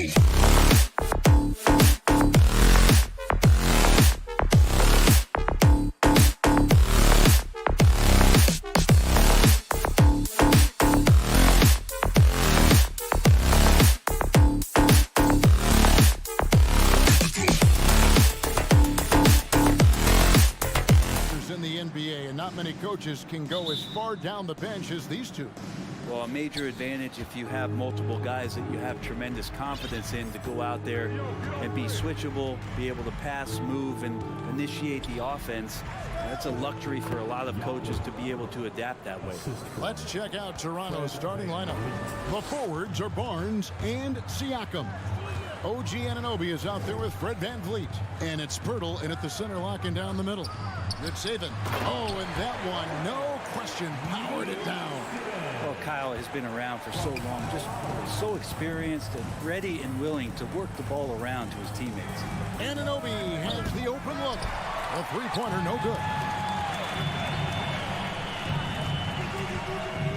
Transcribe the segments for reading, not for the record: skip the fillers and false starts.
In the NBA, and not many coaches can go as far down the bench as these two. Well, a major advantage if you have multiple guys that you have tremendous confidence in to go out there and be switchable, be able to pass, move, and initiate the offense. That's a luxury for a lot of coaches to be able to adapt that way. Let's check out Toronto's starting lineup. The forwards are Barnes and Siakam. OG Anunoby is out there with Fred VanVleet. And it's Pirtle in at the center, locking down the middle. Good saving. Oh, and that one, no question, powered it down. Well, Kyle has been around for so long, just so experienced and ready and willing to work the ball around to his teammates. Anunoby has the open look. A three-pointer, no good.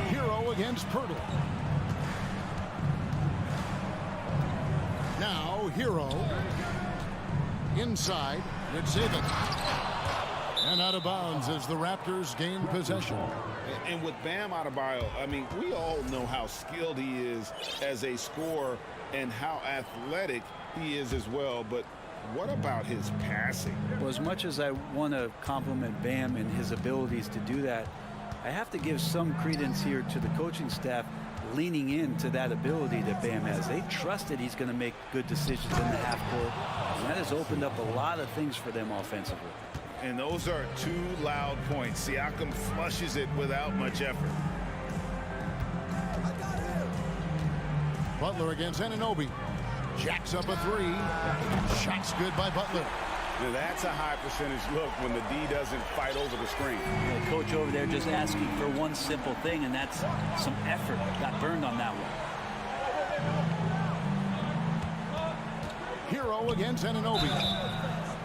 Hero against Pirtle. Now, Hero. Inside. Good saving. And out of bounds as the Raptors gain possession. And with Bam Adebayo, I mean, we all know how skilled he is as a scorer and how athletic he is as well. But what about his passing? Well, as much as I want to compliment Bam and his abilities to do that, I have to give some credence here to the coaching staff leaning into that ability that Bam has. They trust that he's going to make good decisions in the half court, and that has opened up a lot of things for them offensively. And those are two loud points. Siakam flushes it without much effort. Butler against Anunoby. Jacks up a three. Shot's good by Butler. Now that's a high percentage look when the D doesn't fight over the screen. The coach over there just asking for one simple thing, and that's some effort. Got burned on that one. Hero against Anunoby.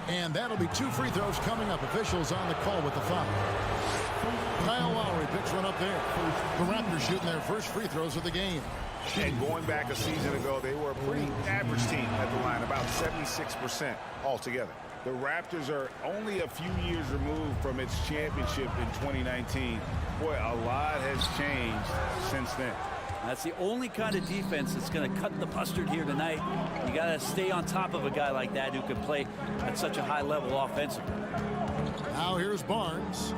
And that'll be two free throws coming up. Officials on the call with the foul. Kyle Lowry picks one up there. The Raptors shooting their first free throws of the game. And going back a season ago, they were a pretty average team at the line, about 76% altogether. The Raptors are only a few years removed from its championship in 2019. Boy, a lot has changed since then. That's the only kind of defense that's going to cut the mustard here tonight. You got to stay on top of a guy like that who can play at such a high level offensively. Now here's Barnes.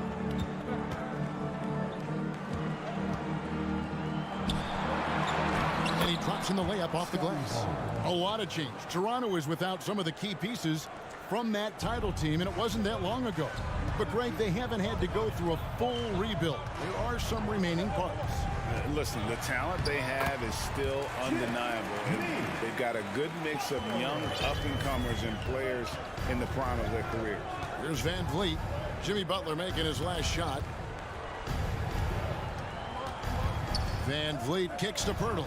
And he drops in the layup off the glass. A lot of change. Toronto is without some of the key pieces from that title team, and it wasn't that long ago. But, Greg, they haven't had to go through a full rebuild. There are some remaining parts. Listen, the talent they have is still undeniable. And they've got a good mix of young up-and-comers and players in the prime of their career. Here's VanVleet. Jimmy Butler making his last shot. VanVleet kicks to Pirtle.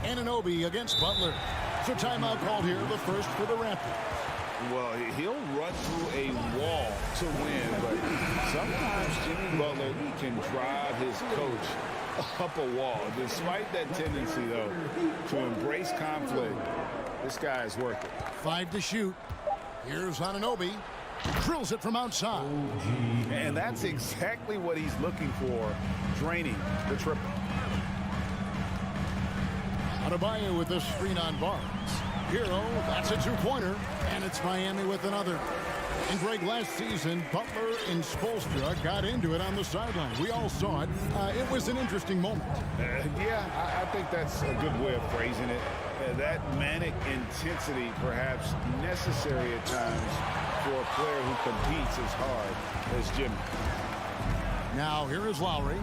Anunoby against Butler. So timeout called here, the first for the Raptors. Well, he'll run through a wall to win, but sometimes Jimmy Butler can drive his coach up a wall. Despite that tendency, though, to embrace conflict, this guy is worth it. 5 to shoot. Here's Anunoby. Drills it from outside. And that's exactly what he's looking for, draining the triple. Adebayo with a screen on Barnes. Hero, that's a two-pointer, and it's Miami with another. And Greg, last season, Butler and Spoelstra got into it on the sideline. We all saw it. It was an interesting moment. Yeah, I think that's a good way of phrasing it. That manic intensity, perhaps necessary at times for a player who competes as hard as Jimmy. Now here is Lowry.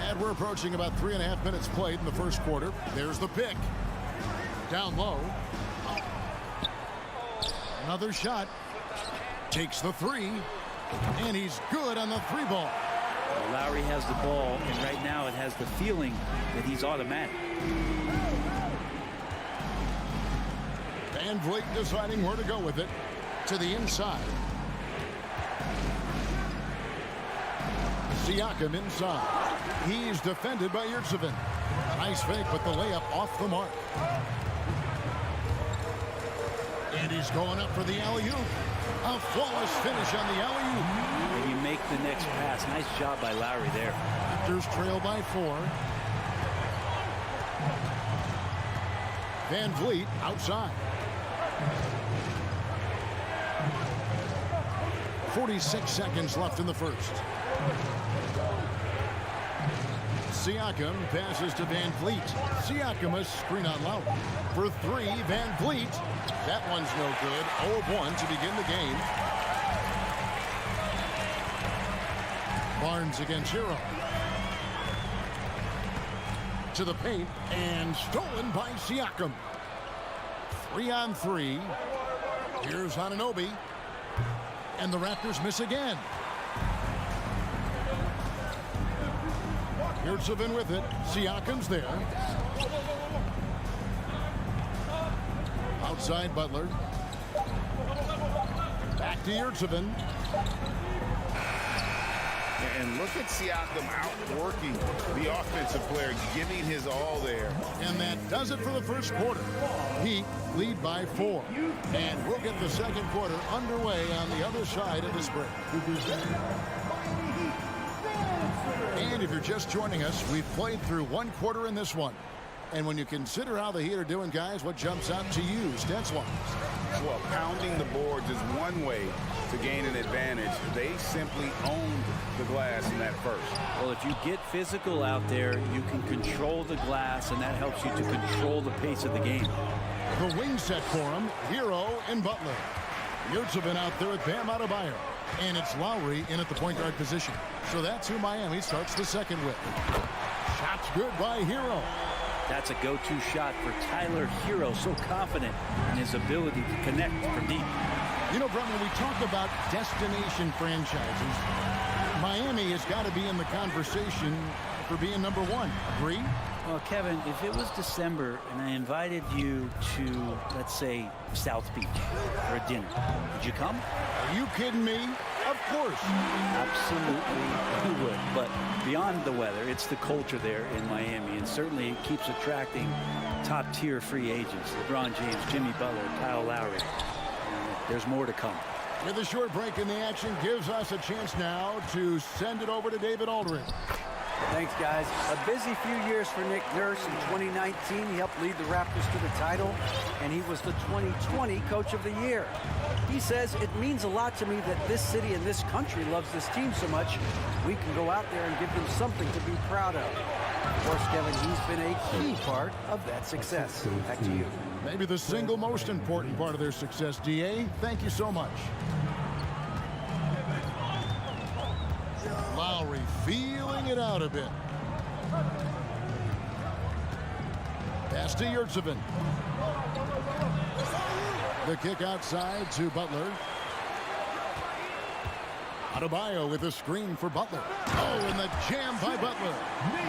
And we're approaching about 3.5 minutes played in the first quarter. There's the pick. Down low. Another shot. Takes the three. And he's good on the three ball. Well, Lowry has the ball, and right now it has the feeling that he's automatic. VanVleet deciding where to go with it. To the inside. Siakam inside. He's defended by Yurtseven. Nice fake, but the layup off the mark. And he's going up for the alley-oop. A flawless finish on the alley-oop. And you make the next pass. Nice job by Lowry there. Raptors trail by 4. Van Vliet outside. 46 seconds left in the first. Siakam passes to Van Vliet. Siakam a screen on Lowry. For 3, Van Vliet. That one's no good. 0 of 1 to begin the game. Barnes against Hero. To the paint and stolen by Siakam. 3 on 3. Here's Anunoby. And the Raptors miss again. Yurtseven with it. Siakam's there. Outside Butler. Back to Yurtseven. And look at Siakam outworking the offensive player, giving his all there. And that does it for the first quarter. Heat lead by 4. And we'll get the second quarter underway on the other side of this break. And if you're just joining us, we've played through 1 quarter in this one. And when you consider how the Heat are doing, guys, what jumps out to you, stats-wise? Well, pounding the boards is one way to gain an advantage. They simply owned the glass in that first. Well, if you get physical out there, you can control the glass, and that helps you to control the pace of the game. The wing set for him, Hero and Butler. Yurtseven out there with Bam Adebayo. And it's Lowry in at the point guard position. So that's who Miami starts the second with. Shot's good by Hero. That's a go-to shot for Tyler Hero. So confident in his ability to connect from deep. You know, Brett, when we talk about destination franchises, Miami has got to be in the conversation for being number 1. Agree? Well, Kevin, if it was December and I invited you to, let's say, South Beach for a dinner, would you come? Are you kidding me? Of course. Absolutely, you would. But beyond the weather, it's the culture there in Miami, and certainly it keeps attracting top-tier free agents. LeBron James, Jimmy Butler, Kyle Lowry. There's more to come. With a short break in the action gives us a chance now to send it over to David Aldridge. Thanks, guys. A busy few years for Nick Nurse. In 2019, he helped lead the Raptors to the title, and he was the 2020 Coach of the Year. He says, it means a lot to me that this city and this country loves this team so much, we can go out there and give them something to be proud of. Of course, Kevin, he's been a key part of that success. Back to you. Maybe the single most important part of their success, DA. Thank you so much. Lowry feeling it out a bit. Pass to Yurtseven. The kick outside to Butler. Adebayo with a screen for Butler. Oh, and the jam by Butler.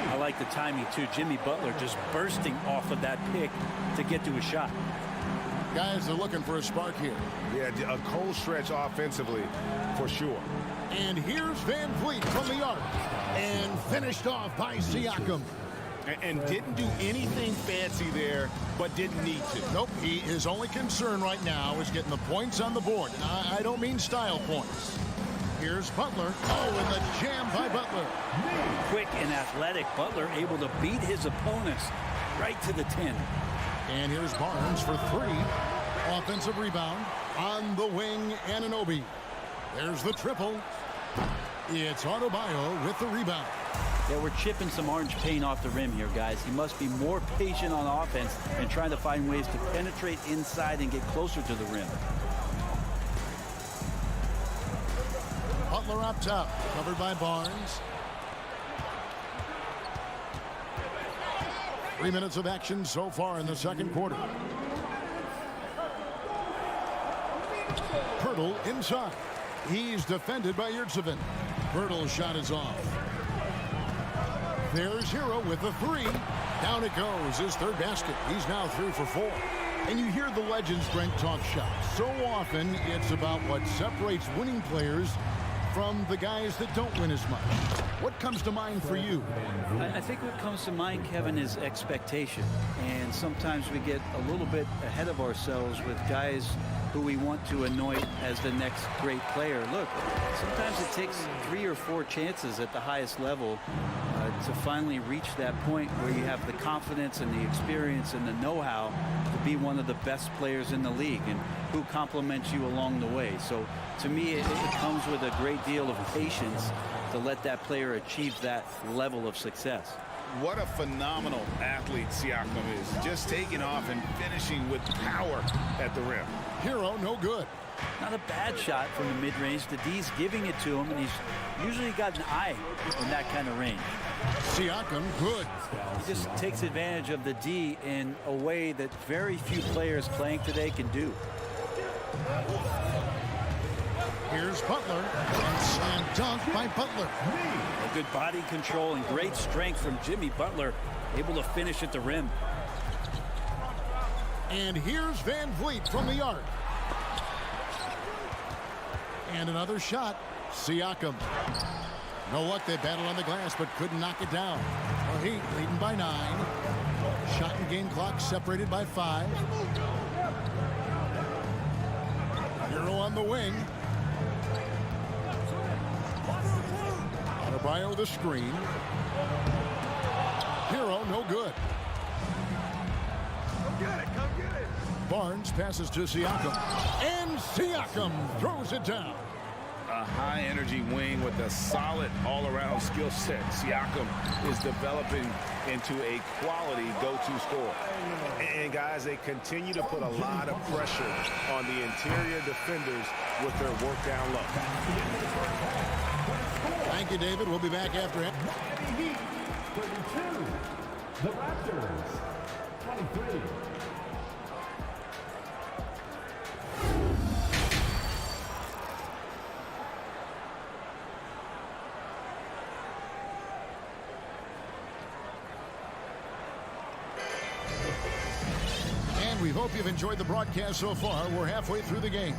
I like the timing, too. Jimmy Butler just bursting off of that pick to get to a shot. Guys are looking for a spark here. Yeah, a cold stretch offensively, for sure. And here's Van Vliet from the arc. And finished off by Siakam. And didn't do anything fancy there, but didn't need to. Nope, his only concern right now is getting the points on the board. And I don't mean style points. Here's Butler. Oh, and the jam by Butler. Quick and athletic Butler able to beat his opponents right to the 10. And here's Barnes for 3. Offensive rebound on the wing, Anunoby. There's the triple. It's Adebayo with the rebound. Yeah, we're chipping some orange paint off the rim here, guys. He must be more patient on offense and trying to find ways to penetrate inside and get closer to the rim. Butler up top, covered by Barnes. 3 minutes of action so far in the second quarter. Pirtle inside. He's defended by Yurtseven. Pirtle's shot is off. There's Hero with the 3. Down it goes, his third basket. He's now 3 for 4. And you hear the legends, Brent, talk shot. So often it's about what separates winning players from the guys that don't win as much. What comes to mind for you? I think what comes to mind, Kevin, is expectation. And sometimes we get a little bit ahead of ourselves with guys who we want to anoint as the next great player. Look, sometimes it takes 3 or 4 chances at the highest level to finally reach that point where you have the confidence and the experience and the know-how to be one of the best players in the league and who compliments you along the way. So to me, it comes with a great deal of patience to let that player achieve that level of success. What a phenomenal athlete Siakam is. Just taking off and finishing with power at the rim. Hero, no good. Not a bad shot from the mid-range. The D's giving it to him, and he's usually got an eye in that kind of range. Siakam, good. He just takes advantage of the D in a way that very few players playing today can do. Here's Butler, and slam dunk by Butler. A good body control and great strength from Jimmy Butler, able to finish at the rim. And here's Van Vliet from the arc. And another shot. Siakam. No luck, they battled on the glass, but couldn't knock it down. The Heat leading by 9. Shot and game clock separated by 5. Hero on the wing. Adebayo the screen. Hero, no good. Barnes passes to Siakam. And Siakam throws it down. A high-energy wing with a solid all-around skill set. Siakam is developing into a quality go-to scorer. And, guys, they continue to put a lot of pressure on the interior defenders with their work down low. Thank you, David. We'll be back after it. Miami Heat, 32. The Raptors, 23. And we hope you've enjoyed the broadcast so far. We're halfway through the game.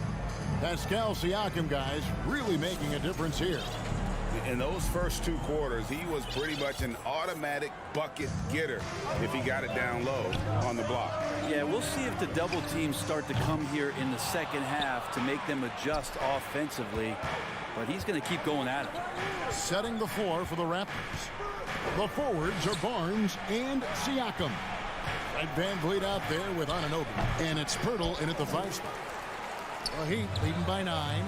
Pascal Siakam, guys, really making a difference here. In those first 2 quarters, he was pretty much an automatic bucket getter if he got it down low on the block. Yeah, we'll see if the double teams start to come here in the second half to make them adjust offensively, but he's going to keep going at it. Setting the floor for the Raptors. The forwards are Barnes and Siakam. Right, Van Vliet out there with Anunoby. And it's Pirtle in at the 5 spot. The Heat leading by 9.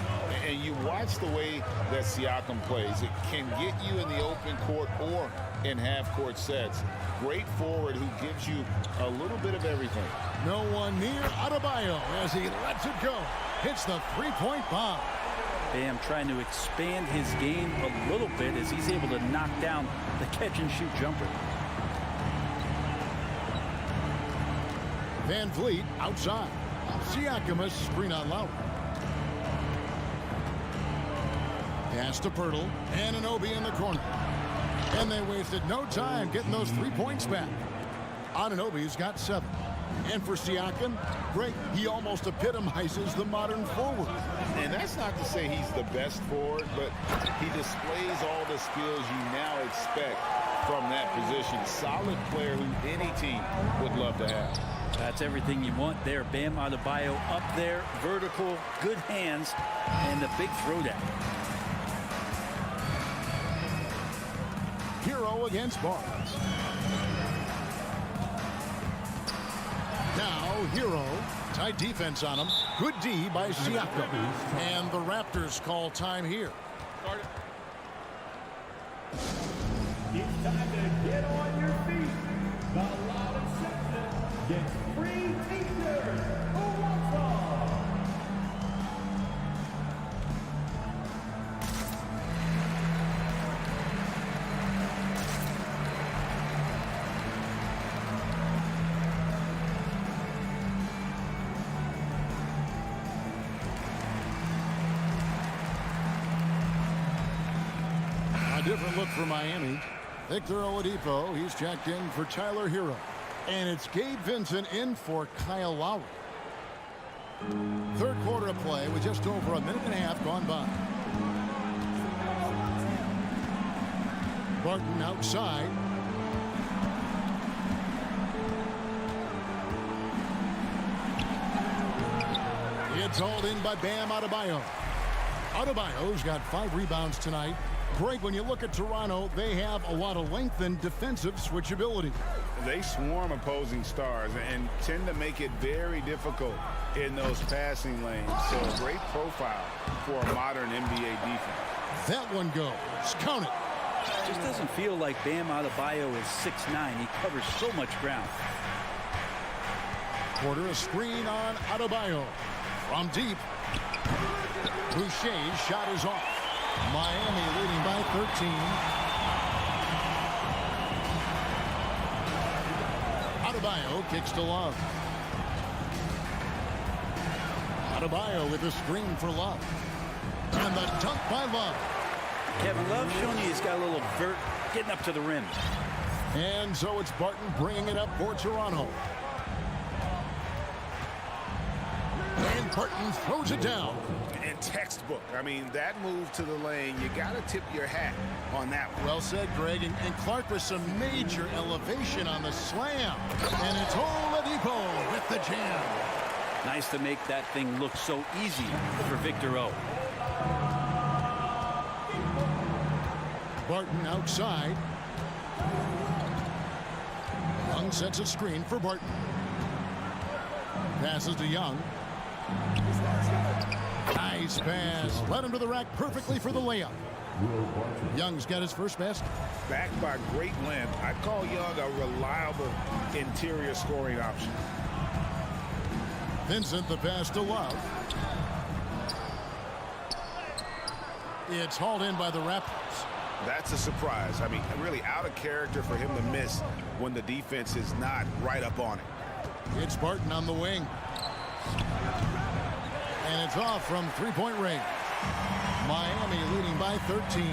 And you watch the way that Siakam plays. It can get you in the open court or in half-court sets. Great forward who gives you a little bit of everything. No one near Adebayo as he lets it go. Hits the 3-point bomb. Bam trying to expand his game a little bit as he's able to knock down the catch-and-shoot jumper. Van Vliet outside. Siakam a screen on Lowry. Pass to Pirtle. Anunoby in the corner. And they wasted no time getting those 3 points back. Anunoby's got 7. And for Siakam, great, he almost epitomizes the modern forward. And that's not to say he's the best forward, but he displays all the skills you now expect from that position. Solid player who any team would love to have. That's everything you want there. Bam Adebayo up there, vertical, good hands, and the big throwdown. Hero against Barnes. Now Hero, tight defense on him. Good D by Siakam. And the Raptors call time here. It's time to get on your feet. The loudest section gets free t-shirts. Who wants some? A different look for Miami. Victor Oladipo, he's checked in for Tyler Hero. And it's Gabe Vincent in for Kyle Lowry. Third quarter of play with just over a minute and a half gone by. Barton outside. It's hauled in by Bam Adebayo. Adebayo's got 5 rebounds tonight. Greg, when you look at Toronto, they have a lot of length and defensive switchability. They swarm opposing stars and tend to make it very difficult in those passing lanes. So a great profile for a modern NBA defense. That one goes. Count it. Just doesn't feel like Bam Adebayo is 6'9". He covers so much ground. Porter a screen on Adebayo. From deep. Boucher's shot is off. Miami leading by 13. Adebayo kicks to Love. Adebayo with a screen for Love. And the dunk by Love. Kevin Love showing you he's got a little vert getting up to the rim. And so it's Barton bringing it up for Toronto. And Barton throws it down. And textbook. I mean, that move to the lane, you got to tip your hat on that one. Well said, Greg. And Clark with some major elevation on the slam. And it's Oladipo with the jam. Nice to make that thing look so easy for Victor O. Barton outside. Young sets a screen for Barton. Passes to Young. Nice pass. Led him to the rack perfectly for the layup. Young's got his first basket. Backed by great length, I call Young a reliable interior scoring option. Vincent the pass to Love. It's hauled in by the Raptors. That's a surprise. I mean, really out of character for him to miss when the defense is not right up on it. It's Barton on the wing. And it's off from three-point range. Miami leading by 13.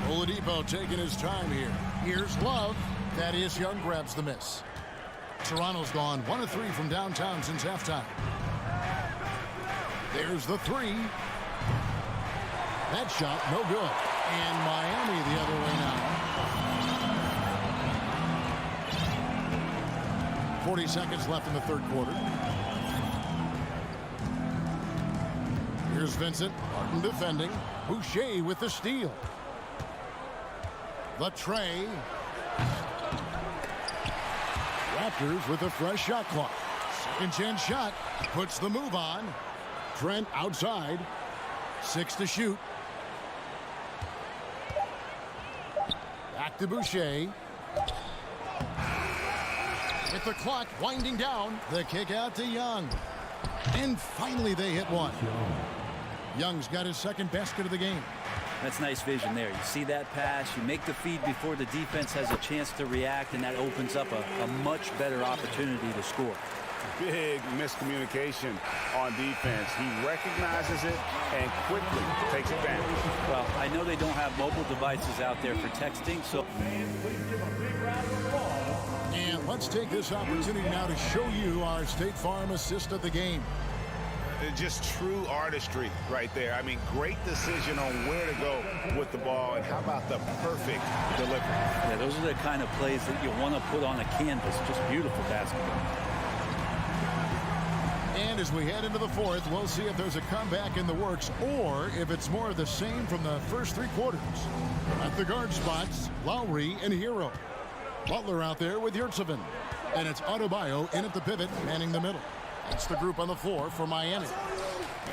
Oladipo taking his time here. Here's Love. Thaddeus Young grabs the miss. Toronto's gone 1 of 3 from downtown since halftime. There's the 3. That shot, no good. And Miami the other way now. 40 seconds left in the third quarter. Here's Vincent. Barton defending. Boucher with the steal. The tray. Raptors with a fresh shot clock. Second chance shot. Puts the move on. Trent outside. 6 to shoot. Back to Boucher. With the clock winding down. The kick out to Young. And finally they hit one. Young's got his second basket of the game. That's nice vision there. You see that pass, you make the feed before the defense has a chance to react, and that opens up a much better opportunity to score. Big miscommunication on defense. He recognizes it and quickly takes advantage. Well, I know they don't have mobile devices out there for texting, so... And let's take this opportunity now to show you our State Farm assist of the game. Just true artistry right there. I mean, great decision on where to go with the ball, and how about the perfect delivery? Yeah, those are the kind of plays that you want to put on a canvas. Just beautiful basketball. And as we head into the fourth, we'll see if there's a comeback in the works or if it's more of the same from the first 3 quarters. At the guard spots, Lowry and Hero. Butler out there with Yurtseven. And it's Adebayo in at the pivot, manning the middle. That's the group on the floor for Miami.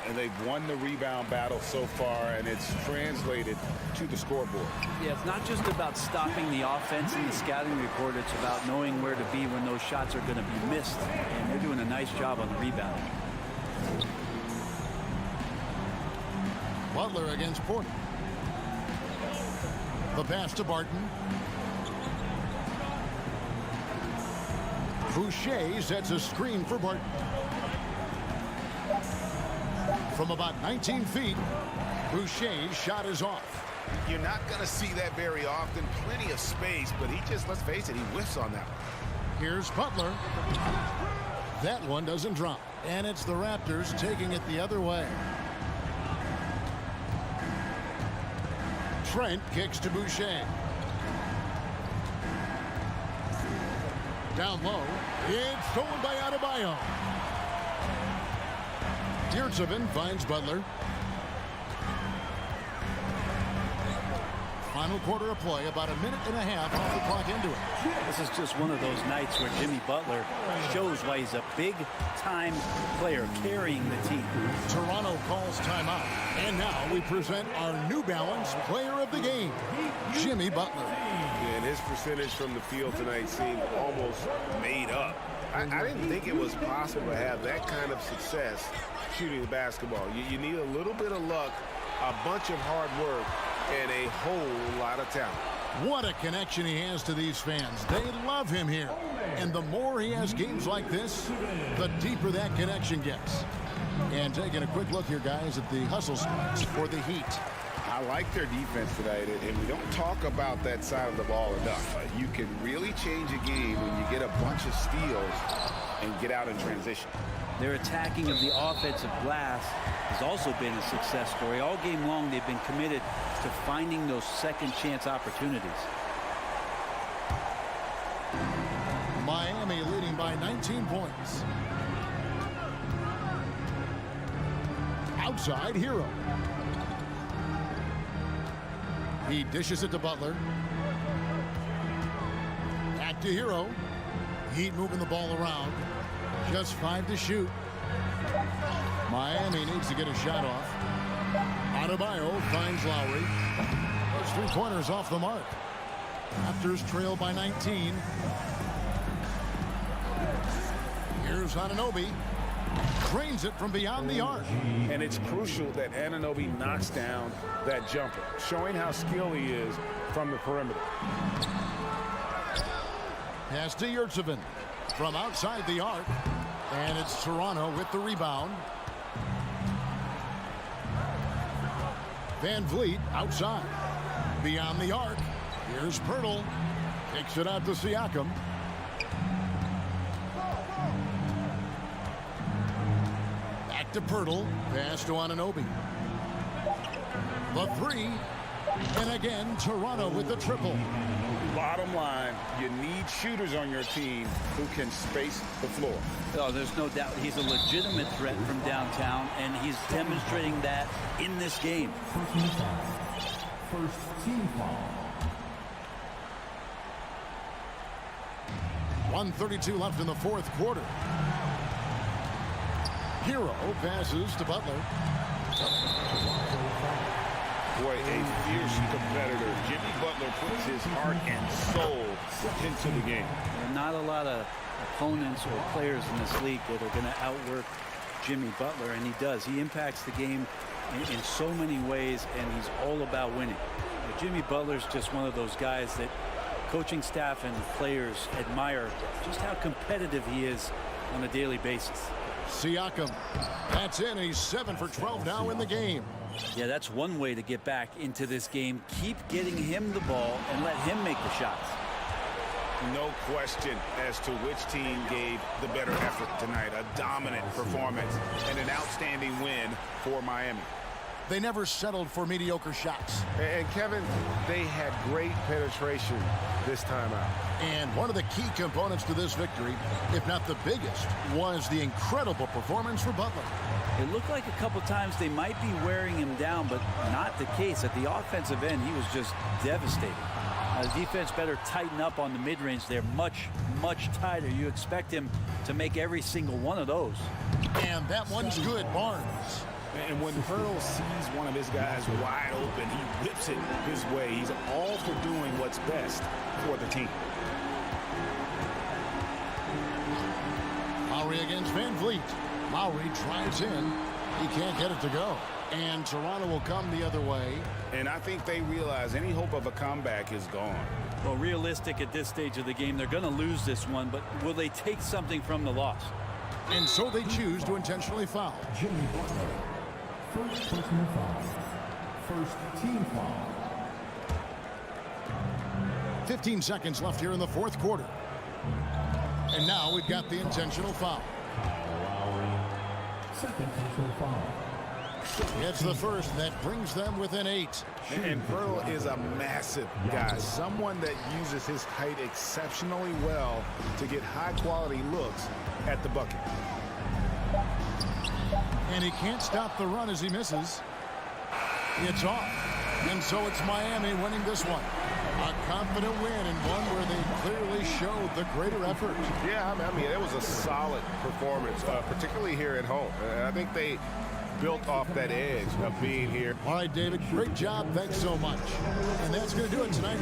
And they've won the rebound battle so far, and it's translated to the scoreboard. Yeah, it's not just about stopping the offense in the scouting report. It's about knowing where to be when those shots are going to be missed. And they're doing a nice job on the rebound. Butler against Porter. The pass to Barton. Boucher sets a screen for Barton. From about 19 feet, Boucher's shot is off. You're not going to see that very often. Plenty of space, but he just, let's face it, he whiffs on that one. Here's Butler. That one doesn't drop. And it's the Raptors taking it the other way. Trent kicks to Boucher. Down low. It's stolen by Adebayo. Yurtsevin finds Butler. Final quarter of play, about a minute and a half off the clock into it. This is just one of those nights where Jimmy Butler shows why he's a big-time player carrying the team. Toronto calls timeout. And now we present our New Balance player of the game, Jimmy Butler. And his percentage from the field tonight seemed almost made up. I didn't think it was possible to have that kind of success shooting the basketball. You need a little bit of luck, a bunch of hard work, and a whole lot of talent. What a connection he has to these fans. They love him here. And the more he has games like this, the deeper that connection gets. And taking a quick look here, guys, at the hustle spots for the Heat. I like their defense tonight, and we don't talk about that side of the ball enough. You can really change a game when you get a bunch of steals and get out in transition. Their attacking of the offensive glass has also been a success story. All game long, they've been committed to finding those second chance opportunities. Miami leading by 19 points. Outside, Hero. He dishes it to Butler. Back to Hero. Heat moving the ball around. Just 5 to shoot. Miami needs to get a shot off. Adebayo finds Lowry. Those 3-pointers off the mark. Raptors trail by 19. Here's Anunoby. Drains it from beyond the arc. And it's crucial that Anunoby knocks down that jumper, showing how skilled he is from the perimeter. Pass to Yurtsevin from outside the arc. And it's Toronto with the rebound. Van Vliet outside. Beyond the arc. Here's Pirtle. Kicks it out to Siakam. Back to Pirtle. Pass to Anunoby. The 3. And again, Toronto with the triple. Bottom line, you need shooters on your team who can space the floor. Oh, there's no doubt he's a legitimate threat from downtown, and he's demonstrating that in this game. First team foul. 1:32 left in the fourth quarter. Hero passes to Butler. Boy, a fierce competitor. Jimmy Butler puts his heart and soul into the game. There are not a lot of opponents or players in this league that are going to outwork Jimmy Butler, and he does. He impacts the game in so many ways, and he's all about winning. Jimmy Butler's just one of those guys that coaching staff and players admire just how competitive he is on a daily basis. Siakam. That's in. He's 7 for 12 now in the game. Yeah, that's one way to get back into this game. Keep getting him the ball and let him make the shots. No question as to which team gave the better effort tonight. A dominant performance and an outstanding win for Miami. They never settled for mediocre shots. And Kevin, they had great penetration this time out. And one of the key components to this victory, if not the biggest, was the incredible performance for Butler. It looked like a couple times they might be wearing him down, but not the case. At the offensive end, he was just devastating. The defense better tighten up on the mid-range. They're much, much tighter. You expect him to make every single one of those. And that one's good, Barnes. And when Hurdle sees one of his guys wide open, he whips it his way. He's all for doing what's best for the team. Lowry against Van Vliet. Lowry drives in. He can't get it to go. And Toronto will come the other way. And I think they realize any hope of a comeback is gone. Well, realistic at this stage of the game, they're going to lose this one, but will they take something from the loss? And so they choose to intentionally foul. Jimmy Butler. First personal foul. First team foul. 15 seconds left here in the fourth quarter. And now we've got the intentional foul. Lowry. Second personal foul. It's the first that brings them within 8. And Pirtle is a massive guy, someone that uses his height exceptionally well to get high-quality looks at the bucket. And he can't stop the run as he misses. It's off. And so it's Miami winning this one. A confident win and one where they clearly showed the greater effort. Yeah, I mean, it was a solid performance, particularly here at home. I think they built off that edge of being here. All right, David, great job. Thanks so much. And that's going to do it tonight.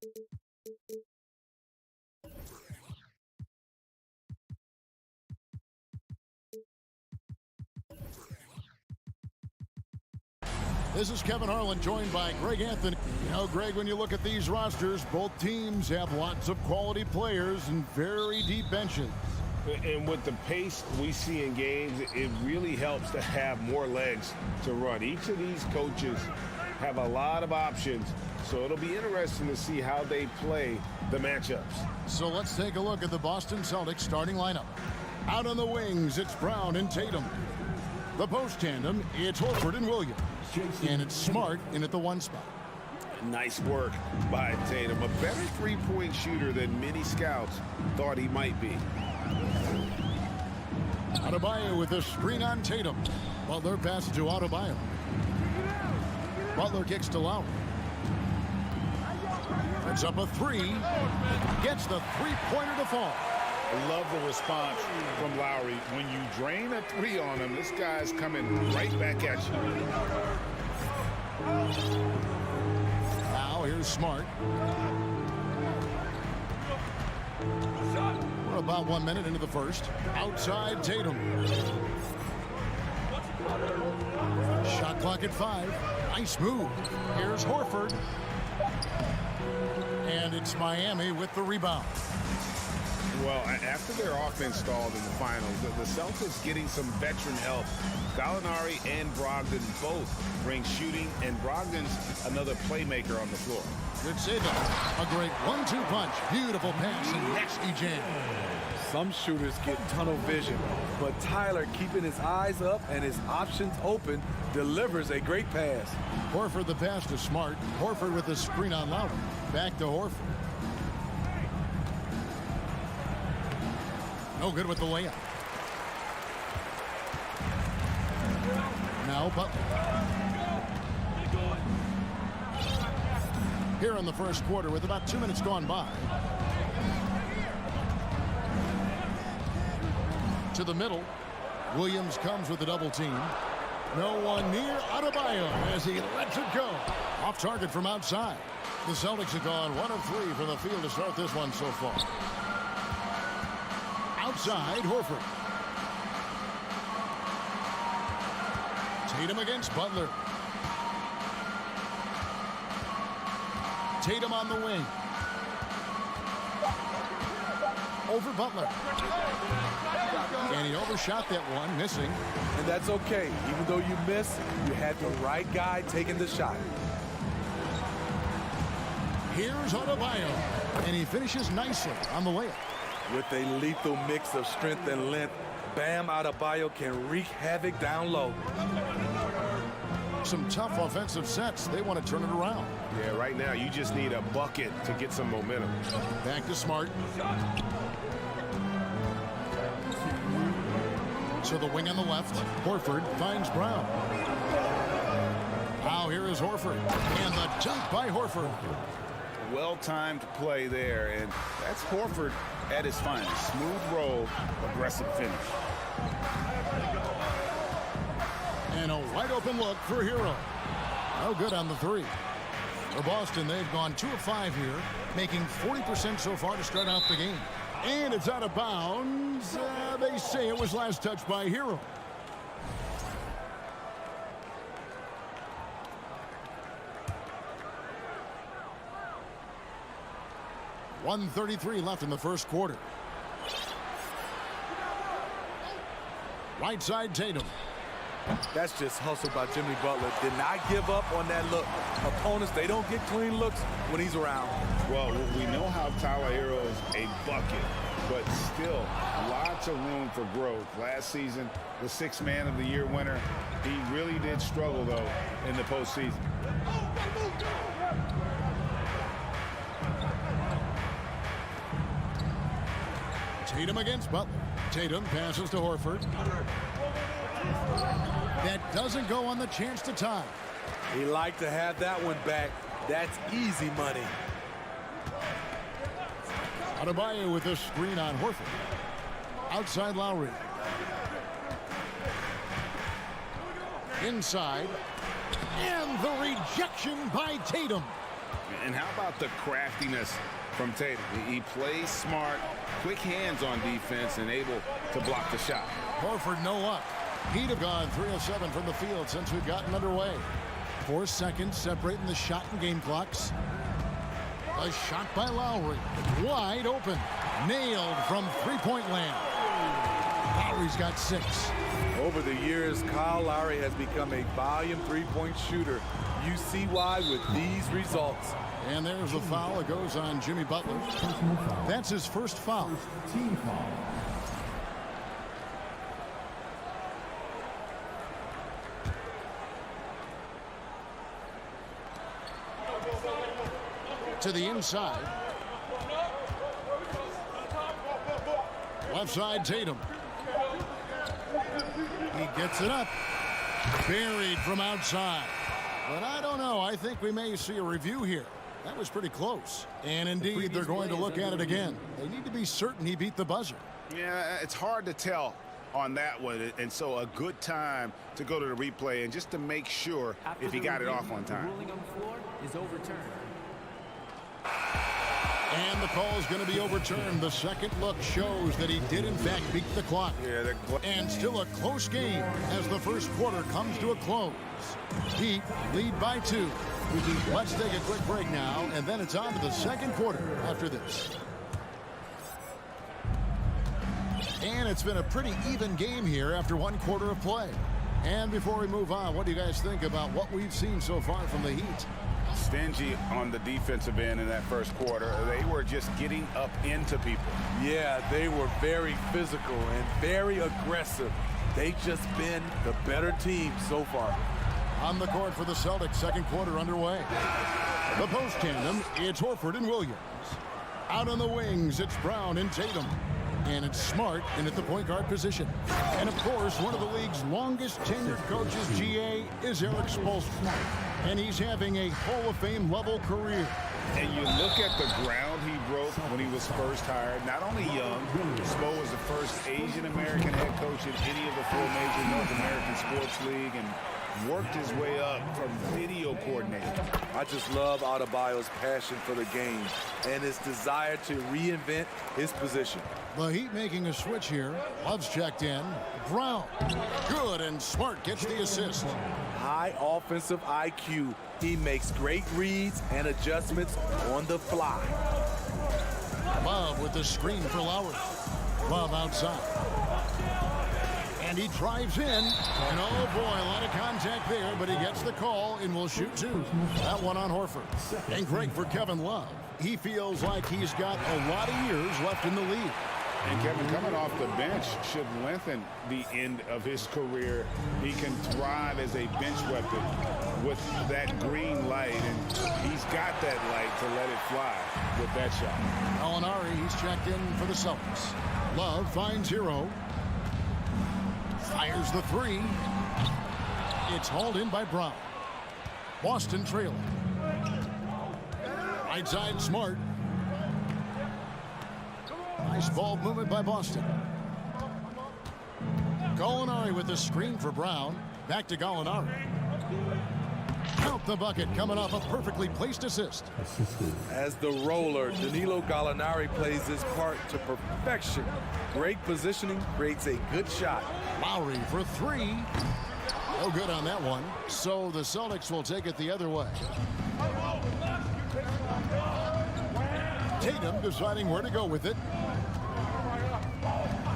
This is Kevin Harlan, joined by Greg Anthony. You know, Greg, when you look at these rosters, both teams have lots of quality players and very deep benches. And with the pace we see in games, it really helps to have more legs to run. Each of these coaches have a lot of options, so it'll be interesting to see how they play the matchups. So let's take a look at the Boston Celtics starting lineup. Out on the wings, it's Brown and Tatum. The post tandem, it's Horford and Williams. And it's Smart in at the 1 spot. Nice work by Tatum. A better three-point shooter than many scouts thought he might be. Adebayo with a screen on Tatum. Butler passes to Adebayo. Butler kicks to Lowry. It's up a 3. Gets the three-pointer to fall. I love the response from Lowry. When you drain a 3 on him, this guy's coming right back at you. Now here's Smart. We're about 1 minute into the first. Outside Tatum. Shot clock at 5. Nice move. Here's Horford. And it's Miami with the rebound. Well, after their offense stalled in the finals, the Celtics getting some veteran help. Gallinari and Brogdon both bring shooting, and Brogdon's another playmaker on the floor. Good save. A great 1-2 punch. Beautiful pass and nasty jam. Some shooters get tunnel vision, but Tyler, keeping his eyes up and his options open, delivers a great pass. Horford the pass to Smart. Horford with the screen on Lowry. Back to Horford. No good with the layup. Now Butler. Here in the first quarter with about 2 minutes gone by. To the middle. Williams comes with the double team. No one near Adebayo as he lets it go. Off target from outside. The Celtics have gone 1 of 3 from the field to start this one so far. Outside, Horford. Tatum against Butler. Tatum on the wing. Over Butler. And he overshot that one, missing. And that's okay. Even though you miss, you had the right guy taking the shot. Here's Adebayo. And he finishes nicely on the layup. With a lethal mix of strength and length, Bam Adebayo can wreak havoc down low. Some tough offensive sets. They want to turn it around. Yeah, right now you just need a bucket to get some momentum. Back to Smart. To the wing on the left. Horford finds Brown. Now here is Horford. And the jump by Horford. Well-timed play there, and that's Horford at his finest. Smooth roll, aggressive finish. And a wide open look for Hero. No good on the 3. For Boston, they've gone 2 of 5 here, making 40% so far to start out the game. And it's out of bounds. They say it was last touched by Hero. .133 left in the first quarter. Right side Tatum. That's just hustle by Jimmy Butler. Did not give up on that look. Opponents, they don't get clean looks when he's around. Well, we know how Tyler Hero is a bucket, but still lots of room for growth. Last season, the 6th Man of the Year winner. He really did struggle, though, in the postseason. Tatum against Butler. Tatum passes to Horford. That doesn't go on the chance to tie. He liked to have that one back. That's easy money. Adebayo with a screen on Horford. Outside Lowry. Inside. And the rejection by Tatum. And how about the craftiness from Tatum? He plays smart, quick hands on defense, and able to block the shot. Horford, no luck. He'd have gone 3 of 7 from the field since we've gotten underway. 4 seconds separating the shot and game clocks. A shot by Lowry. Wide open. Nailed from three-point land. Lowry's got 6. Over the years, Kyle Lowry has become a volume three-point shooter. You see why with these results. And there's the foul. It goes on Jimmy Butler. That's his first foul. Team foul. To the inside. Left side, Tatum. He gets it up. Buried from outside. But I don't know. I think we may see a review here. That was pretty close. And indeed, they're going to look at it again. They need to be certain he beat the buzzer. Yeah, it's hard to tell on that one. And so a good time to go to the replay and just to make sure if he got it off on time. The ruling on the floor is overturned. And the call is going to be overturned. The second look shows that he did, in fact, beat the clock. Yeah, and still a close game as the first quarter comes to a close. Heat lead by 2. Let's take a quick break now, and then it's on to the second quarter after this. And it's been a pretty even game here after 1 quarter of play. And before we move on, what do you guys think about what we've seen so far from the Heat? Stingy on the defensive end in that first quarter. They were just getting up into people. Yeah, they were very physical and very aggressive. They've just been the better team so far. On the court for the Celtics, second quarter underway. The post tandem, it's Horford and Williams. Out on the wings, it's Brown and Tatum. And it's Smart in at the point guard position. And of course, one of the league's longest tenured coaches, GA, is Eric Spoelstra. And he's having a Hall of Fame level career. And you look at the ground he broke when he was first hired. Not only young, Spo was the first Asian American head coach in any of the 4 major North American sports league, and worked his way up from video coordinator. I just love Adebayo's passion for the game and his desire to reinvent his position. The Heat making a switch here. Love's checked in. Brown. Good, and Smart gets the assist. High offensive IQ. He makes great reads and adjustments on the fly. Love with the screen for Lowry. Love outside. And he drives in. And oh boy, a lot of contact there, but he gets the call and will shoot 2. That one on Horford. And great for Kevin Love. He feels like he's got a lot of years left in the league. And Kevin, coming off the bench should lengthen the end of his career. He can thrive as a bench weapon with that green light, and he's got that light to let it fly with that shot. Gallinari, he's checked in for the Celtics. Love finds Hero. Fires the 3. It's hauled in by Brown. Boston trailing. Right side, Smart. Nice ball movement by Boston. Gallinari with the screen for Brown. Back to Gallinari. Count the bucket, coming off a perfectly placed assist. As the roller, Danilo Gallinari plays his part to perfection. Great positioning, creates a good shot. Lowry for 3. No good on that one. So the Celtics will take it the other way. Tatum deciding where to go with it.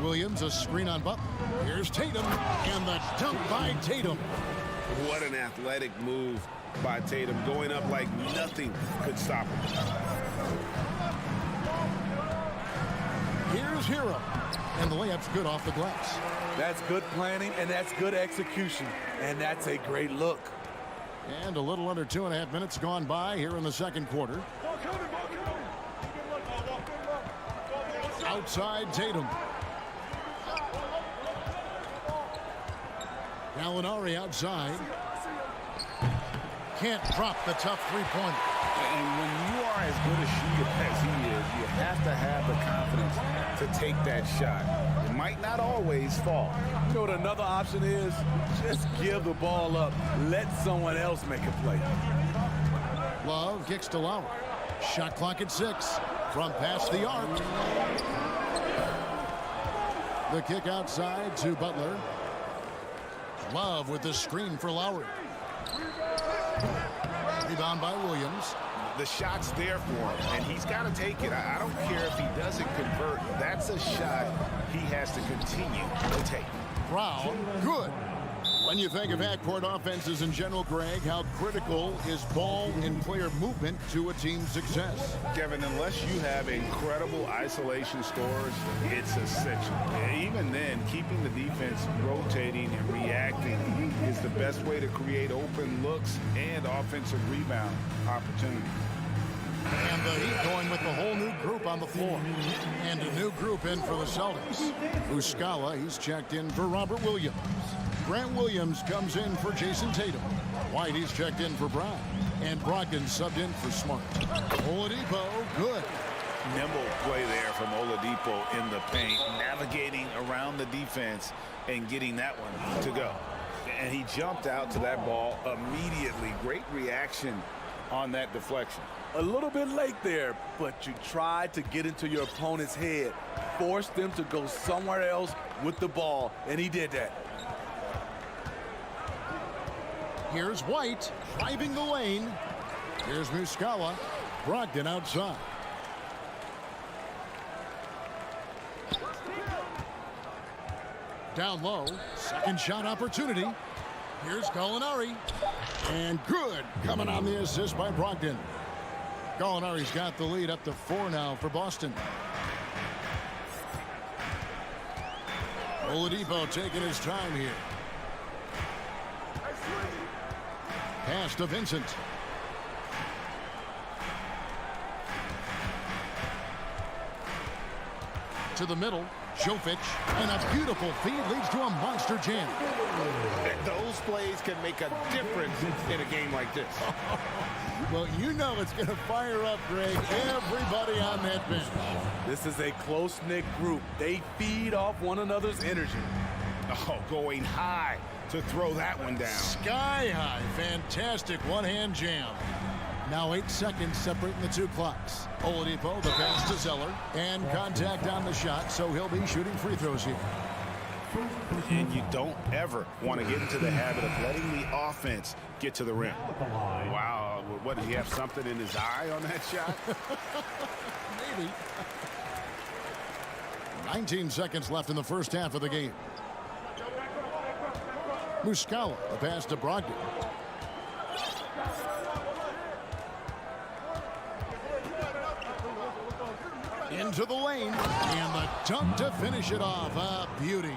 Williams, a screen on Butler. Here's Tatum, and the dunk by Tatum. What an athletic move by Tatum, going up like nothing could stop him. Here's Hero, and the layup's good off the glass. That's good planning, and that's good execution, and that's a great look. And a little under 2.5 minutes gone by here in the second quarter. Outside Tatum. Gallinari outside. Can't drop the tough three-pointer. And when you are as good a shooter as he is, you have to have the confidence to take that shot. It might not always fall. You know what another option is? Just give the ball up. Let someone else make a play. Love kicks to Lowry. Shot clock at 6 from past the arc. The kick outside to Butler. Love with the screen for Lowry. Rebound by Williams. The shot's there for him, and he's got to take it. I don't care if he doesn't convert. That's a shot he has to continue to take. Brown, good. When you think of half-court offenses in general, Greg, how critical is ball and player movement to a team's success? Kevin, unless you have incredible isolation scores, it's essential. Even then, keeping the defense rotating and reacting is the best way to create open looks and offensive rebound opportunities. And the Heat going with the whole new group on the floor. And a new group in for the Celtics. Muscala, he's checked in for Robert Williams. Grant Williams comes in for Jason Tatum. White, he's checked in for Brown. And Brogdon subbed in for Smart. Oladipo, good. Nimble play there from Oladipo in the paint, navigating around the defense and getting that one to go. And he jumped out to that ball immediately. Great reaction on that deflection. A little bit late there, but you tried to get into your opponent's head, force them to go somewhere else with the ball, and he did that. Here's White driving the lane. Here's Muscala. Brogdon outside. Down low. Second shot opportunity. Here's Gallinari. And good. Coming on the assist by Brogdon. Gallinari's got the lead up to 4 now for Boston. Oladipo taking his time here. Pass to Vincent. To the middle. Jovic. And a beautiful feed leads to a monster jam. Those plays can make a difference in a game like this. Well, you know it's going to fire up, Greg. Everybody on that bench. This is a close-knit group. They feed off one another's energy. Oh, going high to throw that one down. Sky high. Fantastic one-hand jam. Now 8 seconds separating the two clocks. Oladipo, the pass to Zeller. And contact on the shot, so he'll be shooting free throws here. And you don't ever want to get into the habit of letting the offense get to the rim. Wow, what, did he have something in his eye on that shot? Maybe. 19 seconds left in the first half of the game. Muscala, the pass to Brogdon. Into the lane, and the dunk to finish it off. A beauty.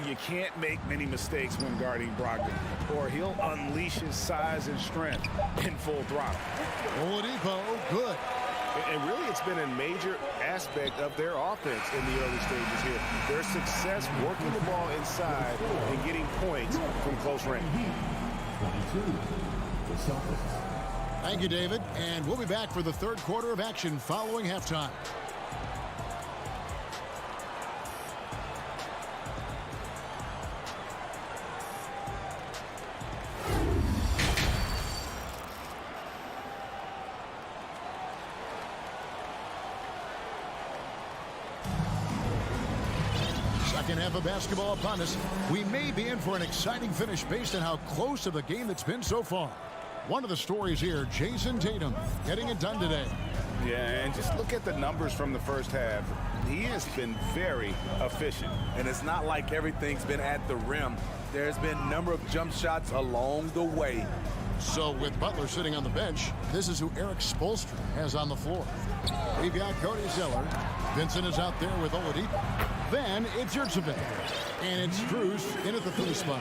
You can't make many mistakes when guarding Brogdon, or he'll unleash his size and strength in full throttle. Oladipo, good. And really, it's been a major aspect of their offense in the early stages here. Their success working the ball inside and getting points from close range. 22, the Celtics. Thank you, David. And we'll be back for the third quarter of action following halftime. Second half of basketball upon us. We may be in for an exciting finish based on how close of a game it's been so far. One of the stories here, Jason Tatum getting it done today. Yeah, and just look at the numbers from the first half. He has been very efficient. And it's not like everything's been at the rim. There's been a number of jump shots along the way. So with Butler sitting on the bench, this is who Eric Spoelstra has on the floor. We've got Cody Zeller. Vincent is out there with Oladipo. Then it's Yurtseven. And it's Strus in at the 3 spot.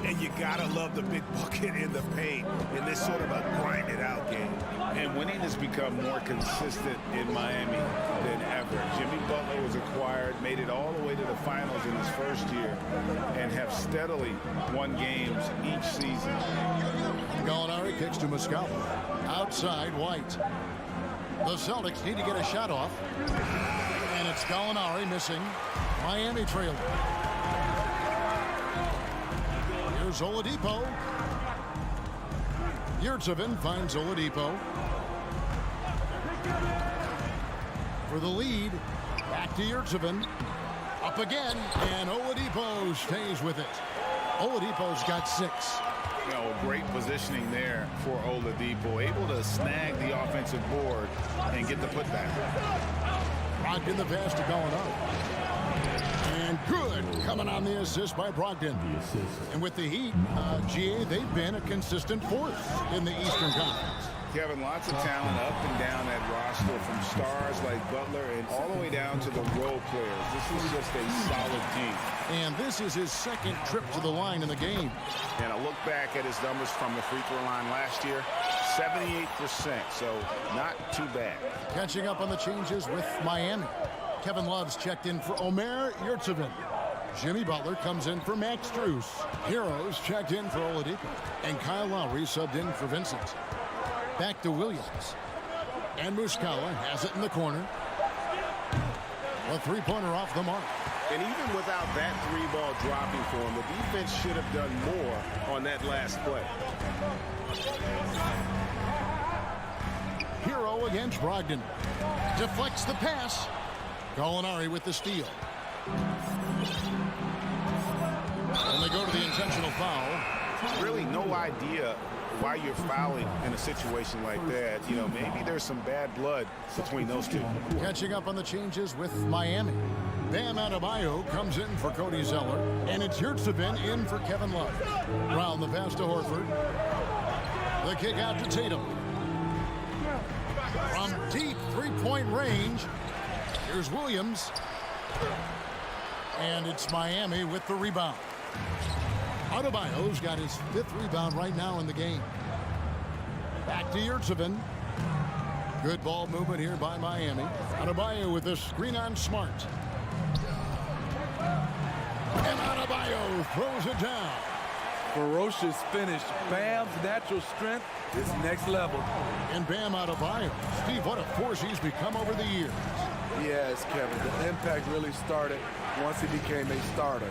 And you gotta love the big bucket in the paint in this sort of a grinded-out game. And winning has become more consistent in Miami than ever. Jimmy Butler was acquired, made it all the way to the finals in his first year, and have steadily won games each season. Gallinari kicks to Muscala. Outside, White. The Celtics need to get a shot off. And it's Gallinari missing. Miami trailing. Here's Oladipo. Yurtseven finds Oladipo. For the lead, back to Yurtseven. Up again, and Oladipo stays with it. Oladipo's got 6. You know, great positioning there for Oladipo. Able to snag the offensive board and get the putback. Brogdon the pass to going up. And good coming on the assist by Brogdon. And with the Heat, GA, they've been a consistent force in the Eastern Conference. Kevin, lots of talent up and down that roster, from stars like Butler and all the way down to the role players. This is just a solid team. And this is his 2nd trip to the line in the game. And a look back at his numbers from the free throw line last year, 78%, so not too bad. Catching up on the changes with Miami. Kevin Love's checked in for Omer Yurtseven. Jimmy Butler comes in for Max Strus. Heroes checked in for Oladipo. And Kyle Lowry subbed in for Vincent. Back to Williams. And Muscala has it in the corner. A 3-pointer off the mark. And even without that 3-ball dropping for him, the defense should have done more on that last play. Hero against Brogdon. Deflects the pass. Gallinari with the steal. And they go to the intentional foul. Really no idea why you're fouling in a situation like that. You know, maybe there's some bad blood between those two. Catching up on the changes with Miami. Bam Adebayo comes in for Cody Zeller. And it's Yurtseven in for Kevin Love. Brown the pass to Horford. The kick out to Tatum. From deep 3-point range, here's Williams. And it's Miami with the rebound. Adebayo's got his 5th rebound right now in the game. Back to Yurtseven. Good ball movement here by Miami. Adebayo with a screen on Smart. And Adebayo throws it down. Ferocious finish. Bam's natural strength is next level. And Bam Adebayo. Steve, what a force he's become over the years. Yes, Kevin. The impact really started once he became a starter.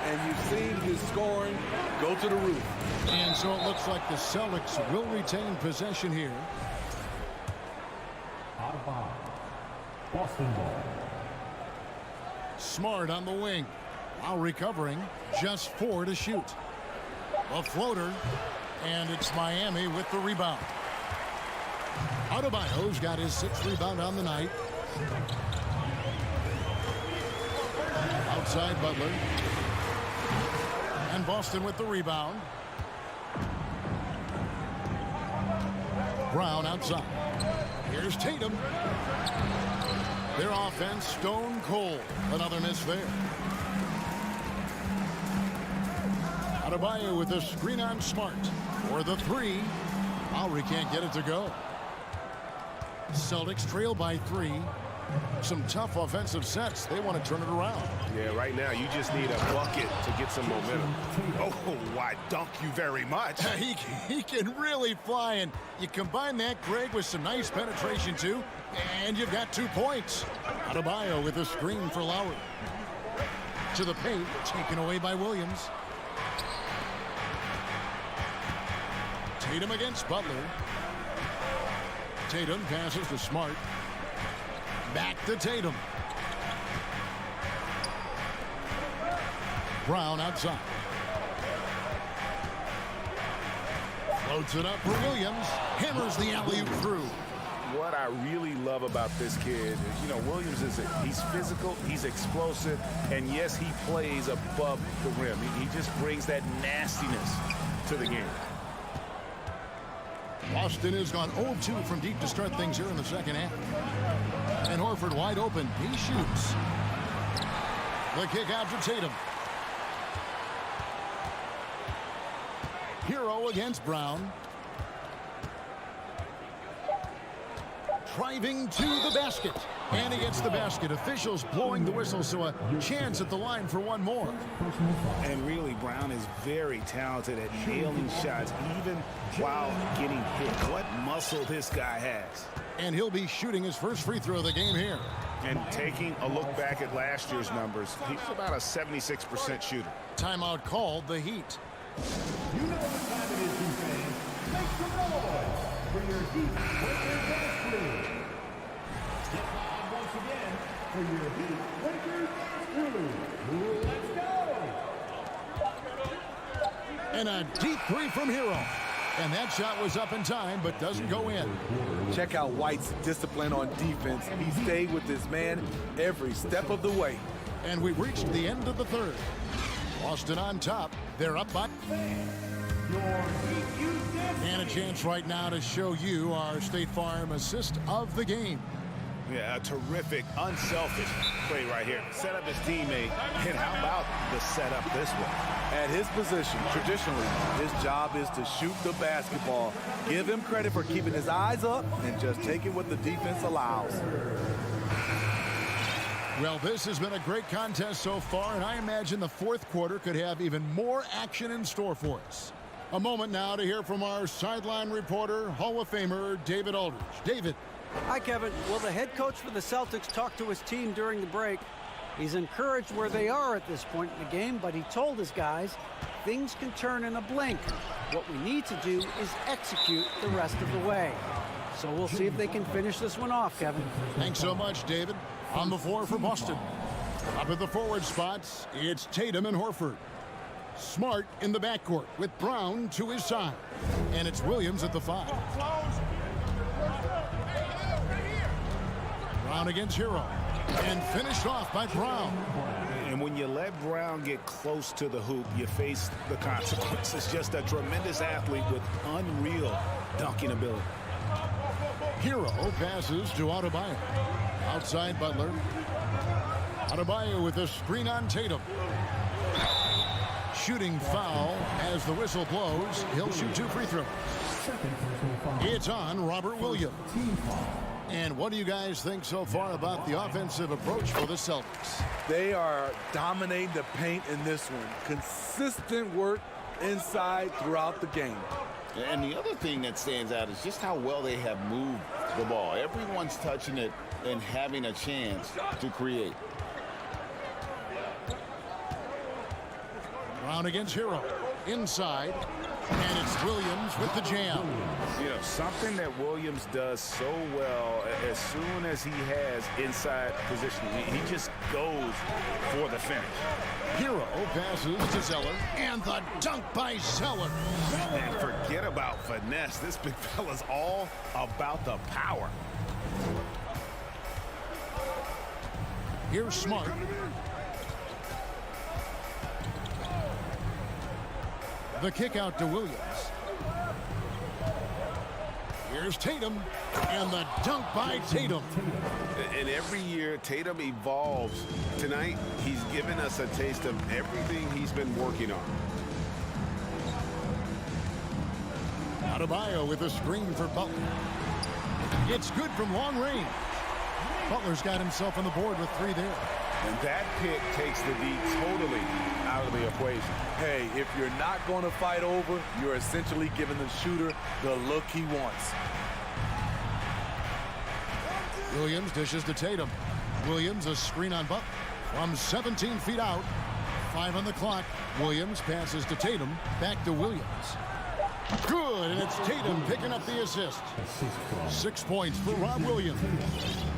And you've seen his scoring go to the roof. And so it looks like the Celtics will retain possession here. Out of bounds. Boston ball. Smart on the wing. While recovering, just 4 to shoot. A floater, and it's Miami with the rebound. Adebayo's got his 6th rebound on the night. Outside Butler. And Boston with the rebound. Brown outside. Here's Tatum. Their offense stone cold. Another miss there. Adebayo with a screen on Smart. For the 3. Lowry can't get it to go. Celtics trail by 3. Some tough offensive sets. They want to turn it around. Yeah, right now you just need a bucket to get some momentum. Oh, why dunk you very much. He can really fly, and you combine that, Greg, with some nice penetration too, and you've got 2 points. Adebayo with a screen for Lowry. To the paint, taken away by Williams. Tatum against Butler. Tatum passes to Smart. Back to Tatum. Brown outside. Floats it up for Williams. Hammers the alley-oop through. What I really love about this kid is, you know, Williams he's physical, he's explosive, and yes, he plays above the rim. He just brings that nastiness to the game. Boston has gone 0-2 from deep to start things here in the second half. And Horford wide open. He shoots. The kick out to Tatum. Hero against Brown. Driving to the basket. And he gets the basket. Officials blowing the whistle, so a chance at the line for one more. And really, Brown is very talented at nailing shots, even while getting hit. What muscle this guy has. And he'll be shooting his first free throw of the game here. And taking a look back at last year's numbers, he's about a 76% shooter. Timeout called, the Heat. You know what time it is, you fans. Make some noise for your Heat Lakers dance crew. Get loud once again for your Heat Lakers dance crew. Let's go! And a deep three from Hero. And that shot was up in time, but doesn't go in. Check out White's discipline on defense. He stayed with his man every step of the way. And we've reached the end of the third. Boston on top. They're up by. And a chance right now to show you our State Farm assist of the game. Yeah, a terrific, unselfish play right here. Set up his teammate, and how about the setup this way? At his position, traditionally, his job is to shoot the basketball. Give him credit for keeping his eyes up and just taking what the defense allows. Well, this has been a great contest so far, and I imagine the fourth quarter could have even more action in store for us. A moment now to hear from our sideline reporter, Hall of Famer David Aldridge. David. Hi, Kevin. Well, the head coach for the Celtics talked to his team during the break. He's encouraged where they are at this point in the game, but he told his guys things can turn in a blink. What we need to do is execute the rest of the way. So we'll see if they can finish this one off, Kevin. Thanks so much, David. On the floor for Boston. Up at the forward spots, it's Tatum and Horford. Smart in the backcourt with Brown to his side. And it's Williams at the 5. Brown against Hero. And finished off by Brown. And when you let Brown get close to the hoop, you face the consequences. Just a tremendous athlete with unreal dunking ability. Hero passes to Adebayo. Outside Butler. Adebayo with a screen on Tatum. Shooting foul as the whistle blows. He'll shoot 2 free throws. It's on Robert Williams. And what do you guys think so far about the offensive approach for the Celtics? They are dominating the paint in this one. Consistent work inside throughout the game. And the other thing that stands out is just how well they have moved the ball. Everyone's touching it and having a chance to create. Brown against Hero. Inside. And it's Williams with the jam. You know, something that Williams does so well as soon as he has inside position, he just goes for the finish. Hero passes to Zeller. And the dunk by Zeller. And forget about finesse. This big fella's all about the power. Here's Smart. The kick out to Williams. Here's Tatum. And the dunk by Tatum. And every year, Tatum evolves. Tonight, he's given us a taste of everything he's been working on. Adebayo with a screen for Butler. It's good from long range. Butler's got himself on the board with 3 there. And that pick takes the D totally out of the equation. Hey, if you're not going to fight over, you're essentially giving the shooter the look he wants. Williams dishes to Tatum. Williams a screen on Butler. From 17 feet out. 5 on the clock. Williams passes to Tatum. Back to Williams. Good, and it's Tatum picking up the assist. 6 points for Rob Williams.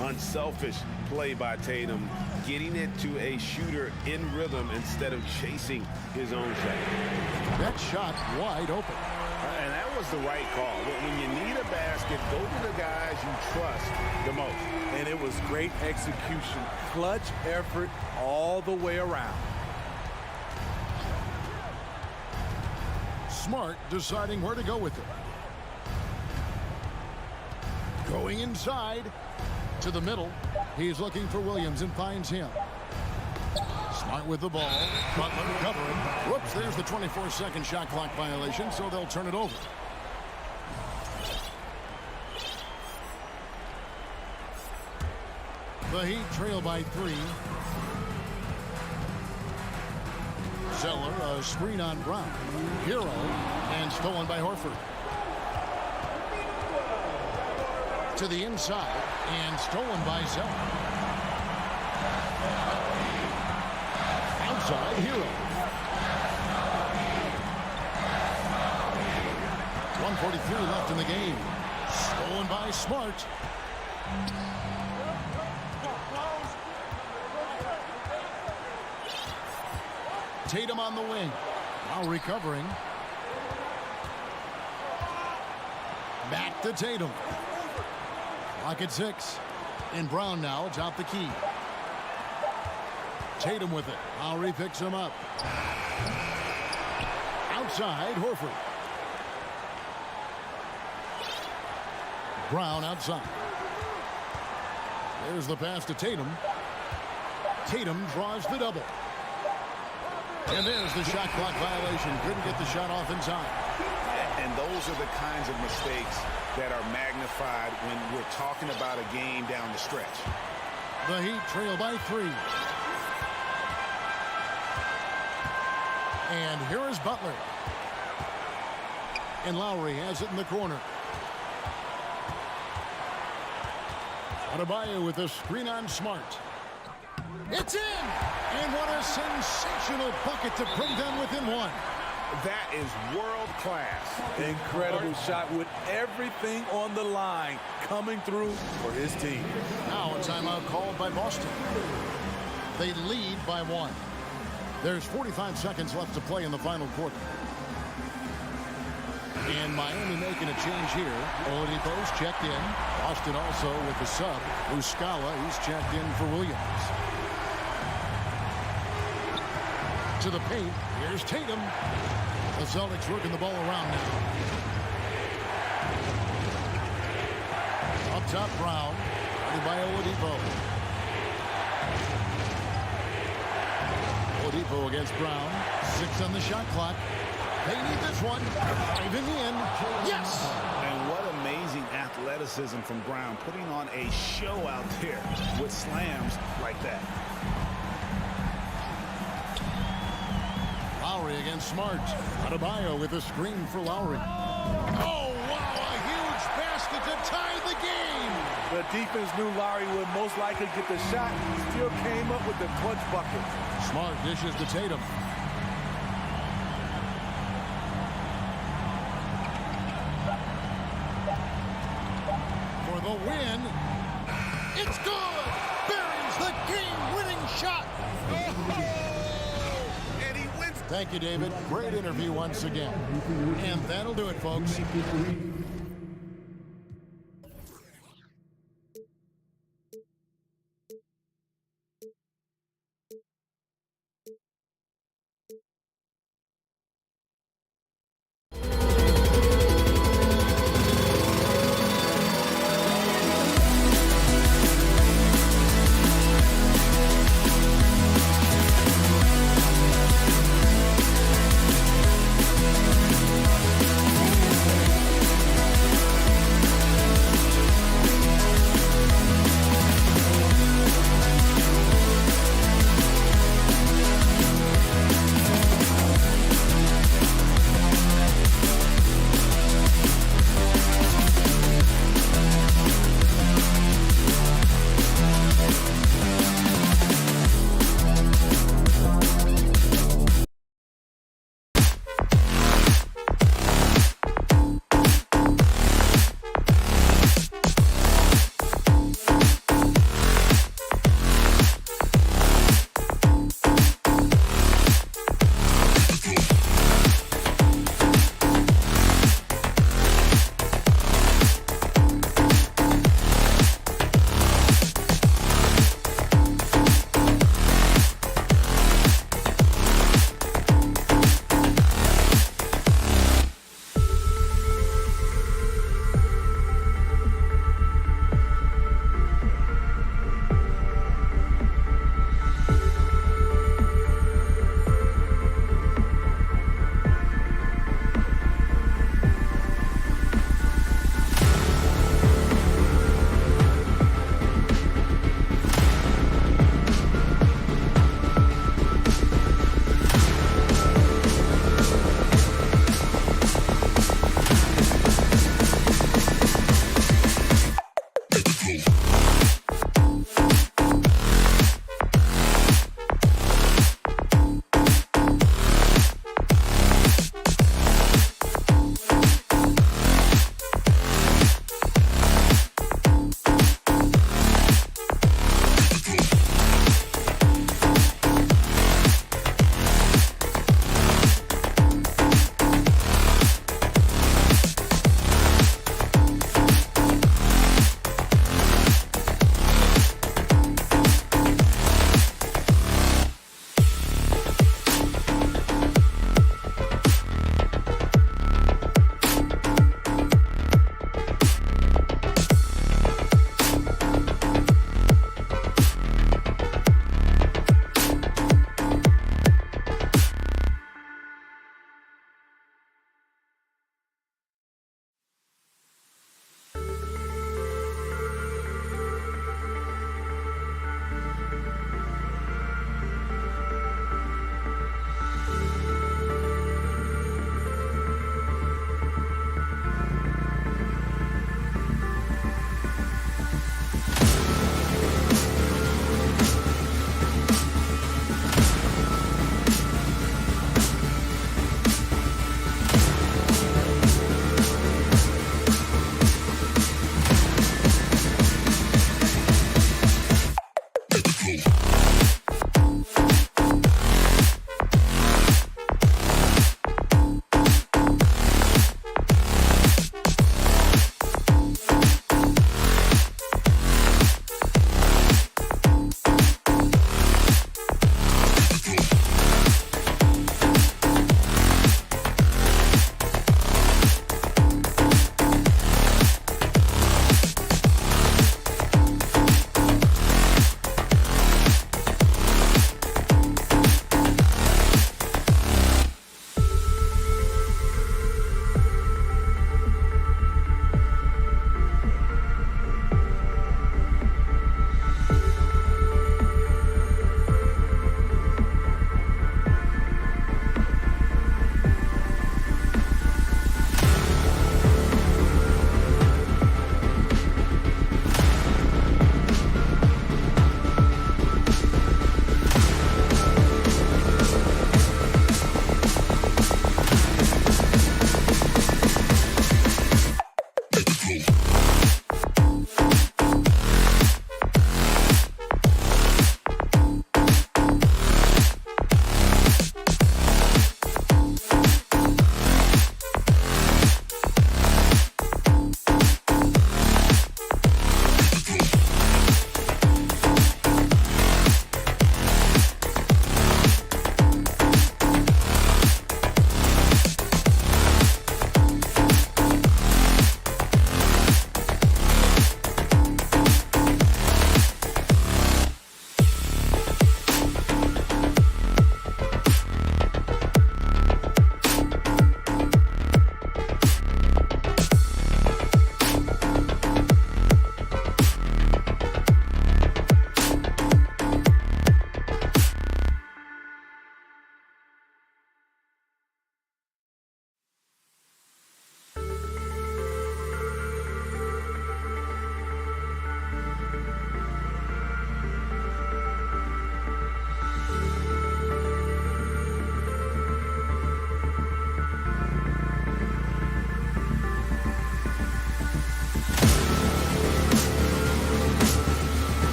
Unselfish play by Tatum, getting it to a shooter in rhythm instead of chasing his own shot. That shot wide open. And that was the right call. When you need a basket, go to the guys you trust the most. And it was great execution. Clutch effort all the way around. Smart deciding where to go with it. Going inside to the middle. He's looking for Williams and finds him. Smart with the ball. Butler covering. Whoops, there's the 24-second shot clock violation, so they'll turn it over. The Heat trail by 3. Zeller, a screen on Brown. Hero, and stolen by Horford. To the inside, and stolen by Zeller. Outside, Hero. 1:43 left in the game. Stolen by Smart. Tatum on the wing. Now recovering. Back to Tatum. Clock at 6. And Brown now atop the key. Tatum with it. Lowry picks him up. Outside, Horford. Brown outside. There's the pass to Tatum. Tatum draws the double. And there's the shot clock violation. Couldn't get the shot off in time. And those are the kinds of mistakes that are magnified when we're talking about a game down the stretch. The Heat trail by 3. And here is Butler. And Lowry has it in the corner. Adebayo with a screen on Smart. It's in! And what a sensational bucket to bring them within 1. That is world class. Incredible shot with everything on the line coming through for his team. Now a timeout called by Boston. They lead by 1. There's 45 seconds left to play in the final quarter. And Miami making a change here. Oladipo's checked in. Boston also with the sub. Muscala, he's checked in for Williams. To the paint. Here's Tatum. The Celtics working the ball around now. Up top, Brown. Guarded by Oladipo. Oladipo against Brown. 6 on the shot clock. They need this one. Driving in. Yes! And what amazing athleticism from Brown, putting on a show out there with slams like that. Lowry against Smart. Adebayo with a screen for Lowry. Oh, wow, a huge basket to tie the game. The defense knew Lowry would most likely get the shot. Still came up with the clutch bucket. Smart dishes to Tatum. For the win. It's good. Buries the game-winning shot. Thank you, David. Great interview once again. And that'll do it, folks.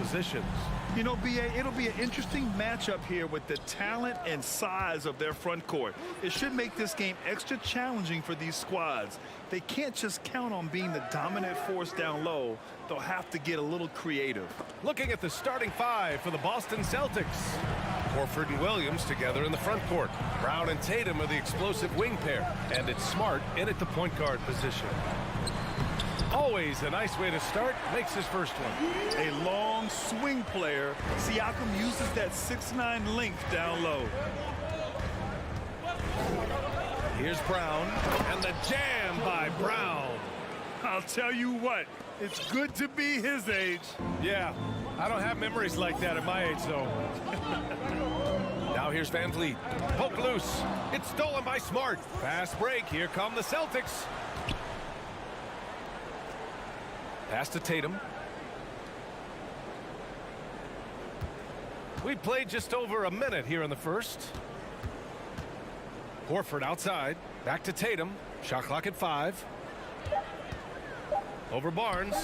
positions. You know, B.A., it'll be an interesting matchup here with the talent and size of their front court. It should make this game extra challenging for these squads. They can't just count on being the dominant force down low. They'll have to get a little creative. Looking at the starting five for the Boston Celtics. Horford and Williams together in the front court. Brown and Tatum are the explosive wing pair. And it's Smart in at the point guard position. Always a nice way to start. Makes his first one. A long swing player. Siakam uses that 6'9" length down low. Here's Brown. And the jam by Brown. I'll tell you what, it's good to be his age. Yeah, I don't have memories like that at my age, though. Now here's Van Vliet. Poke loose. It's stolen by Smart. Fast break. Here come the Celtics. Pass to Tatum. We played just over a minute here in the first. Horford outside. Back to Tatum. Shot clock at 5. Over Barnes.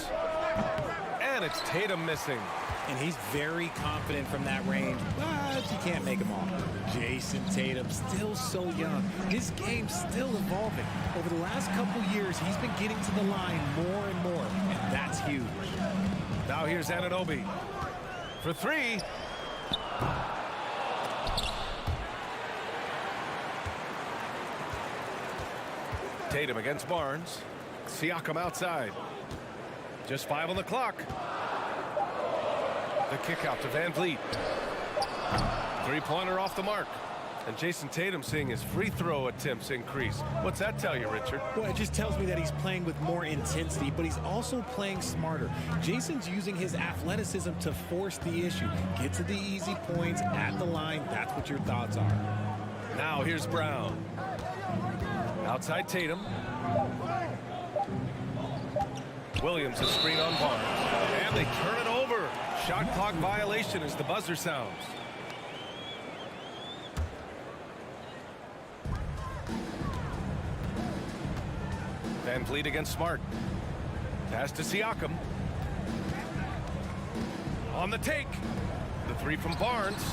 And it's Tatum missing. And he's very confident from that range, but you can't make him all. Jason Tatum, still so young. His game's still evolving. Over the last couple years, he's been getting to the line more and more, and that's huge. Now here's Anunoby for 3. Tatum against Barnes. Siakam outside. Just 5 on the clock. The kick out to Van Vliet. 3-pointer off the mark. And Jason Tatum seeing his free throw attempts increase. What's that tell you, Richard? Well, it just tells me that he's playing with more intensity, but he's also playing smarter. Jason's using his athleticism to force the issue. Get to the easy points at the line. That's what your thoughts are. Now here's Brown. Outside Tatum. Williams a screen on Barnes. And they turn it over. Shot clock violation as the buzzer sounds. Van Vliet against Smart. Pass to Siakam. On the take. The 3 from Barnes.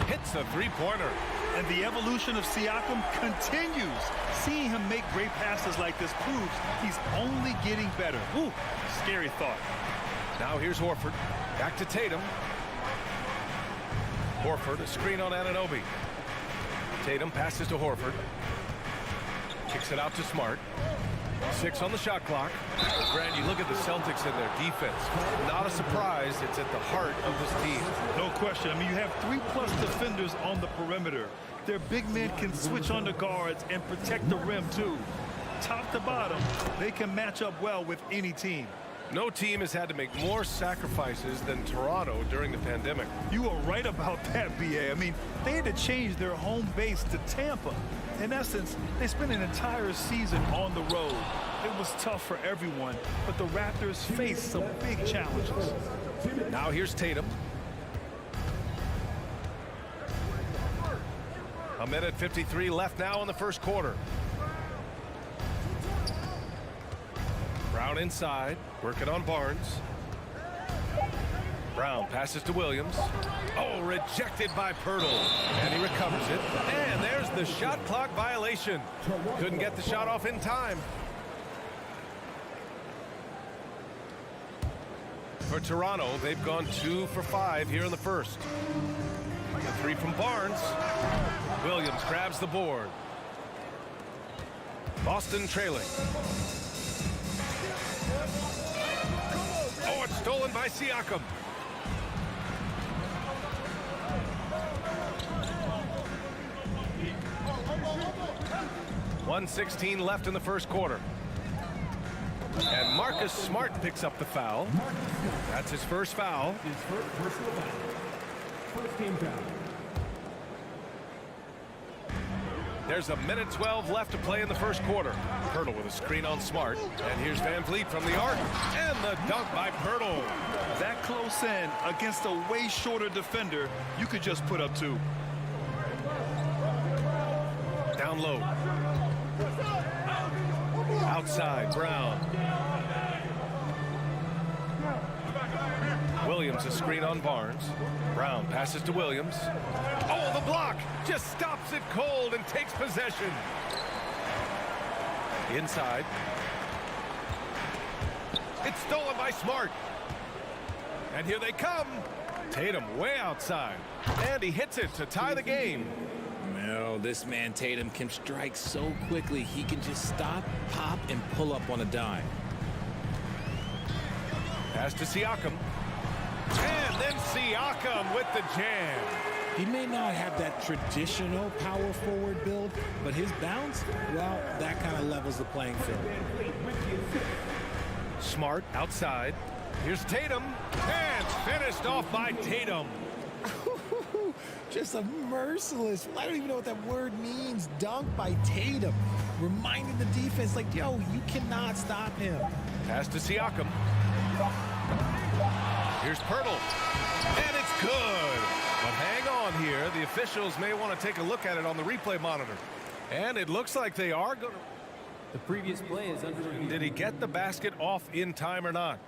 Hits a 3-pointer. And the evolution of Siakam continues. Seeing him make great passes like this proves he's only getting better. Ooh, scary thought. Now here's Horford. Back to Tatum. Horford, a screen on Anunoby. Tatum passes to Horford. Kicks it out to Smart. 6 on the shot clock. Grant, you look at the Celtics and their defense. Not a surprise, it's at the heart of this team. No question. I mean, you have 3+ defenders on the perimeter. Their big men can switch on the guards and protect the rim, too. Top to bottom, they can match up well with any team. No team has had to make more sacrifices than Toronto during the pandemic. You are right about that, B.A. I mean, they had to change their home base to Tampa. In essence, they spent an entire season on the road. It was tough for everyone, but the Raptors faced some big challenges. Now here's Tatum. A minute 53 left now in the first quarter. Brown inside, working on Barnes. Brown passes to Williams. Oh, rejected by Pirtle. And he recovers it. And there's the shot clock violation. Couldn't get the shot off in time. For Toronto, they've gone 2 for 5 here in the first. The 3 from Barnes. Williams grabs the board. Boston trailing. Oh, it's stolen by Siakam. .116 left in the first quarter. And Marcus Smart picks up the foul. That's his first foul. His first game foul. There's a minute 12 left to play in the first quarter. Pirtle with a screen on Smart. And here's Van Vliet from the arc. And the dunk by Pirtle. That close in against a way shorter defender, you could just put up 2. Down low. Outside, Brown. Williams a screen on Barnes. Brown passes to Williams. Oh, the block just stops it cold and takes possession. Inside. It's stolen by Smart. And here they come. Tatum way outside. And he hits it to tie the game. No, this man Tatum can strike so quickly. He can just stop, pop, and pull up on a dime. Pass to Siakam. And then Siakam with the jam. He may not have that traditional power forward build, but his bounce, well, that kind of levels the playing field. Smart outside. Here's Tatum. And finished off by Tatum. Just a merciless, I don't even know what that word means, dunk by Tatum. Reminding the defense, like, yo, you cannot stop him. Pass to Siakam. Here's Pirtle. And it's good. But hang on here. The officials may want to take a look at it on the replay monitor. And it looks like they are going to. The previous play is under review. Did he get the basket off in time or not?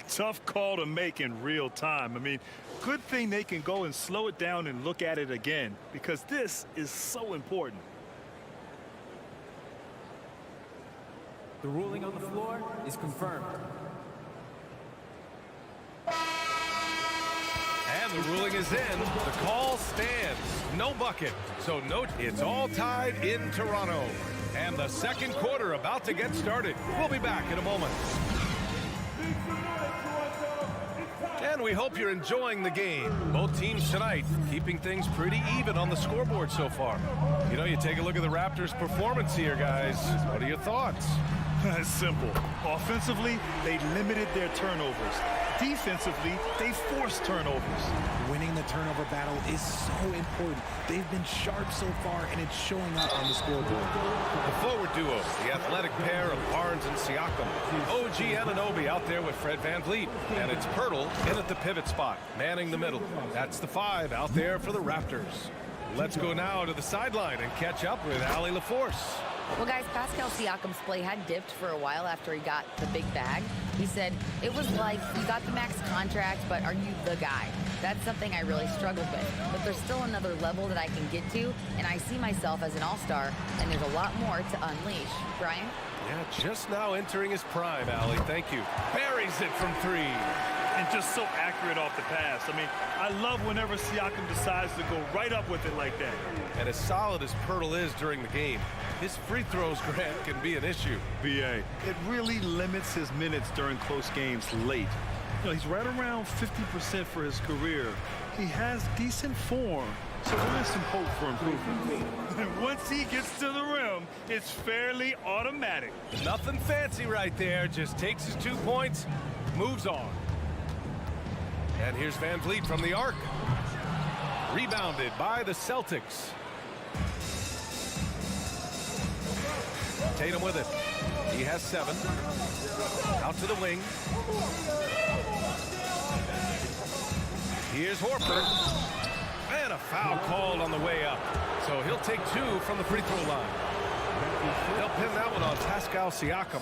Tough call to make in real time. I mean, good thing they can go and slow it down and look at it again, because this is so important. The ruling on the floor is confirmed. And the ruling is in. The call stands. No bucket. So note it's all tied in Toronto. And the second quarter about to get started. We'll be back in a moment. And we hope you're enjoying the game. Both teams tonight keeping things pretty even on the scoreboard so far. You know, you take a look at the Raptors' performance here, guys. What are your thoughts? It's simple. Offensively, they limited their turnovers. Defensively, they forced turnovers. Winning the turnover battle is so important. They've been sharp so far, and it's showing up on the scoreboard. The forward duo, the athletic pair of Barnes and Siakam. OG Anunoby out there with Fred VanVleet. And it's Pirtle in at the pivot spot, manning the middle. That's the 5 out there for the Raptors. Let's go now to the sideline and catch up with Allie LaForce. Well, guys, Pascal Siakam's play had dipped for a while after he got the big bag. He said, it was like, you got the max contract, but are you the guy? That's something I really struggled with. But there's still another level that I can get to, and I see myself as an all-star, and there's a lot more to unleash. Brian? Yeah, just now entering his prime, Allie. Thank you. Buries it from 3. And just so accurate off the pass. I mean, I love whenever Siakam decides to go right up with it like that. And as solid as Pirtle is during the game, his free throws, Grant, can be an issue. BA. It really limits his minutes during close games late. You know, he's right around 50% for his career. He has decent form, so there is some hope for improvement. And once he gets to the rim, it's fairly automatic. Nothing fancy right there. Just takes his 2 points, moves on. And here's VanVleet from the arc. Rebounded by the Celtics. Tatum with it. He has 7. Out to the wing. Here's Horford. And a foul called on the way up. So he'll take 2 from the free throw line. They'll pin that one on Pascal Siakam.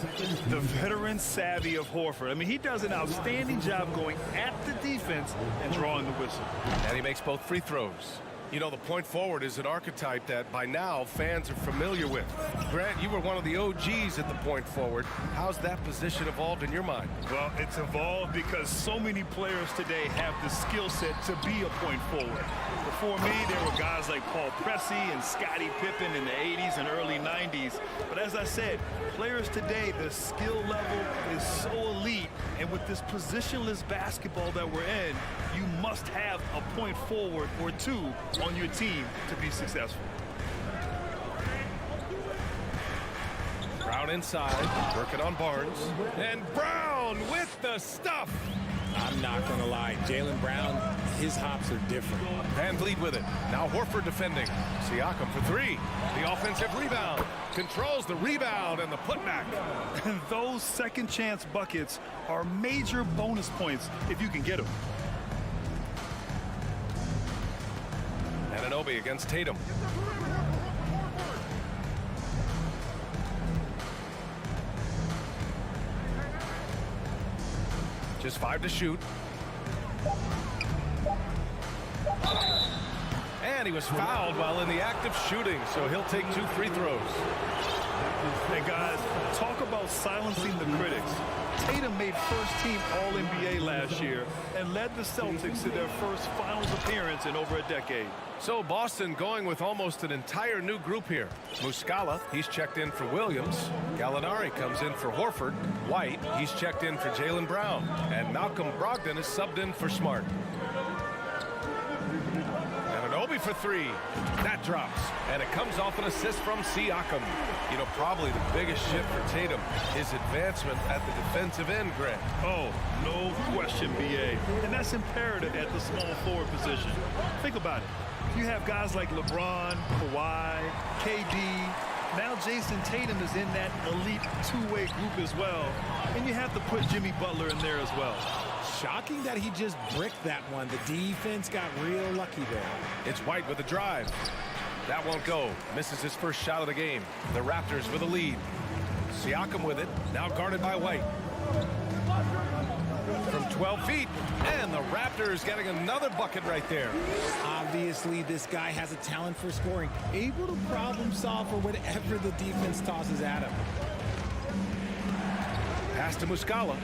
The veteran savvy of Horford. I mean, he does an outstanding job going at the defense and drawing the whistle. And he makes both free throws. You know, the point forward is an archetype that by now fans are familiar with. Grant, you were one of the OGs at the point forward. How's that position evolved in your mind? Well, it's evolved because so many players today have the skill set to be a point forward. Before me, there were guys like Paul Pressey and Scottie Pippen in the 80s and early 90s. But as I said, players today, the skill level is so elite. And with this positionless basketball that we're in, you must have a point forward or 2 on your team to be successful. Brown inside, working on Barnes. And Brown with the stuff. I'm not going to lie. Jaylen Brown, his hops are different. VanVleet with it. Now Horford defending. Siakam for 3. The offensive rebound. Controls the rebound and the putback. And those second chance buckets are major bonus points if you can get them. Anunoby against Tatum. Just 5 to shoot. And he was fouled while in the act of shooting, so he'll take 2 free throws. Hey, guys, talk about silencing the critics. Tatum made first-team All-NBA last year and led the Celtics to their first finals appearance in over a decade. So Boston going with almost an entire new group here. Muscala, he's checked in for Williams. Gallinari comes in for Horford. White, he's checked in for Jaylen Brown. And Malcolm Brogdon is subbed in for Smart. Obi for 3. That drops. And it comes off an assist from Siakam. You know, probably the biggest shift for Tatum, his advancement at the defensive end, Grant. Oh, no question, B.A. And that's imperative at the small forward position. Think about it. You have guys like LeBron, Kawhi, KD. Now Jason Tatum is in that elite two-way group as well. And you have to put Jimmy Butler in there as well. Shocking that he just bricked that one. The defense got real lucky there. It's White with a drive. That won't go. Misses his first shot of the game. The Raptors with a lead. Siakam with it. Now guarded by White. From 12 feet. And the Raptors getting another bucket right there. Obviously, this guy has a talent for scoring. Able to problem solve for whatever the defense tosses at him. Pass to Muscala.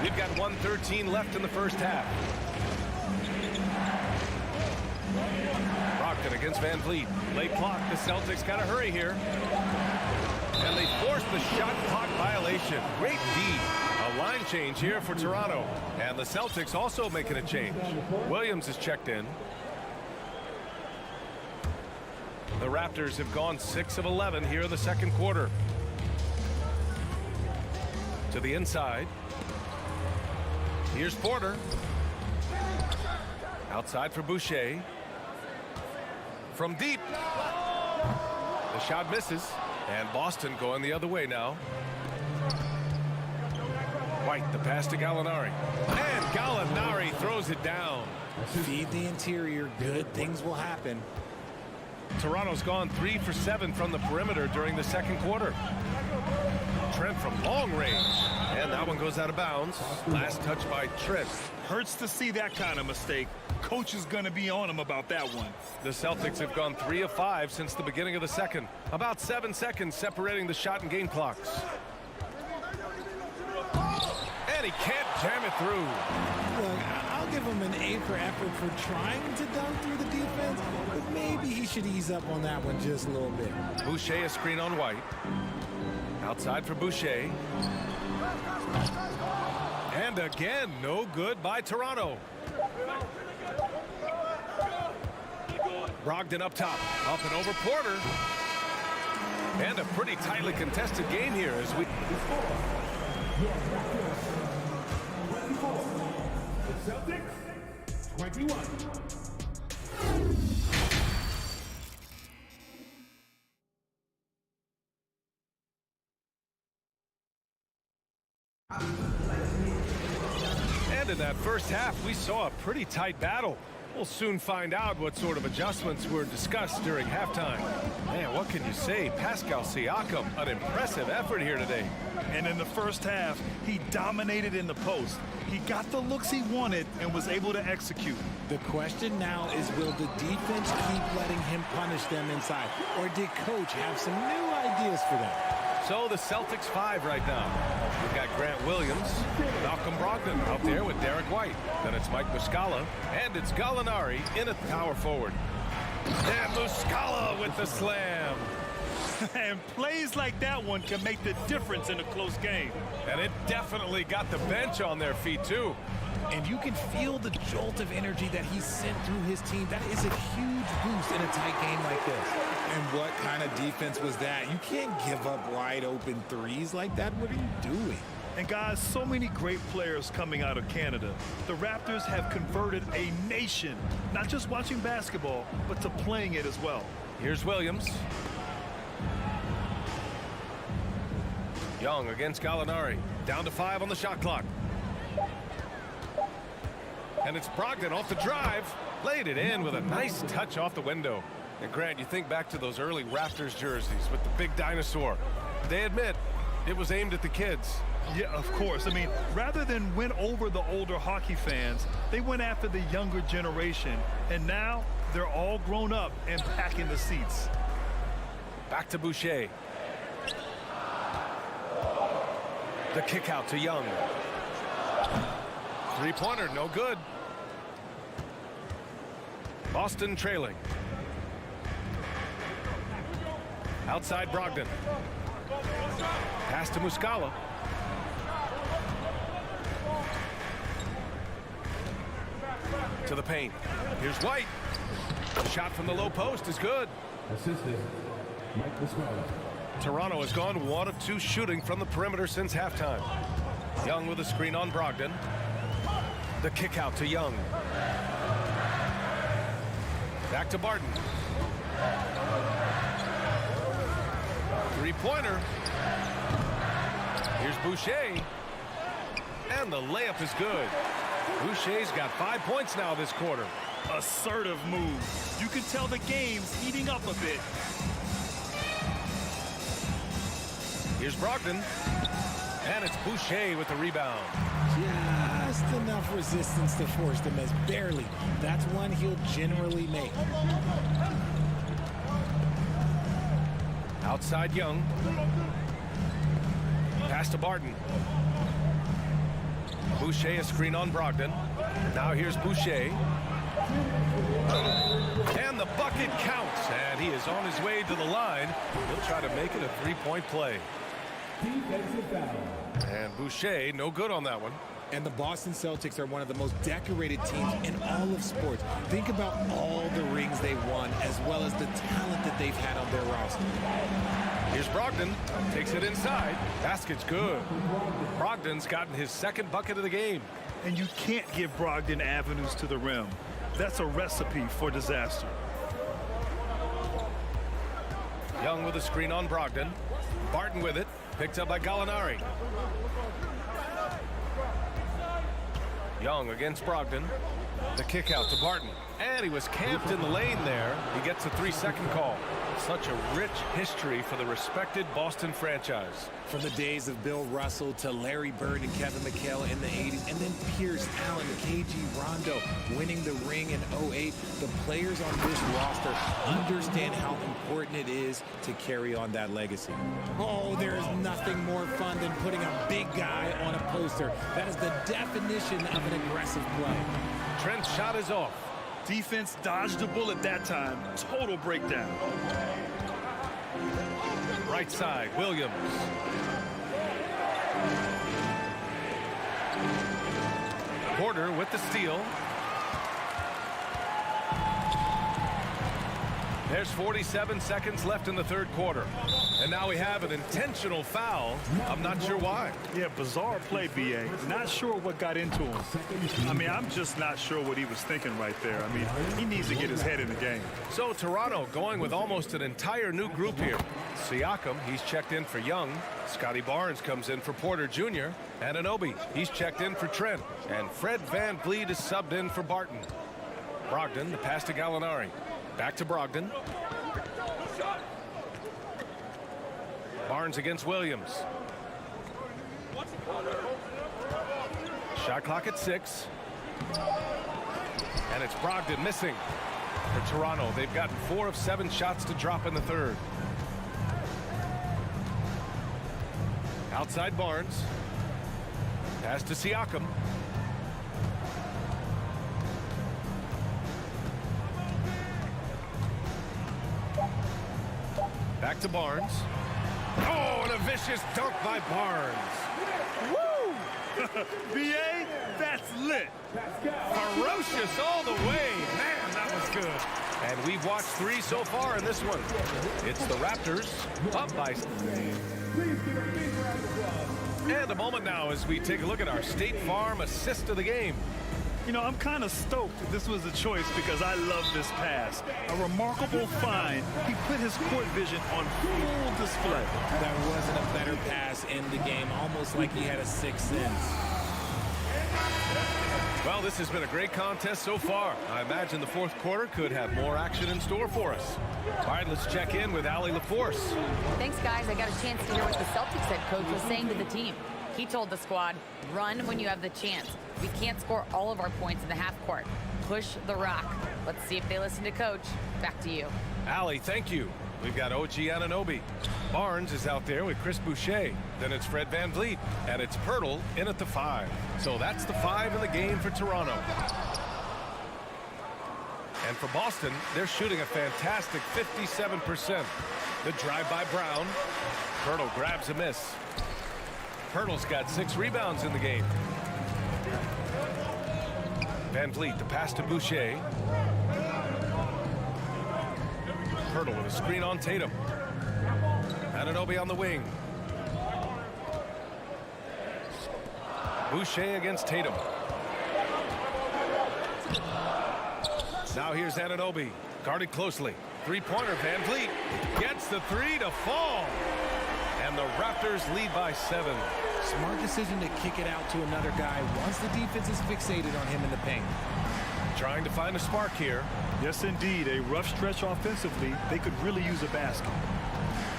We've got 1:13 left in the first half. Brogdon against Van Vliet. Late clock. The Celtics got to hurry here. And they force the shot clock violation. Great D. A line change here for Toronto. And the Celtics also making a change. Williams is checked in. The Raptors have gone 6 of 11 here in the second quarter. To the inside. Here's Porter. Outside for Boucher. From deep. The shot misses. And Boston going the other way now. White, the pass to Gallinari. And Gallinari throws it down. Feed the interior. Good things will happen. Toronto's gone 3 for 7 from the perimeter during the second quarter. Trent from long range. And that one goes out of bounds. Last touch by Trent. Hurts to see that kind of mistake. Coach is going to be on him about that one. The Celtics have gone 3 of 5 since the beginning of the second. About 7 seconds separating the shot and game clocks. And he can't jam it through. Look, I'll give him an A for effort for trying to dunk through the defense, but maybe he should ease up on that one just a little bit. Boucher a screen on White. Outside for Boucher. And again, no good by Toronto. Brogdon up top. Up and over Porter. And a pretty tightly contested game here as we... The Celtics, 21. And in that first half, we saw a pretty tight battle. We'll soon find out what sort of adjustments were discussed during halftime. Man, what can you say? Pascal Siakam, an impressive effort here today. And in the first half, he dominated in the post. He got the looks he wanted and was able to execute. The question now is, will the defense keep letting him punish them inside? Or did coach have some new ideas for them? So the Celtics 5 right now. We've got Grant Williams, Malcolm Brogdon out there with Derek White. Then it's Mike Muscala, and it's Gallinari in at power forward. And Muscala with the slam. And plays like that one can make the difference in a close game. And it definitely got the bench on their feet, too. And you can feel the jolt of energy that he sent through his team. That is a huge boost in a tight game like this. And what kind of defense was that? You can't give up wide open threes like that. What are you doing? And guys, so many great players coming out of Canada. The Raptors have converted a nation, not just watching basketball, but to playing it as well. Here's Williams. Young against Gallinari. Down to 5 on the shot clock. And it's Brogdon off the drive. Laid it in with a nice touch off the window. And Grant, you think back to those early Raptors jerseys with the big dinosaur. They admit it was aimed at the kids. Yeah, of course. I mean, rather than win over the older hockey fans, they went after the younger generation. And now they're all grown up and packing the seats. Back to Boucher. The kick out to Young. Three-pointer, no good. Boston trailing. Outside Brogdon. Pass to Muscala. To the paint. Here's White. The shot from the low post is good. Assistant, Mike Muscala. Toronto has gone 1 of 2 shooting from the perimeter since halftime. Young with a screen on Brogdon. The kick out to Young. Back to Barton. Three-pointer. Here's Boucher. And the layup is good. Boucher's got 5 points now this quarter. Assertive move. You can tell the game's heating up a bit. Here's Brogdon. And it's Boucher with the rebound. Just enough resistance to force them as barely. That's one he'll generally make. Outside Young. Pass to Barton. Boucher a screen on Brogdon. Now here's Boucher. And the bucket counts. And he is on his way to the line. He'll try to make it a three-point play. Defensive foul. And Boucher, no good on that one. And the Boston Celtics are one of the most decorated teams in all of sports. Think about all the rings they've won, as well as the talent that they've had on their roster. Here's Brogdon. Takes it inside. Basket's good. Brogdon's gotten his second bucket of the game. And you can't give Brogdon avenues to the rim. That's a recipe for disaster. Young with a screen on Brogdon. Barton with it. Picked up by Gallinari. Young against Brogdon. The kick out to Barton. And he was camped in the lane there. He gets a 3-second call. Such a rich history for the respected Boston franchise. From the days of Bill Russell to Larry Bird and Kevin McHale in the 80s, and then Pierce, Allen, KG, Rondo winning the ring in 08, the players on this roster understand how important it is to carry on that legacy. Oh, there is nothing more fun than putting a big guy on a poster. That is the definition of an aggressive play. Trent's shot is off. Defense dodged a bullet that time. Total breakdown. Right side, Williams. Porter with the steal. There's 47 seconds left in the third quarter. And now we have an intentional foul. I'm not sure why. Yeah, bizarre play, B.A. Not sure what got into him. I mean, I'm just not sure what he was thinking right there. I mean, he needs to get his head in the game. So Toronto going with almost an entire new group here. Siakam, he's checked in for Young. Scotty Barnes comes in for Porter Jr. Anunoby, he's checked in for Trent. And Fred VanVleet is subbed in for Barton. Brogdon, the pass to Gallinari. Back to Brogdon. Barnes against Williams. Shot clock at 6. And it's Brogdon missing for Toronto. They've gotten 4 of 7 shots to drop in the third. Outside Barnes. Pass to Siakam. Back to Barnes. Oh, and a vicious dunk by Barnes. Woo! B.A., that's lit. Ferocious all the way. Man, that was good. And we've watched 3 so far in this one. It's the Raptors up by... And a moment now as we take a look at our State Farm assist of the game. You know, I'm kind of stoked this was a choice because I love this pass. A remarkable find. He put his court vision on full display. That wasn't a better pass in the game, almost like he had a sixth sense. Well, this has been a great contest so far. I imagine the fourth quarter could have more action in store for us. All right, let's check in with Allie LaForce. Thanks, guys. I got a chance to hear what the Celtics head coach was saying to the team. He told the squad, run when you have the chance. We can't score all of our points in the half court. Push the rock. Let's see if they listen to coach. Back to you. Allie, thank you. We've got OG Anunoby. Barnes is out there with Chris Boucher. Then it's Fred VanVleet. And it's Pirtle in at the 5. So that's the 5 in the game for Toronto. And for Boston, they're shooting a fantastic 57%. The drive by Brown. Pirtle grabs a miss. Pirtle's got 6 rebounds in the game. VanVleet, the pass to Boucher. Pirtle with a screen on Tatum. Anunoby on the wing. Boucher against Tatum. Now here's Anunoby, guarded closely. Three-pointer, VanVleet gets the 3 to fall. And the Raptors lead by 7. Smart decision to kick it out to another guy once the defense is fixated on him in the paint. Trying to find a spark here. Yes, indeed. A rough stretch offensively. They could really use a basket.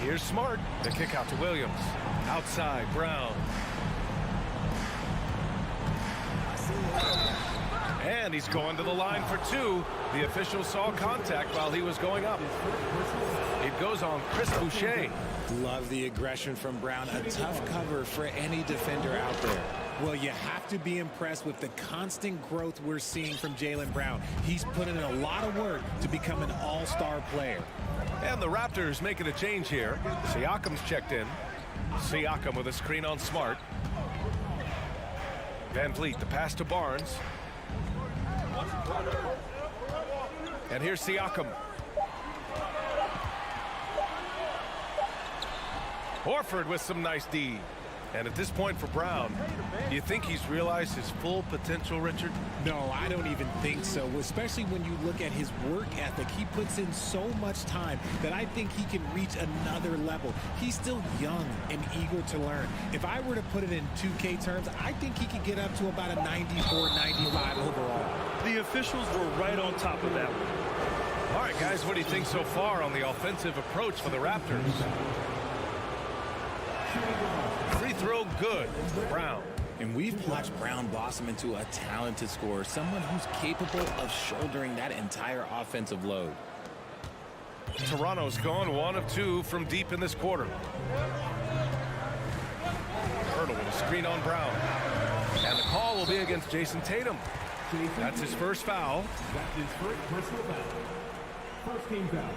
Here's Smart. The kick out to Williams. Outside, Brown. And he's going to the line for 2. The official saw contact while he was going up. It goes on Chris Boucher. Love the aggression from Brown. A tough cover for any defender out there. Well, you have to be impressed with the constant growth we're seeing from Jaylen Brown. He's put in a lot of work to become an all-star player. And the Raptors making a change here. Siakam's checked in. Siakam with a screen on Smart. VanVleet, the pass to Barnes. And here's Siakam. Horford with some nice D. And at this point for Brown, do you think he's realized his full potential, Richard? No, I don't even think so, especially when you look at his work ethic. He puts in so much time that I think he can reach another level. He's still young and eager to learn. If I were to put it in 2K terms, I think he could get up to about a 94, 95 overall. The officials were right on top of that one. All right, guys, what do you think so far on the offensive approach for the Raptors? Free throw good. Brown. And we've watched Brown blossom into a talented scorer, someone who's capable of shouldering that entire offensive load. Toronto's gone 1 of 2 from deep in this quarter. Pirtle with a screen on Brown. And the call will be against Jason Tatum. That's his first foul. That's his first personal foul. First team foul.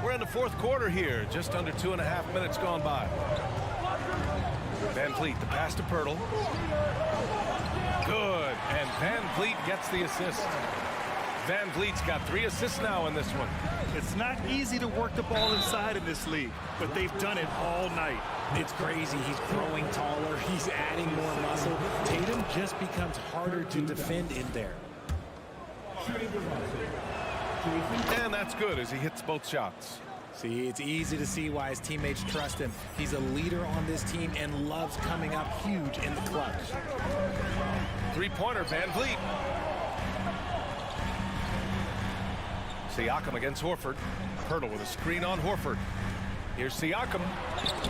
We're in the 4th quarter here, just under 2.5 minutes gone by. VanVleet, the pass to Pirtle. Good, and VanVleet gets the assist. VanVleet's got 3 assists now in this one. It's not easy to work the ball inside in this league, but they've done it all night. It's crazy. He's growing taller. He's adding more muscle. Tatum just becomes harder to defend in there. And that's good as he hits both shots. See, it's easy to see why his teammates trust him. He's a leader on this team and loves coming up huge in the clutch. Three-pointer, VanVleet. Siakam against Horford. Pirtle with a screen on Horford. Here's Siakam.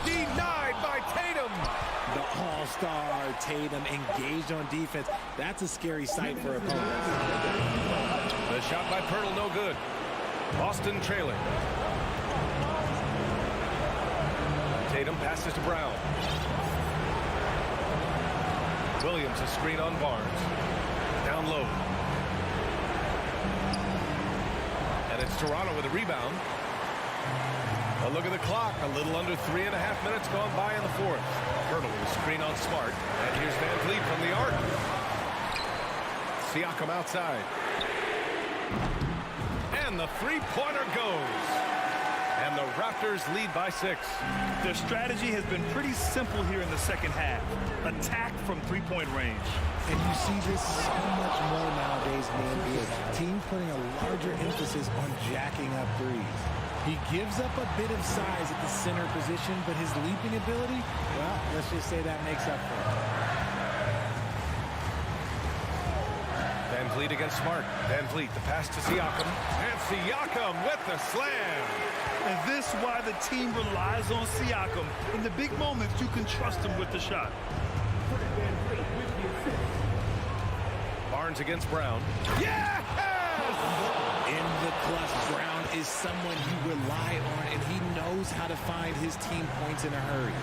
Denied by Tatum. The all-star Tatum engaged on defense. That's a scary sight for opponents. The shot by Pirtle, no good. Boston trailing. Tatum passes to Brown. Williams a screen on Barnes. Down low. And it's Toronto with a rebound. A look at the clock. A little under 3.5 minutes gone by in the 4th. Pirtle with a screen on Smart. And here's VanVleet from the arc. Siakam outside. And the three-pointer goes. And the Raptors lead by 6. Their strategy has been pretty simple here in the second half. Attack from three-point range. And you see this so much more nowadays in the NBA. Teams putting a larger emphasis on jacking up threes. He gives up a bit of size at the center position, but his leaping ability, well, let's just say that makes up for it. VanVleet against Smart. VanVleet, the pass to Siakam. And Siakam with the slam. And this is why the team relies on Siakam. In the big moments, you can trust him with the shot. Barnes against Brown. Yes! In the clutch, Brown is someone you rely on, and he knows how to find his team points in a hurry.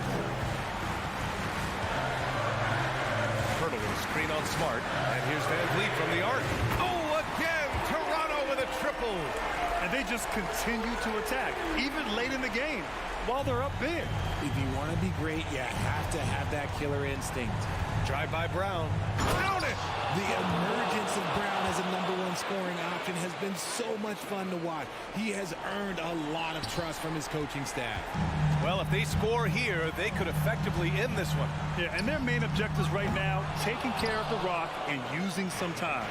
Hurdle with a screen on Smart. And here's Van Vliet from the arc. Oh, again! Toronto with a triple. And they just continue to attack, even late in the game, while they're up big. If you want to be great, you have to have that killer instinct. Drive by Brown. Count it! The emergence of Brown as a #1 scoring option has been so much fun to watch. He has earned a lot of trust from his coaching staff. Well, if they score here, they could effectively end this one. Yeah, and their main objectives right now, taking care of the rock and using some time.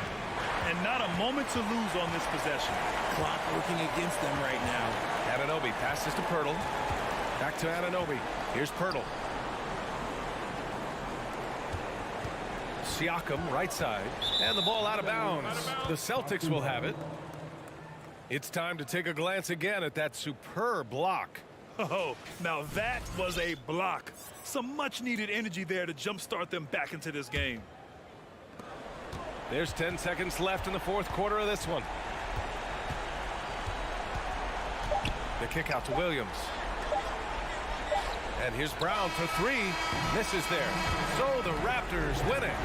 And not a moment to lose on this possession. Clock working against them right now. Anunoby passes to Pirtle. Back to Anunoby. Here's Pirtle. Siakam, right side. And the ball out of bounds. The Celtics will have it. It's time to take a glance again at that superb block. Oh, now that was a block. Some much-needed energy there to jumpstart them back into this game. There's 10 seconds left in the fourth quarter of this one. The kick out to Williams. And here's Brown for three. Misses there. So the Raptors winning.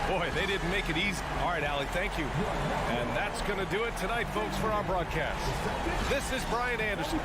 Boy, they didn't make it easy. All right, Allie, thank you. And that's going to do it tonight, folks, for our broadcast. This is Brian Anderson.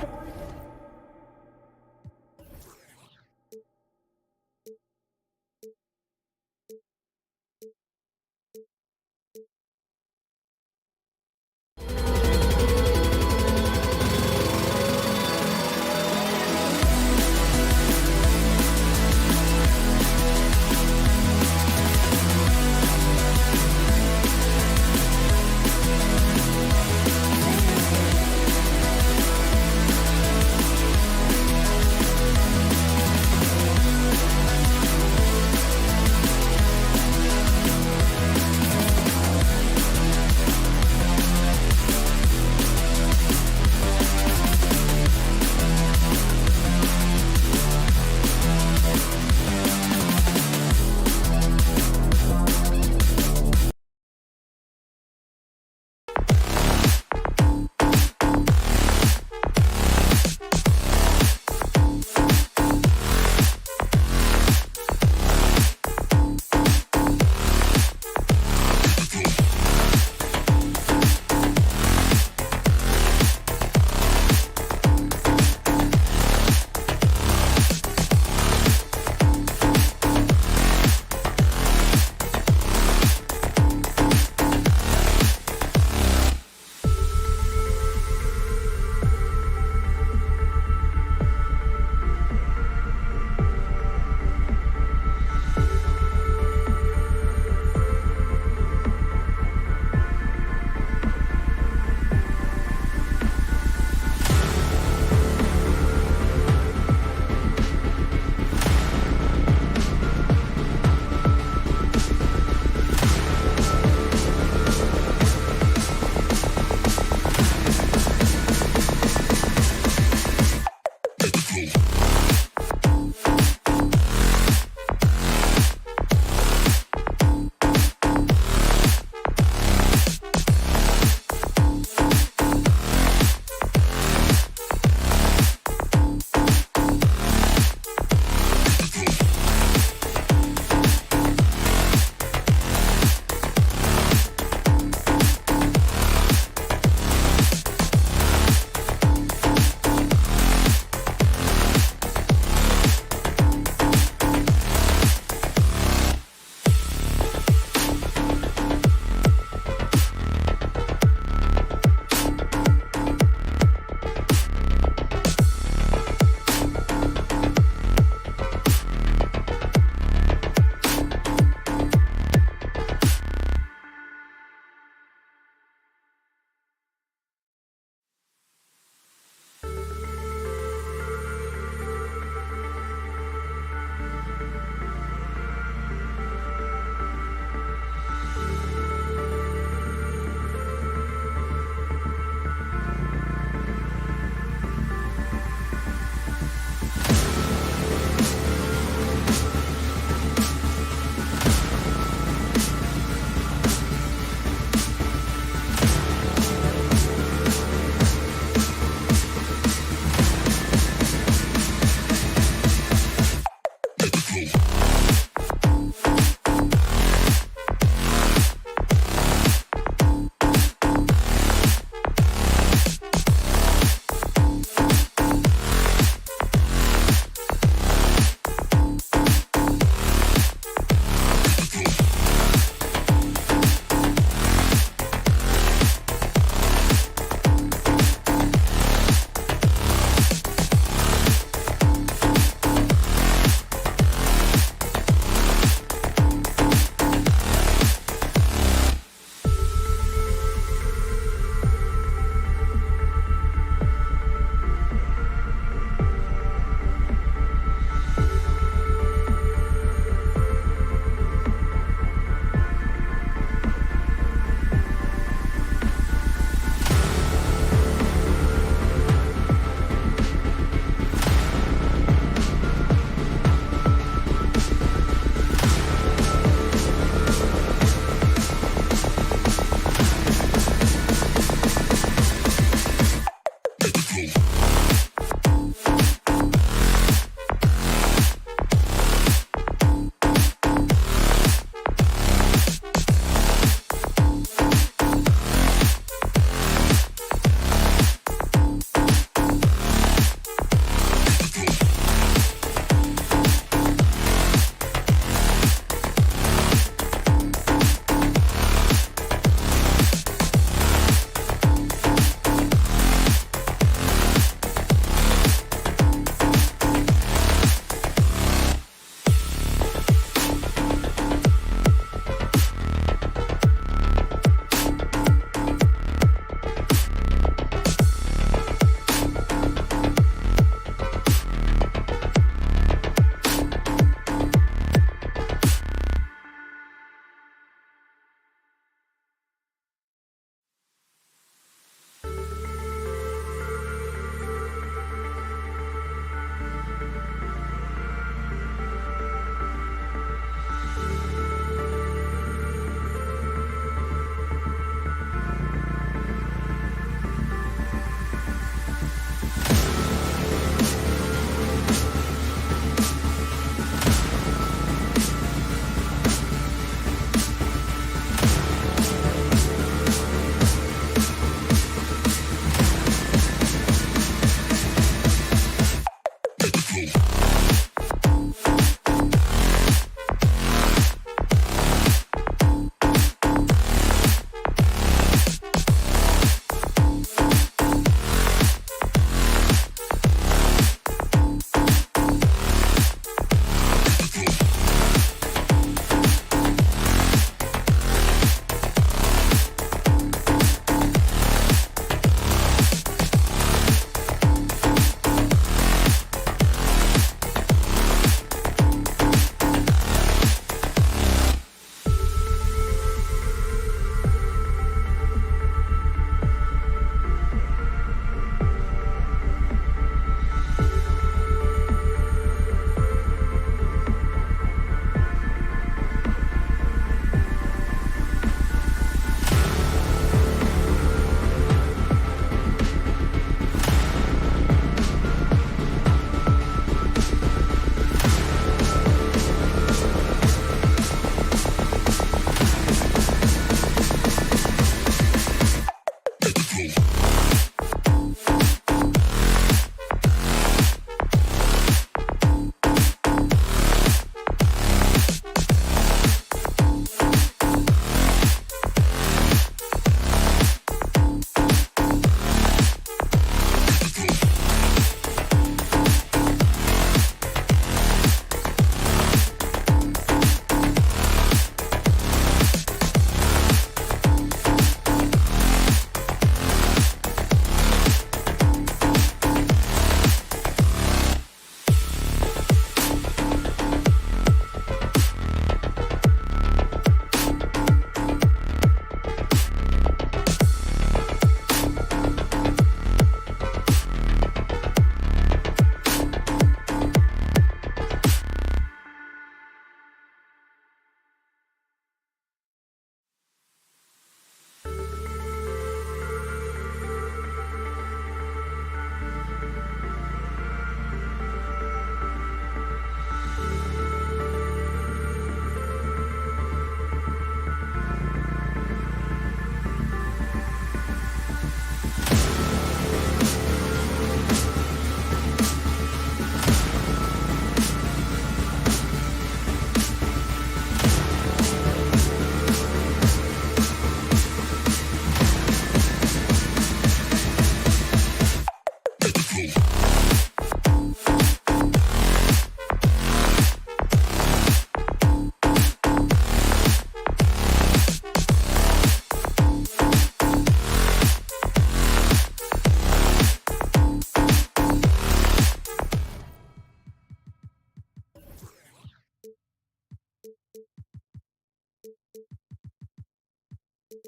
Here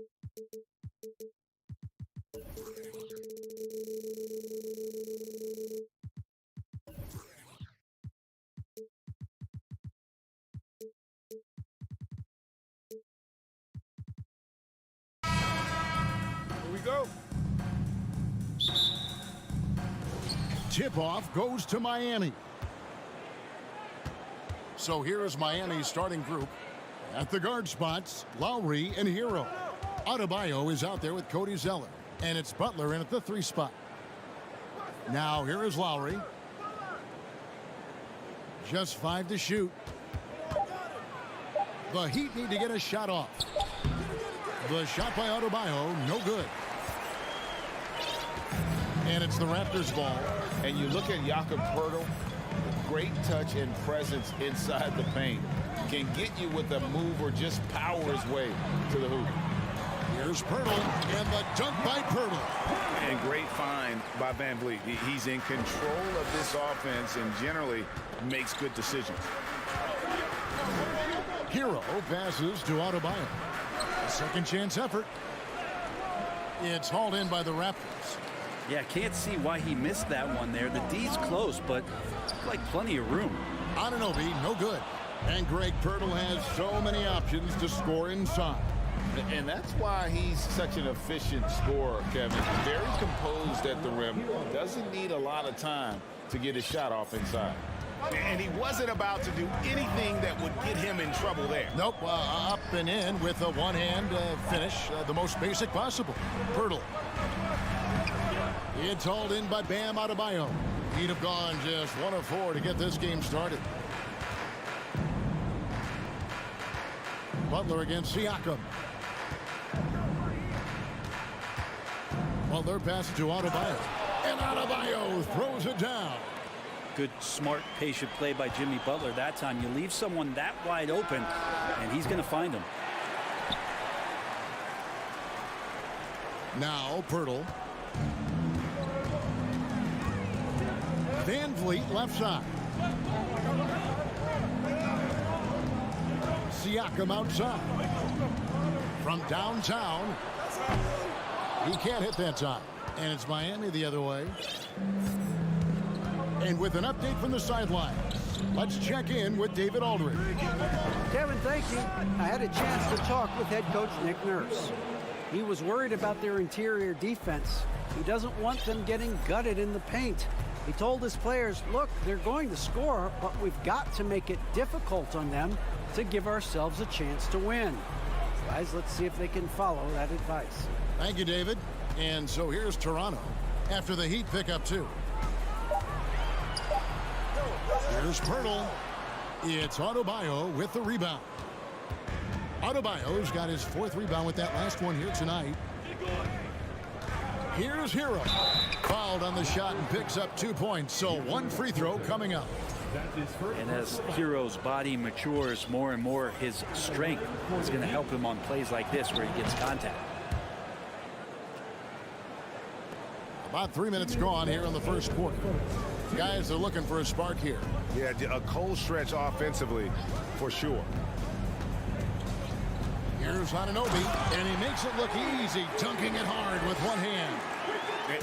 we go. Tip-off goes to Miami. So here's Miami's starting group. At the guard spots, Lowry and Hero. Adebayo is out there with Cody Zeller. And it's Butler in at the 3 spot. Now here is Lowry. Just 5 to shoot. The Heat need to get a shot off. The shot by Adebayo, no good. And it's the Raptors ball. And you look at Jakob Poeltl, great touch and presence inside the paint. Can get you with a move or just power his way to the hoop. Here's Poeltl, and the dunk by Poeltl. And great find by Van Vliet. He's in control of this offense and generally makes good decisions. Hero passes to Adebayo. A second chance effort. It's hauled in by the Raptors. Yeah, can't see why he missed that one there. The D's close, but like plenty of room. Anunoby, no good. And Greg Poeltl has so many options to score inside. And that's why he's such an efficient scorer, Kevin. Very composed at the rim. Doesn't need a lot of time to get his shot off inside. And he wasn't about to do anything that would get him in trouble there. Nope, up and in with a one-hand finish, the most basic possible. Poeltl. It's hauled in by Bam Adebayo. He'd have gone just 1 of 4 to get this game started. Butler against Siakam. Butler passes to Adebayo. And Adebayo throws it down. Good, smart, patient play by Jimmy Butler that time. You leave someone that wide open, and he's going to find him. Now Poeltl. Van Vliet left side. Siakam outside. From downtown. He can't hit that time. And it's Miami the other way. And with an update from the sidelines, let's check in with David Aldridge. Kevin, thank you. I had a chance to talk with head coach Nick Nurse. He was worried about their interior defense. He doesn't want them getting gutted in the paint. He told his players, look, they're going to score, but we've got to make it difficult on them to give ourselves a chance to win. Guys, let's see if they can follow that advice. Thank you, David. And so here's Toronto after the Heat pick up 2. Here's Poeltl. It's Adebayo with the rebound. Adebayo's got his 4th rebound with that last one here tonight. Here's Hero. Fouled on the shot and picks up 2 points. So 1 free throw coming up. And as Hero's body matures more and more, his strength is going to help him on plays like this where he gets contact. About 3 minutes gone here in the first quarter. Guys are looking for a spark here. Yeah, a cold stretch offensively for sure. Here's Anunoby, and he makes it look easy, dunking it hard with one hand.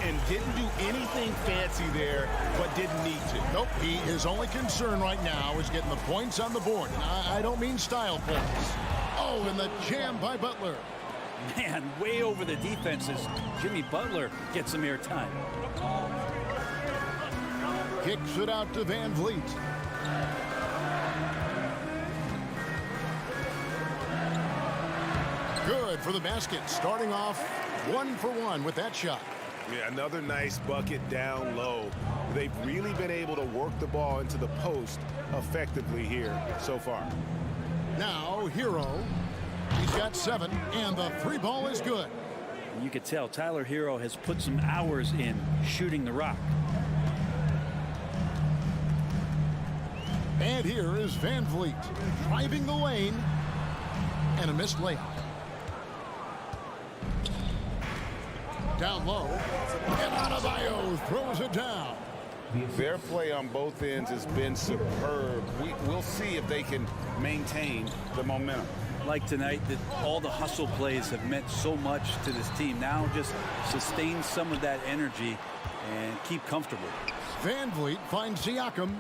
And didn't do anything fancy there, but didn't need to. Nope, his only concern right now is getting the points on the board. And I don't mean style points. Oh, and the jam by Butler. Man, way over the defenses. Jimmy Butler gets some airtime. Kicks it out to Van Vliet. Good for the basket, starting off 1 for 1 with that shot. Yeah, another nice bucket down low. They've really been able to work the ball into the post effectively here so far. Now, Hero. He's got 7, and the 3 ball is good. You could tell Tyler Hero has put some hours in shooting the rock. And here is Van Vliet driving the lane, and a missed layup. Down low, and Adebayo throws it down. Their play on both ends has been superb. We'll see if they can maintain the momentum. like tonight that all the hustle plays have meant so much to this team. Now just sustain some of that energy and keep comfortable. Van Vliet finds Siakam.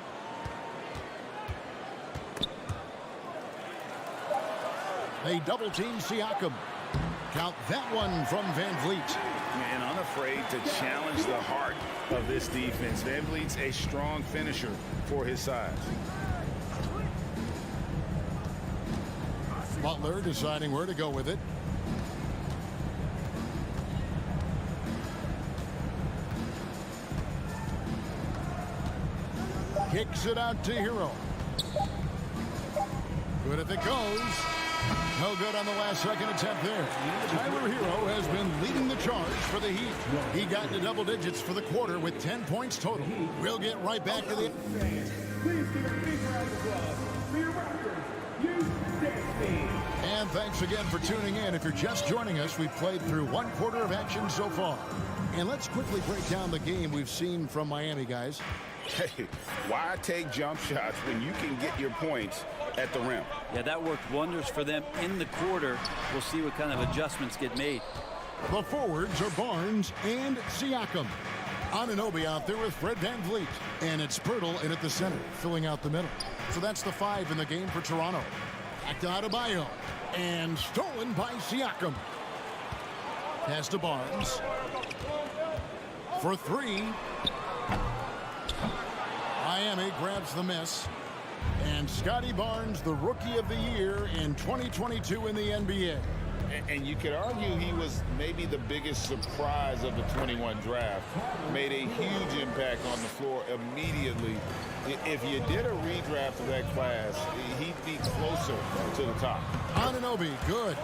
They double team Siakam. Count that one from Van Vliet. And unafraid to challenge the heart of this defense. Van Vliet's a strong finisher for his size. Butler deciding where to go with it. Kicks it out to Hero. Good if it goes. No good on the last second attempt there. Tyler Hero has been leading the charge for the Heat. He got into double digits for the quarter with 10 points total. We'll get right back to the... Please give a big round of applause for your Raptors, Houston. And thanks again for tuning in. If you're just joining us, we've played through one quarter of action so far. And let's quickly break down the game we've seen from Miami, guys. Hey, why take jump shots when you can get your points at the rim? Yeah, that worked wonders for them in the quarter. We'll see what kind of adjustments get made. The forwards are Barnes and Siakam. Anunoby out there with Fred Van Vliet. And it's Pirtle in at the center, filling out the middle. So that's the 5 in the game for Toronto. Back to Adebayo. And stolen by Siakam. Pass to Barnes. For 3. Miami grabs the miss. And Scotty Barnes, the Rookie of the Year in 2022 in the NBA. And you could argue he was maybe the biggest surprise of the 21 draft. Made a huge impact on the floor immediately. If you did a redraft of that class, he'd be closer to the top. Anunoby, good.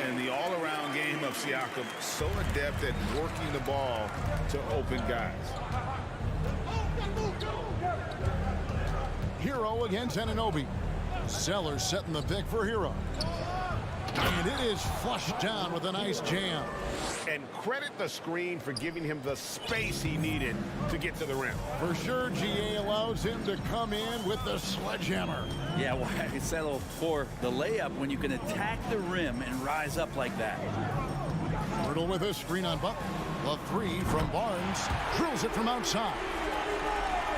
And the all-around game of Siakam, so adept at working the ball to open guys. Hero against Anunoby. Zeller setting the pick for Hero. And it is flushed down with a nice jam. And credit the screen for giving him the space he needed to get to the rim. For sure, GA allows him to come in with the sledgehammer. Yeah, well, I settle for the layup when you can attack the rim and rise up like that. Pirtle with a screen on Butler. The 3 from Barnes. Drills it from outside.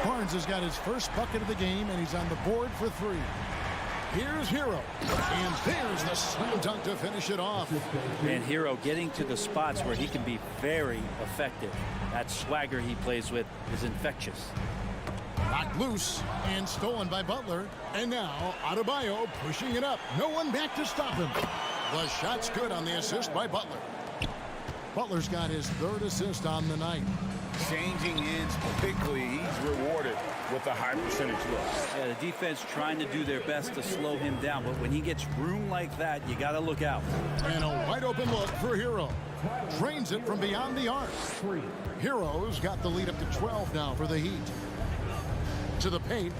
Barnes has got his first bucket of the game, and he's on the board for 3. Here's Hero. And there's the slam dunk to finish it off. And Hero getting to the spots where he can be very effective. That swagger he plays with is infectious. Knocked loose and stolen by Butler. And now Adebayo pushing it up. No one back to stop him. The shot's good on the assist by Butler. Butler's got his 3rd assist on the night. Changing ends quickly, he's rewarded with a high percentage look. Yeah, the defense trying to do their best to slow him down, but when he gets room like that, you got to look out. And a wide open look for Hero. Drains it from beyond the arc. Hero's got the lead up to 12 now for the Heat. To the paint.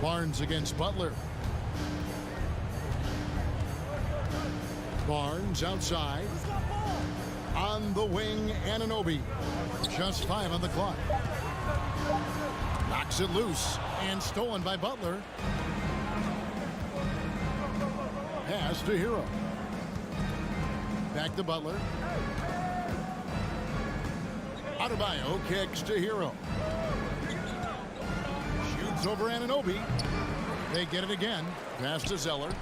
Barnes against Butler. Barnes outside. On the wing, Anunoby. Just 5 on the clock. Knocks it loose and stolen by Butler. Pass to Hero. Back to Butler. Adebayo kicks to Hero. Shoots over Anunoby. They get it again. Pass to Zeller.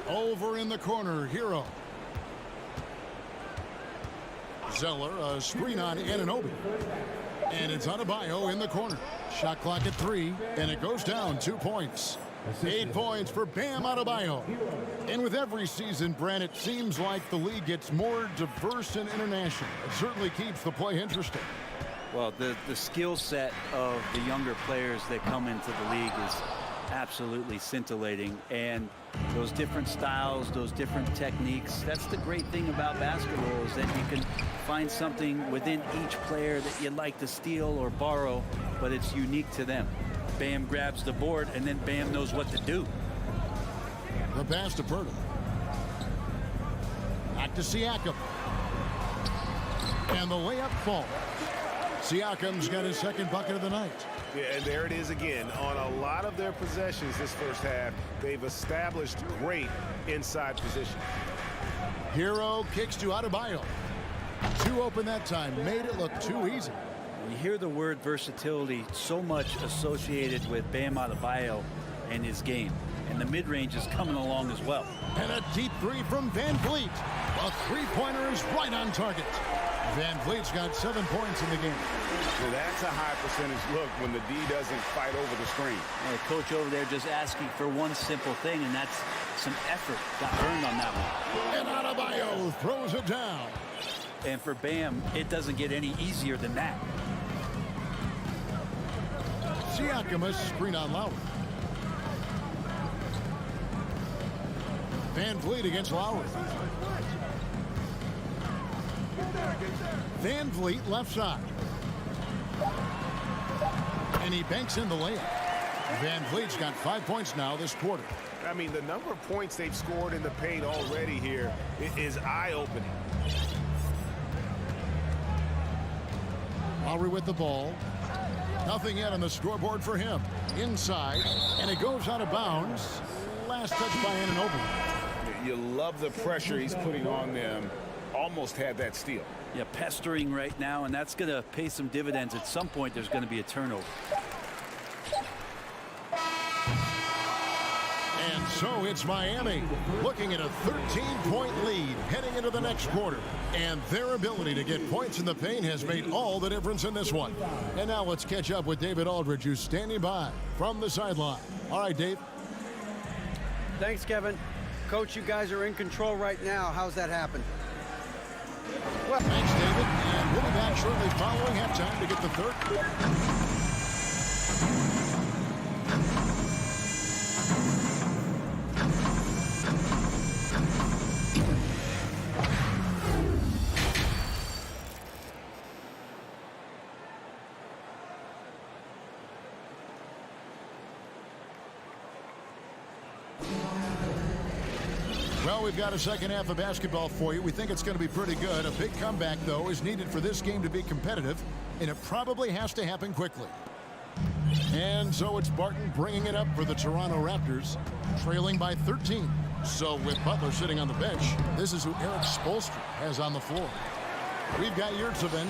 Over in the corner, Hero. Zeller, a screen on Anunoby. And it's Adebayo in the corner. Shot clock at 3, and it goes down 2 points. 8 points for Bam Adebayo. And with every season, Brent, it seems like the league gets more diverse and international. It certainly keeps the play interesting. Well, the skill set of the younger players that come into the league is absolutely scintillating, and those different styles, those different techniques, that's the great thing about basketball, is that you can find something within each player that you'd like to steal or borrow, but it's unique to them. Bam grabs the board, and then Bam knows what to do. The pass to Pirtle. Back to Siakam. And the layup falls. Siakam's got his second bucket of the night. Yeah, and there it is again. On a lot of their possessions this first half, they've established great inside position. Hero kicks to Adebayo. Too open that time. Made it look too easy. You hear the word versatility so much associated with Bam Adebayo and his game. And the mid-range is coming along as well. And a deep three from Van Vliet. A three-pointer is right on target. Van Vliet's got 7 points in the game. Well, that's a high percentage look when the D doesn't fight over the screen. And the coach over there just asking for one simple thing, and that's some effort got earned on that one. And Adebayo throws it down. And for Bam, it doesn't get any easier than that. Siakam a screen on Lowry. Van Vliet against Lowry. Van Vliet left side. And he banks in the layup. Van Vliet's got 5 points now this quarter. I mean, the number of points they've scored in the paint already here is eye-opening. Lowry with the ball. Nothing yet on the scoreboard for him. Inside, and it goes out of bounds. Last touch by Anunoby. You love the pressure he's putting on them. Almost had that steal. Yeah, pestering right now, and that's going to pay some dividends. At some point, there's going to be a turnover. And so it's Miami looking at a 13-point lead heading into the next quarter. And their ability to get points in the paint has made all the difference in this one. And now let's catch up with David Aldridge, who's standing by from the sideline. All right, Dave. Thanks, Kevin. Coach, you guys are in control right now. How's that happen? Well, thanks, David. And we'll be back shortly following halftime to get the third. Well, we've got a second half of basketball for you. We think it's going to be pretty good. A big comeback, though, is needed for this game to be competitive, and it probably has to happen quickly. And so it's Barton bringing it up for the Toronto Raptors, trailing by 13. So with Butler sitting on the bench, this is who Eric Spoelstra has on the floor. We've got Yurtseven.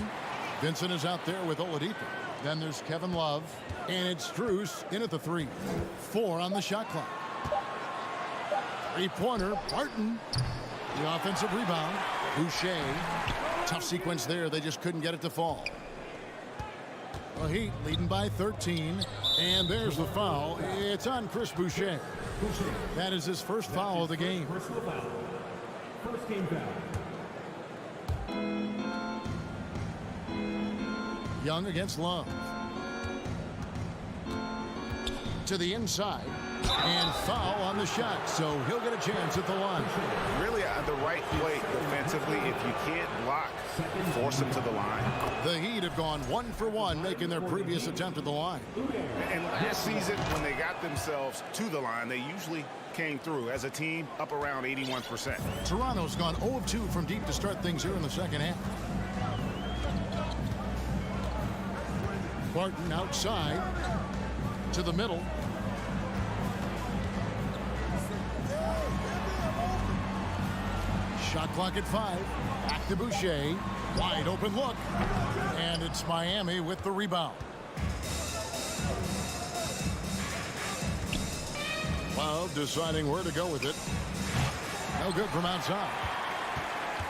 Vincent is out there with Oladipo. Then there's Kevin Love, and it's Strus in at the 3. 4 on the shot clock. Three-pointer, Barton. The offensive rebound. Boucher. Tough sequence there. They just couldn't get it to fall. The Heat leading by 13. And there's the foul. It's on Chris Boucher. That is his first foul of the game. First game foul. Young against Love. To the inside. And foul on the shot, so he'll get a chance at the line. Really the right play defensively. If you can't block, force him to the line. The Heat have gone 1 for 1, making their previous attempt at the line. And last season, when they got themselves to the line, they usually came through as a team up around 81%. Toronto's gone 0 of 2 from deep to start things here in the second half. Barton outside to the middle. Shot clock at 5. Back to Boucher. Wide open look. And it's Miami with the rebound. Well, deciding where to go with it. No good from outside.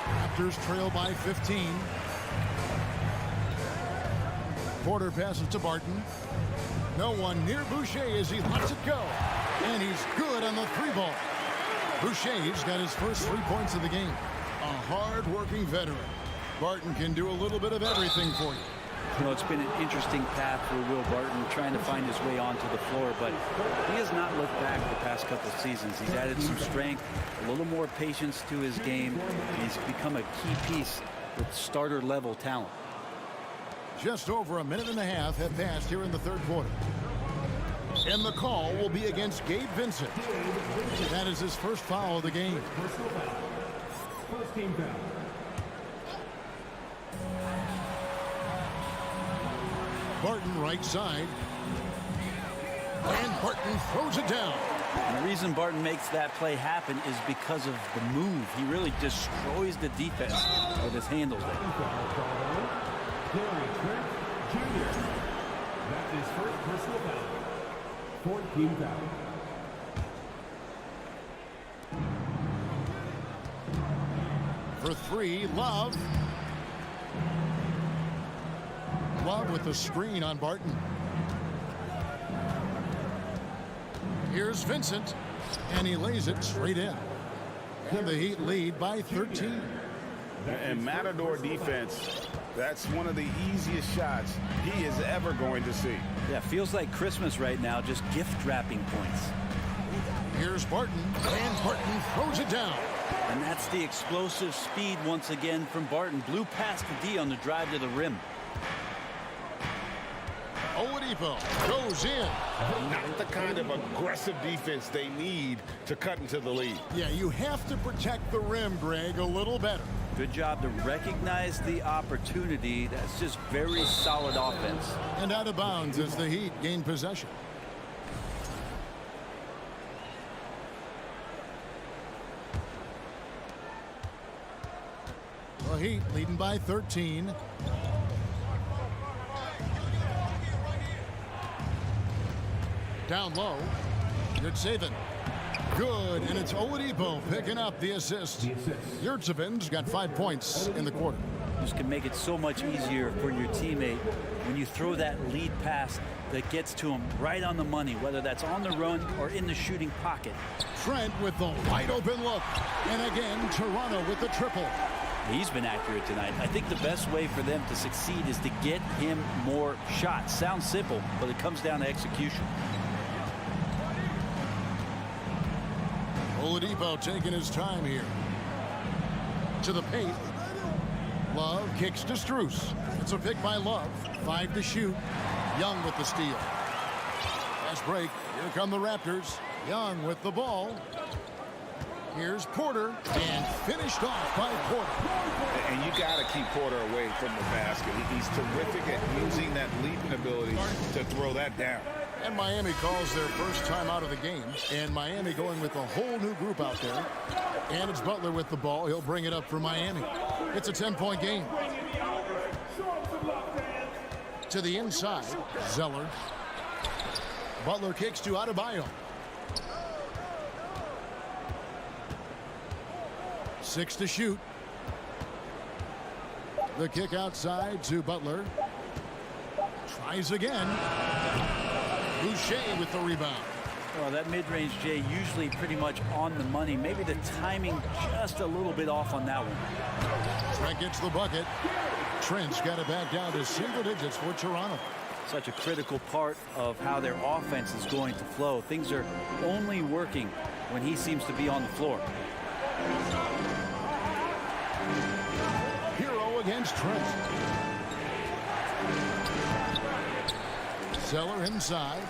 Raptors trail by 15. Porter passes to Barton. No one near Boucher as he lets it go. And he's good on the 3-ball. Boucher's got his first 3 points of the game. A hard-working veteran. Barton can do a little bit of everything for you. You know, it's been an interesting path for Will Barton trying to find his way onto the floor, but he has not looked back the past couple of seasons. He's added some strength, a little more patience to his game, and he's become a key piece with starter-level talent. Just over a minute and a half have passed here in the third quarter. And the call will be against Gabe Vincent. That is his first foul of the game. First team foul. Barton right side. And Barton throws it down. And the reason Barton makes that play happen is because of the move. He really destroys the defense with his handles there. That's his first personal foul. 14 foul. For three, Love. Love with the screen on Barton. Here's Vincent, and he lays it straight in. And the Heat lead by 13. And Matador defense, that's one of the easiest shots he is ever going to see. Yeah, feels like Christmas right now, just gift wrapping points. Here's Barton, and Barton throws it down. And that's the explosive speed once again from Barton. Blew past the D on the drive to the rim. Oladipo goes in. Not the kind of aggressive defense they need to cut into the lead. Yeah, you have to protect the rim, Greg, a little better. Good job to recognize the opportunity. That's just very solid offense. And out of bounds as the Heat gain possession. The Heat leading by 13. Down low. Good saving. Good, and it's Oladipo picking up the assist. Yurtseven's got 5 points in the quarter. This can make it so much easier for your teammate when you throw that lead pass that gets to him right on the money, whether that's on the run or in the shooting pocket. Trent with the wide open look. And again, Toronto with the triple. He's been accurate tonight. I think the best way for them to succeed is to get him more shots. Sounds simple, but it comes down to execution. Oladipo taking his time here. To the paint. Love kicks to Strus. It's a pick by Love. 5 to shoot. Young with the steal. Fast break. Here come the Raptors. Young with the ball. Here's Porter, and finished off by Porter. And you got to keep Porter away from the basket. He's terrific at using that leaping ability to throw that down. And Miami calls their first time out of the game. And Miami going with a whole new group out there. And it's Butler with the ball. He'll bring it up for Miami. It's a 10-point game. To the inside, Zeller. Butler kicks to Adebayo. 6 to shoot. The kick outside to Butler. Tries again. Boucher with the rebound. Well, that mid-range, Jay, usually pretty much on the money. Maybe the timing just a little bit off on that one. Trent gets the bucket. Trent's got it back down to single digits for Toronto. Such a critical part of how their offense is going to flow. Things are only working when he seems to be on the floor. Hero against Trent. Zeller inside.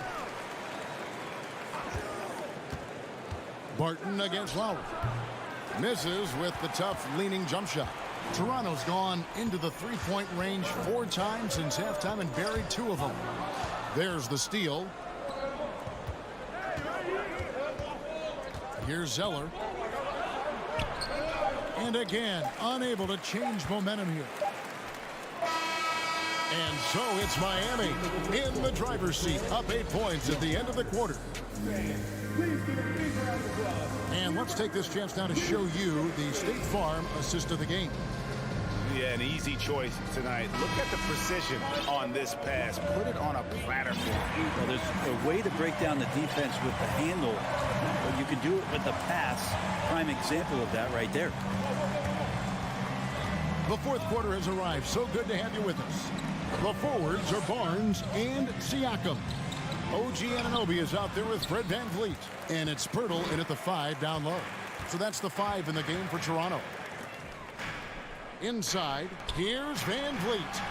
Barton against Lowry. Misses with the tough leaning jump shot. Toronto's gone into the three-point range 4 times since halftime and buried 2 of them. There's the steal. Here's Zeller. And again, unable to change momentum here. And so it's Miami in the driver's seat, up 8 points at the end of the quarter. And let's take this chance now to show you the State Farm assist of the game. Yeah, an easy choice tonight. Look at the precision on this pass. Put it on a platter for him. Well, there's a way to break down the defense with the handle, but you can do it with the pass. Prime example of that right there. The fourth quarter has arrived. So good to have you with us. The forwards are Barnes and Siakam. OG Anunoby is out there with Fred VanVleet. And it's Pirtle in at the 5 down low. So that's the 5 in the game for Toronto. Inside, here's VanVleet.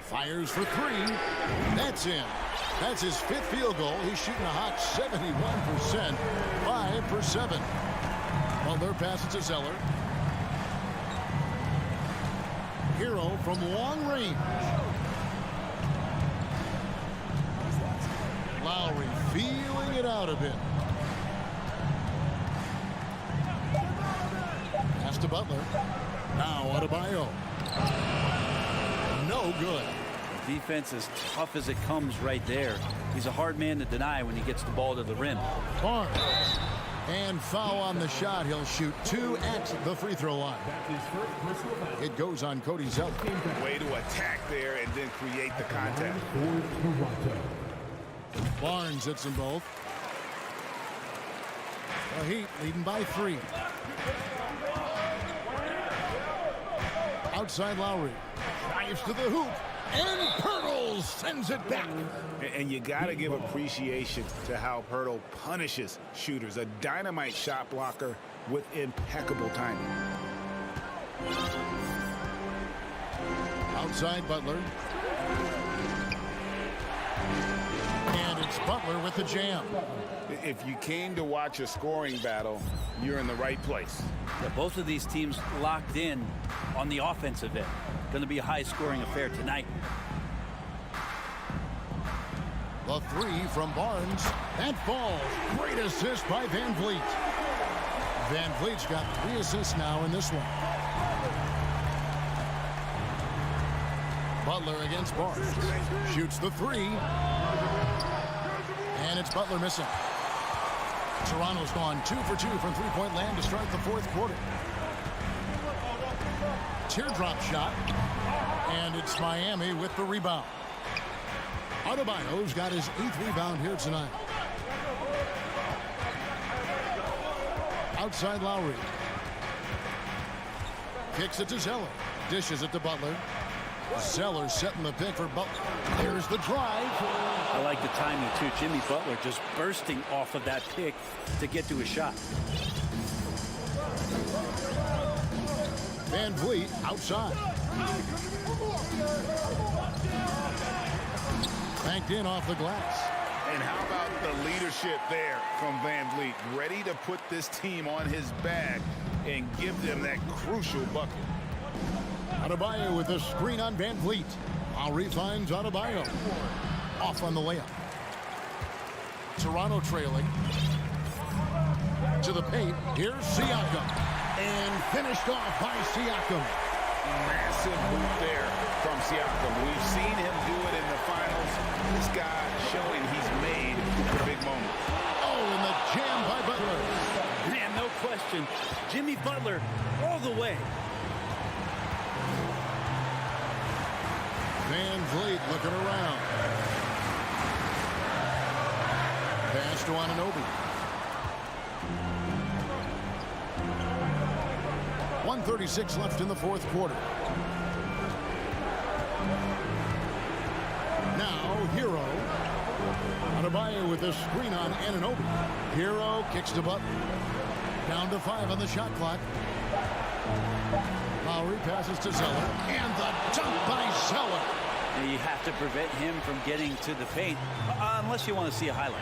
Fires for 3. That's in. That's his 5th field goal. He's shooting a hot 71%. 5 for 7. Butler passes to Zeller. Hero from long range. Lowry feeling it out a bit. Pass to Butler. Now Adebayo. No good. Defense is tough as it comes right there. He's a hard man to deny when he gets the ball to the rim. Barnes. And foul on the shot. He'll shoot 2 at the free throw line. It goes on Cody Zeller. Way to attack there and then create the contact. Barnes hits them both. The Heat leading by 3. Outside Lowry. Drives to the hoop. And Pirtle sends it back. And you got to give appreciation to how Pirtle punishes shooters. A dynamite shot blocker with impeccable timing. Outside Butler. And it's Butler with the jam. If you came to watch a scoring battle, you're in the right place. Yeah, both of these teams locked in on the offensive end. Going to be a high-scoring affair tonight. The 3 from Barnes. That falls. Great assist by Van Vliet. Van Vliet's got 3 assists now in this one. Butler against Barnes. Shoots the 3. And it's Butler missing. Toronto's gone 2 for 2 from three-point land to start the 4th quarter. Teardrop shot. And it's Miami with the rebound. Adebayo's got his 8th rebound here tonight. Outside Lowry. Kicks it to Zeller. Dishes it to Butler. Zeller setting the pick for Butler. There's the drive. I like the timing, too. Jimmy Butler just bursting off of that pick to get to a shot. Van Vliet outside. Banked in off the glass. And how about the leadership there from Van Vliet? Ready to put this team on his back and give them that crucial bucket. Adebayo with a screen on Van Vliet. Lowry finds Adebayo. Off on the layup. Toronto trailing. To the paint. Here's Siakam. And finished off by Siakam. Massive move there from Siakam. We've seen him do it in the finals. This guy showing he's made for big moments. Oh, and the jam by Butler. Man, no question. Jimmy Butler all the way. Van Vliet looking around. Pass to Anunoby. 1:36 left in the 4th quarter. Now Hero. Adebayo with a screen on Anunoby. Hero kicks to Butler. Down to 5 on the shot clock. Lowry passes to Zeller. And the dunk by Zeller. You have to prevent him from getting to the paint, unless you want to see a highlight.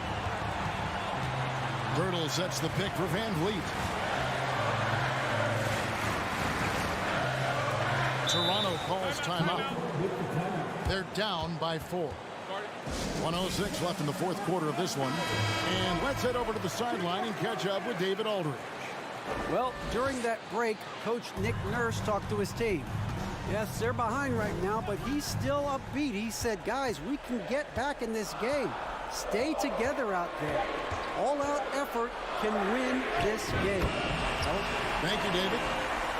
Pirtle sets the pick for Van Vliet. Toronto calls timeout. They're down by 4. 1:06 left in the 4th quarter of this one. And let's head over to the sideline and catch up with David Aldridge. Well, during that break, Coach Nick Nurse talked to his team. Yes, they're behind right now, but he's still upbeat. He said, guys, we can get back in this game. Stay together out there. All-out effort can win this game. Thank you, David.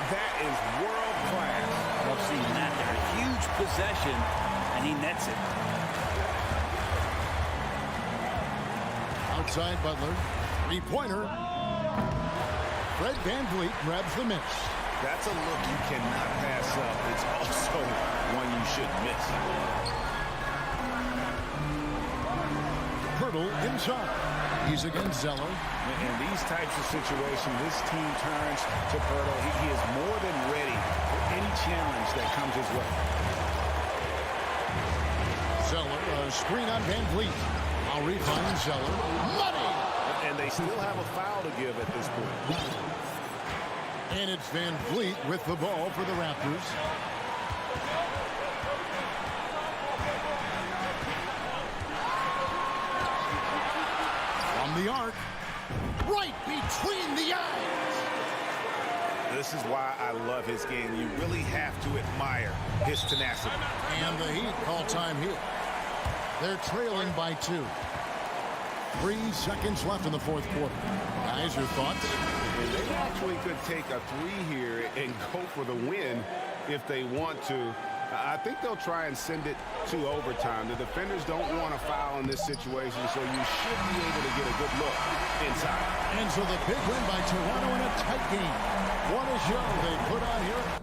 That is world class. Love seeing that there. Huge possession, and he nets it. Outside Butler. 3-pointer. Fred Van Vliet grabs the miss. That's a look you cannot pass up. It's also one you should miss. Pirtle inside. He's against Zeller. In these types of situations, this team turns to Pirtle. He is more than ready for any challenge that comes his way. Zeller, a screen on Van Vliet. Lowry finds Zeller. Money! And they still have a foul to give at this point. And it's Van Vliet with the ball for the Raptors. From the arc, right between the eyes. This is why I love his game. You really have to admire his tenacity. And the Heat call time here. They're trailing by 2. 3 seconds left in the fourth quarter. Guys, your thoughts? And they actually could take a 3 here and go for the win if they want to. I think they'll try and send it to overtime. The defenders don't want to foul in this situation, so you should be able to get a good look inside. And so the big win by Toronto in a tight game. What a show they put on here.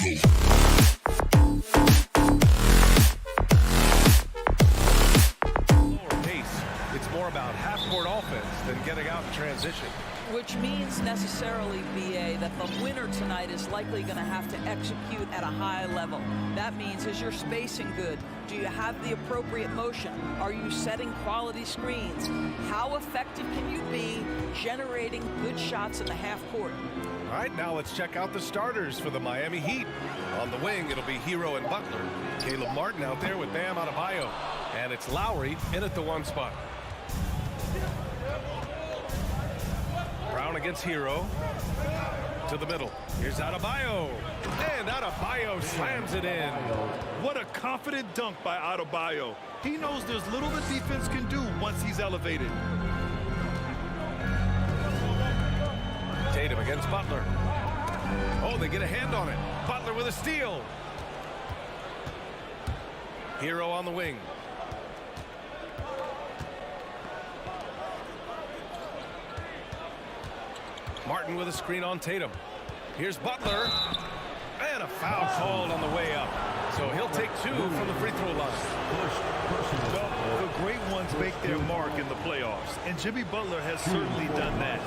Pace. It's more about half-court offense than getting out in transition. Which means necessarily, BA, that the winner tonight is likely going to have to execute at a high level. That means, is your spacing good? Do you have the appropriate motion? Are you setting quality screens? How effective can you be generating good shots in the half court? All right, now let's check out the starters for the Miami Heat. On the wing, it'll be Hero and Butler. Caleb Martin out there with Bam Adebayo. And it's Lowry in at the 1 spot. Brown against Hero. To the middle. Here's Adebayo. And Adebayo slams it in. What a confident dunk by Adebayo. He knows there's little the defense can do once he's elevated. Tatum against Butler. Oh, they get a hand on it. Butler with a steal. Hero on the wing. Martin with a screen on Tatum. Here's Butler. And a foul called on the way up. So he'll take 2 from the free throw line. Well, the great ones make their mark in the playoffs, and Jimmy Butler has certainly done that.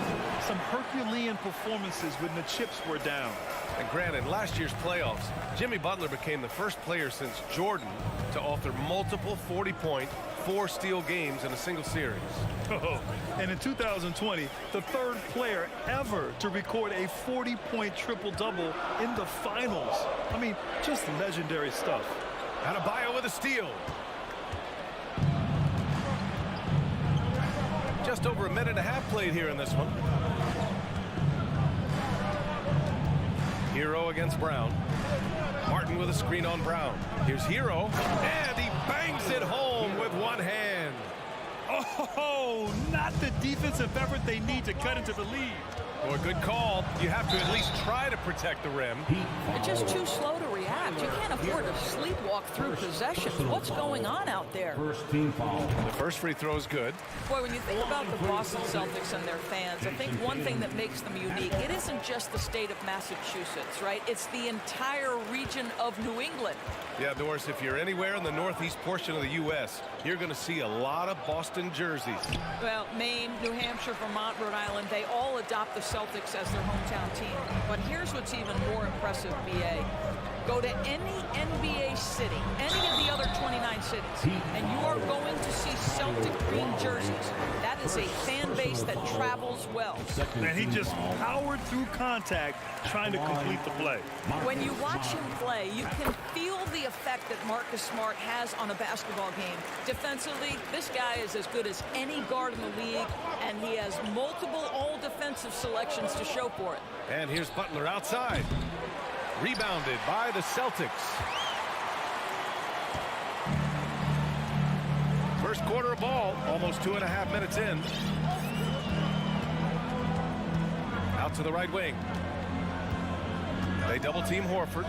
Some Herculean performances when the chips were down. And granted, last year's playoffs, Jimmy Butler became the first player since Jordan to author multiple 40-point, 4-steal games in a single series. Oh, and in 2020, the third player ever to record a 40-point triple-double in the finals. I mean, just legendary stuff. Adebayo with a steal. Just over a minute and a half played here in this one. Hero against Brown. Martin with a screen on Brown. Here's Hero, and he bangs it home with one hand. Oh, not the defensive effort they need to cut into the lead. Or a good call. You have to at least try to protect the rim. You're just too slow to react. You can't afford to sleepwalk through possessions. What's going on out there? First team foul. The first free throw is good. Boy, when you think about the Boston Celtics and their fans, I think one thing that makes them unique, it isn't just the state of Massachusetts, right? It's the entire region of New England. Yeah, Doris, if you're anywhere in the northeast portion of the U.S., you're going to see a lot of Boston jerseys. Well, Maine, New Hampshire, Vermont, Rhode Island, they all adopt the Celtics as their hometown team. But here's what's even more impressive, BA. Go to any NBA city, any of the other 29 cities, and you are going to see Celtic green jerseys. That is a fan base that travels well. And he just powered through contact trying to complete the play. When you watch him play, you can feel the effect that Marcus Smart has on a basketball game. Defensively, this guy is as good as any guard in the league, and he has multiple all-defensive selections to show for it. And here's Butler outside. Rebounded by the Celtics. First quarter of ball, almost 2.5 minutes in. Out to the right wing. They double team Horford.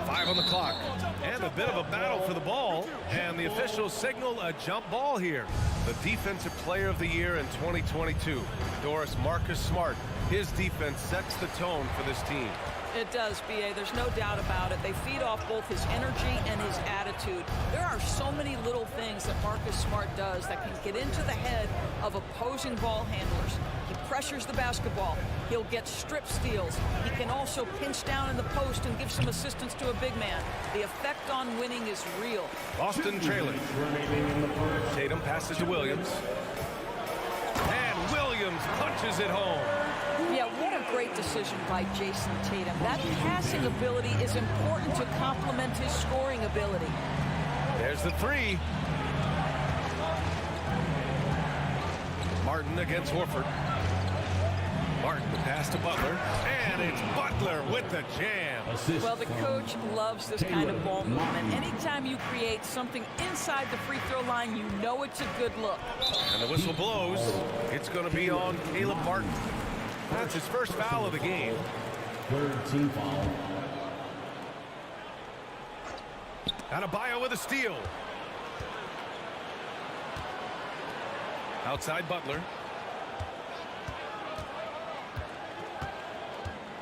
5 on the clock. And a bit of a battle for the ball. And the officials signal a jump ball here. The defensive player of the year in 2022. Doris, Marcus Smart. His defense sets the tone for this team. It does, BA. There's no doubt about it. They feed off both his energy and his attitude. There are so many little things that Marcus Smart does that can get into the head of opposing ball handlers. He pressures the basketball. He'll get strip steals. He can also pinch down in the post and give some assistance to a big man. The effect on winning is real. Boston trailing. Tatum passes to Williams. And Williams punches it home. Yeah, what a great decision by Jason Tatum. That passing ability is important to complement his scoring ability. There's the three. Martin against Horford. Martin the pass to Butler. And it's Butler with the jam. Well, the coach loves this kind of ball movement. Anytime you create something inside the free throw line, you know it's a good look. And the whistle blows. It's going to be on Caleb Martin. That's his first foul of the game. Third team foul. Adebayo with a steal. Outside Butler.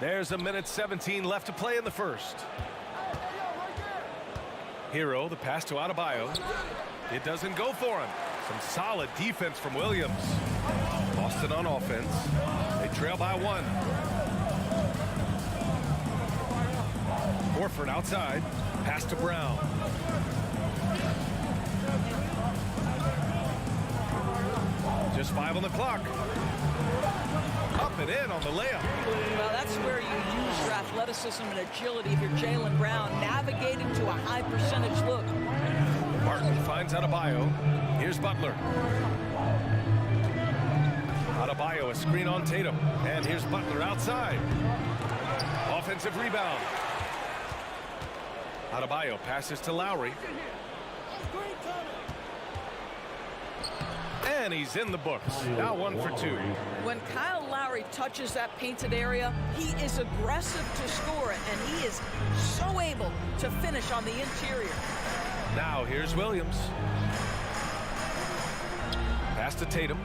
There's a minute 17 left to play in the first. Hero, the pass to Adebayo. It doesn't go for him. Some solid defense from Williams. Boston on offense. They trail by 1. Horford outside. Pass to Brown. Just 5 on the clock. Up and in on the layup. Well, that's where you use your athleticism and agility if you're Jaylen Brown, navigating to a high percentage look. Martin finds Adebayo. Here's Butler. Adebayo, a screen on Tatum. And here's Butler outside. Offensive rebound. Adebayo passes to Lowry. And he's in the books. Now 1 for 2. When Kyle Lowry touches that painted area, he is aggressive to score it, and he is so able to finish on the interior. Now here's Williams. Pass to Tatum.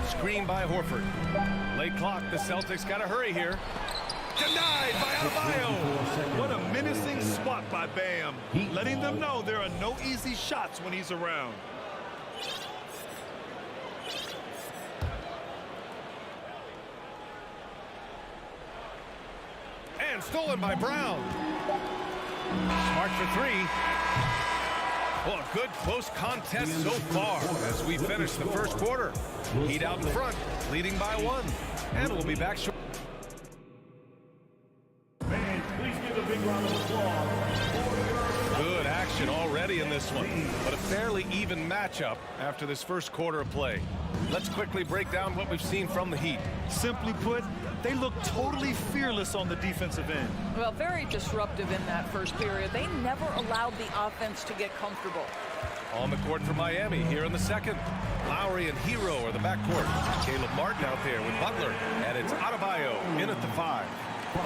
Screen by Horford. Late clock. The Celtics got to hurry here. Denied by Adebayo. What a menacing spot by Bam. Letting them know there are no easy shots when he's around. And stolen by Brown. Smart for 3. Well, a good close contest so far as we finish the first quarter. Heat out in front, leading by 1. And we'll be back shortly. Please give a big round of applause. Good action already in this one, but a fairly even matchup after this first quarter of play. Let's quickly break down what we've seen from the Heat. Simply put, they look totally fearless on the defensive end. Well, very disruptive in that first period. They never allowed the offense to get comfortable. On the court for Miami here in the second. Lowry and Hero are the backcourt. Caleb Martin out there with Butler, and it's Adebayo in at the 5.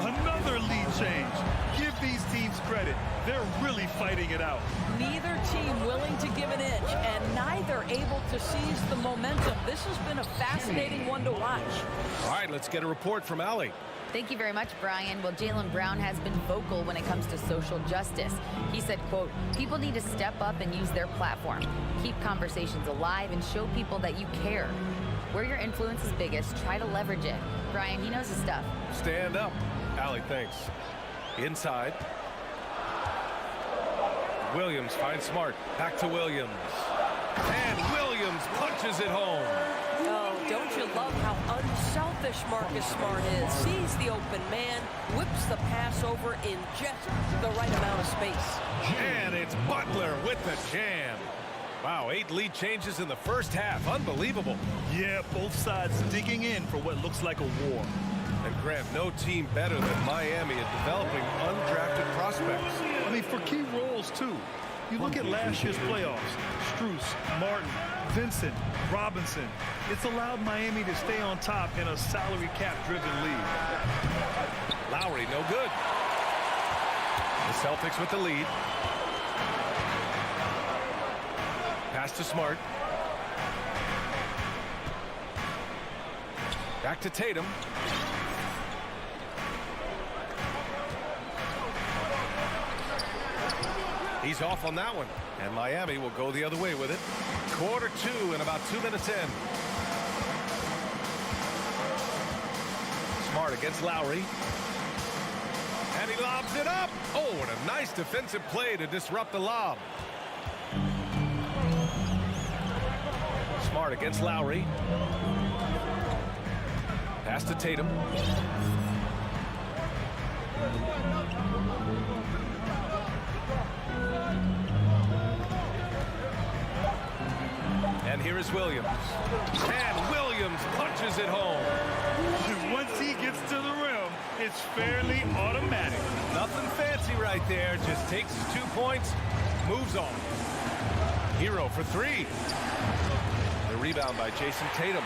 Another lead change. Give these teams credit. They're really fighting it out. Neither team willing to give an inch, and neither able to seize the momentum. This has been a fascinating one to watch. All right, let's get a report from Allie. Thank you very much, Brian. Well, Jaylen Brown has been vocal when it comes to social justice. He said, quote, "People need to step up and use their platform. Keep conversations alive and show people that you care. Where your influence is biggest, try to leverage it." Brian, he knows his stuff. Stand up. Allie, thanks. Inside. Williams finds Smart. Back to Williams. And Williams punches it home. Oh, don't you love how unselfish Marcus Smart is? Sees the open man, whips the pass over in just the right amount of space. And it's Butler with the jam. Wow, 8 lead changes in the first half. Unbelievable. Yeah, both sides digging in for what looks like a war. And Grant, no team better than Miami at developing undrafted prospects. I mean, for key roles, too. You look at last year's playoffs. Strus, Martin, Vincent, Robinson. It's allowed Miami to stay on top in a salary cap-driven league. Lowry, no good. The Celtics with the lead. Pass to Smart. Back to Tatum. He's off on that one, and Miami will go the other way with it. Quarter 2 and about 2 minutes in. Smart against Lowry. And he lobs it up. Oh, and a nice defensive play to disrupt the lob. Smart against Lowry. Pass to Tatum. And here is Williams. And Williams punches it home. Once he gets to the rim, it's fairly automatic. Nothing fancy right there. Just takes his 2 points, moves on. Hero for 3. The rebound by Jason Tatum.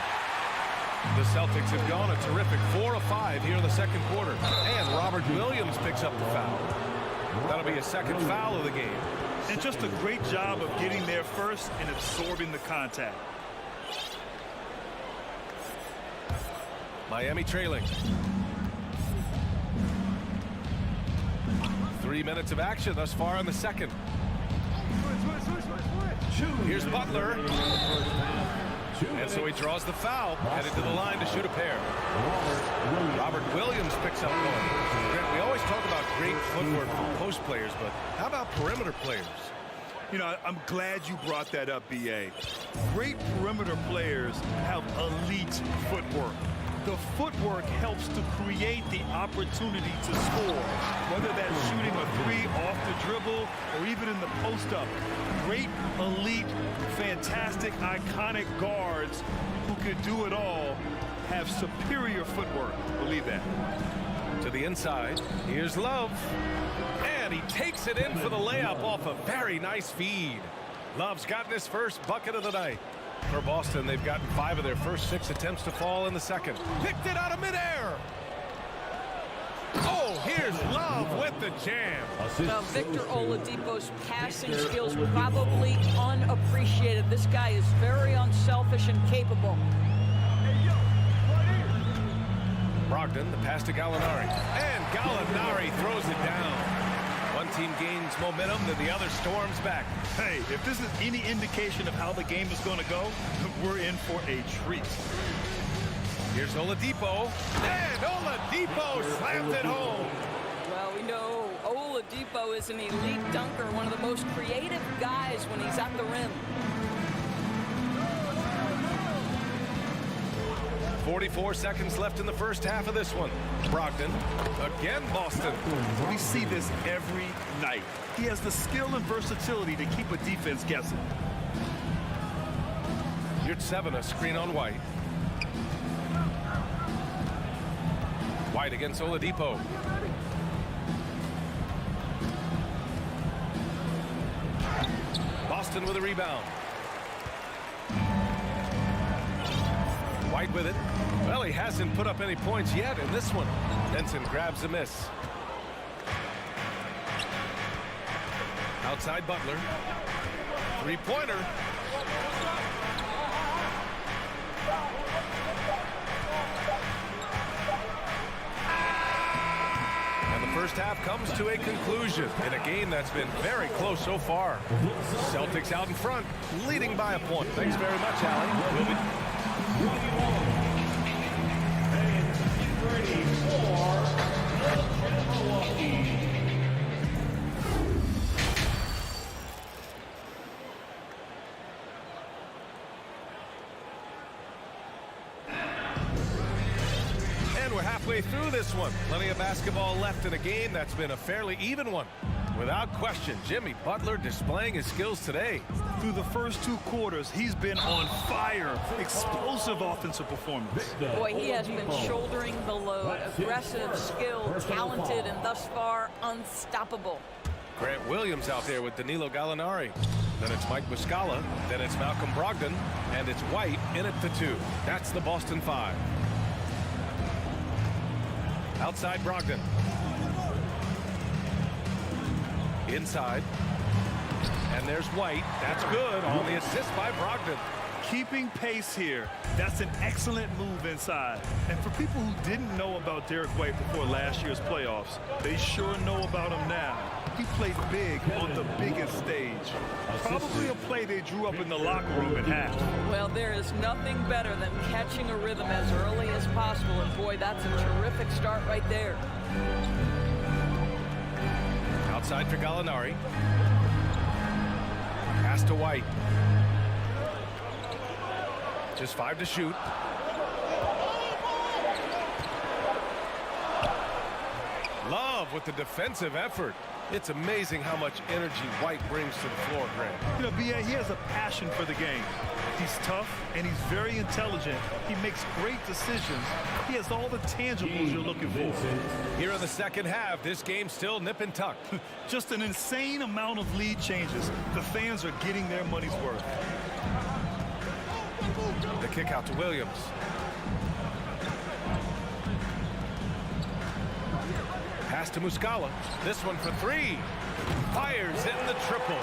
The Celtics have gone a terrific 4 of 5 here in the second quarter. And Robert Williams picks up the foul. That'll be a second foul of the game. And just a great job of getting there first and absorbing the contact. Miami trailing. 3 minutes of action thus far in the second. Here's Butler. And so he draws the foul, headed to the line to shoot a pair. Robert Williams picks up one. Grant, we always talk about great footwork from post players, but how about perimeter players? You know, I'm glad you brought that up, B.A. Great perimeter players have elite footwork. The footwork helps to create the opportunity to score, whether that's shooting a three off the dribble or even in the post-up. Great, elite, fantastic, iconic guards who can do it all have superior footwork. Believe that. To the inside, here's Love. And he takes it in for the layup off a very nice feed. Love's gotten his first bucket of the night. For Boston, they've gotten 5 of their first 6 attempts to fall in the second. Picked it out of midair. Oh, here's Love with the jam. Now, Victor Oladipo's passing skills probably unappreciated. This guy is very unselfish and capable. Brogdon, the pass to Gallinari. And Gallinari throws it down. One team gains momentum, then the other storms back. Hey, if this is any indication of how the game is going to go, we're in for a treat. Here's Oladipo. And Oladipo slams it home. Well, we know Oladipo is an elite dunker, one of the most creative guys when he's at the rim. 44 seconds left in the first half of this one. Brogdon, again Boston. We see this every night. He has the skill and versatility to keep a defense guessing. Yurtseven, a screen on White. White against Oladipo. Boston with a rebound. White with it. Well, he hasn't put up any points yet in this one. Benson grabs a miss. Outside Butler. Three-pointer. And the first half comes to a conclusion in a game that's been very close so far. Celtics out in front, leading by a point. Thanks very much, Allie. We'll be ready for Milwaukee. And we're halfway through this one. Plenty of basketball left in a game that's been a fairly even one. Without question, Jimmy Butler displaying his skills today. Through the first 2 quarters, he's been on fire. Explosive offensive performance. Boy, he has been shouldering the load. Aggressive, skilled, talented, and thus far unstoppable. Grant Williams out there with Danilo Gallinari. Then it's Mike Muscala. Then it's Malcolm Brogdon. And it's White in at the 2. That's the Boston 5. Outside Brogdon. Inside. And there's White. That's good on the assist by Brogdon. Keeping pace here. That's an excellent move inside. And for people who didn't know about Derek White before last year's playoffs, they sure know about him now. He played big on the biggest stage. Probably a play they drew up in the locker room at half. Well, there is nothing better than catching a rhythm as early as possible. And boy, that's a terrific start right there. Outside for Gallinari. Pass to White. Just 5 to shoot. Love with the defensive effort. It's amazing how much energy White brings to the floor, Grant. You know, B.A., he has a passion for the game. He's tough, and he's very intelligent. He makes great decisions. He has all the tangibles you're looking for. Here in the second half, this game's still nip and tuck. Just an insane amount of lead changes. The fans are getting their money's worth. The kick out to Williams. Pass to Muscala. This one for three. Fires in the triple.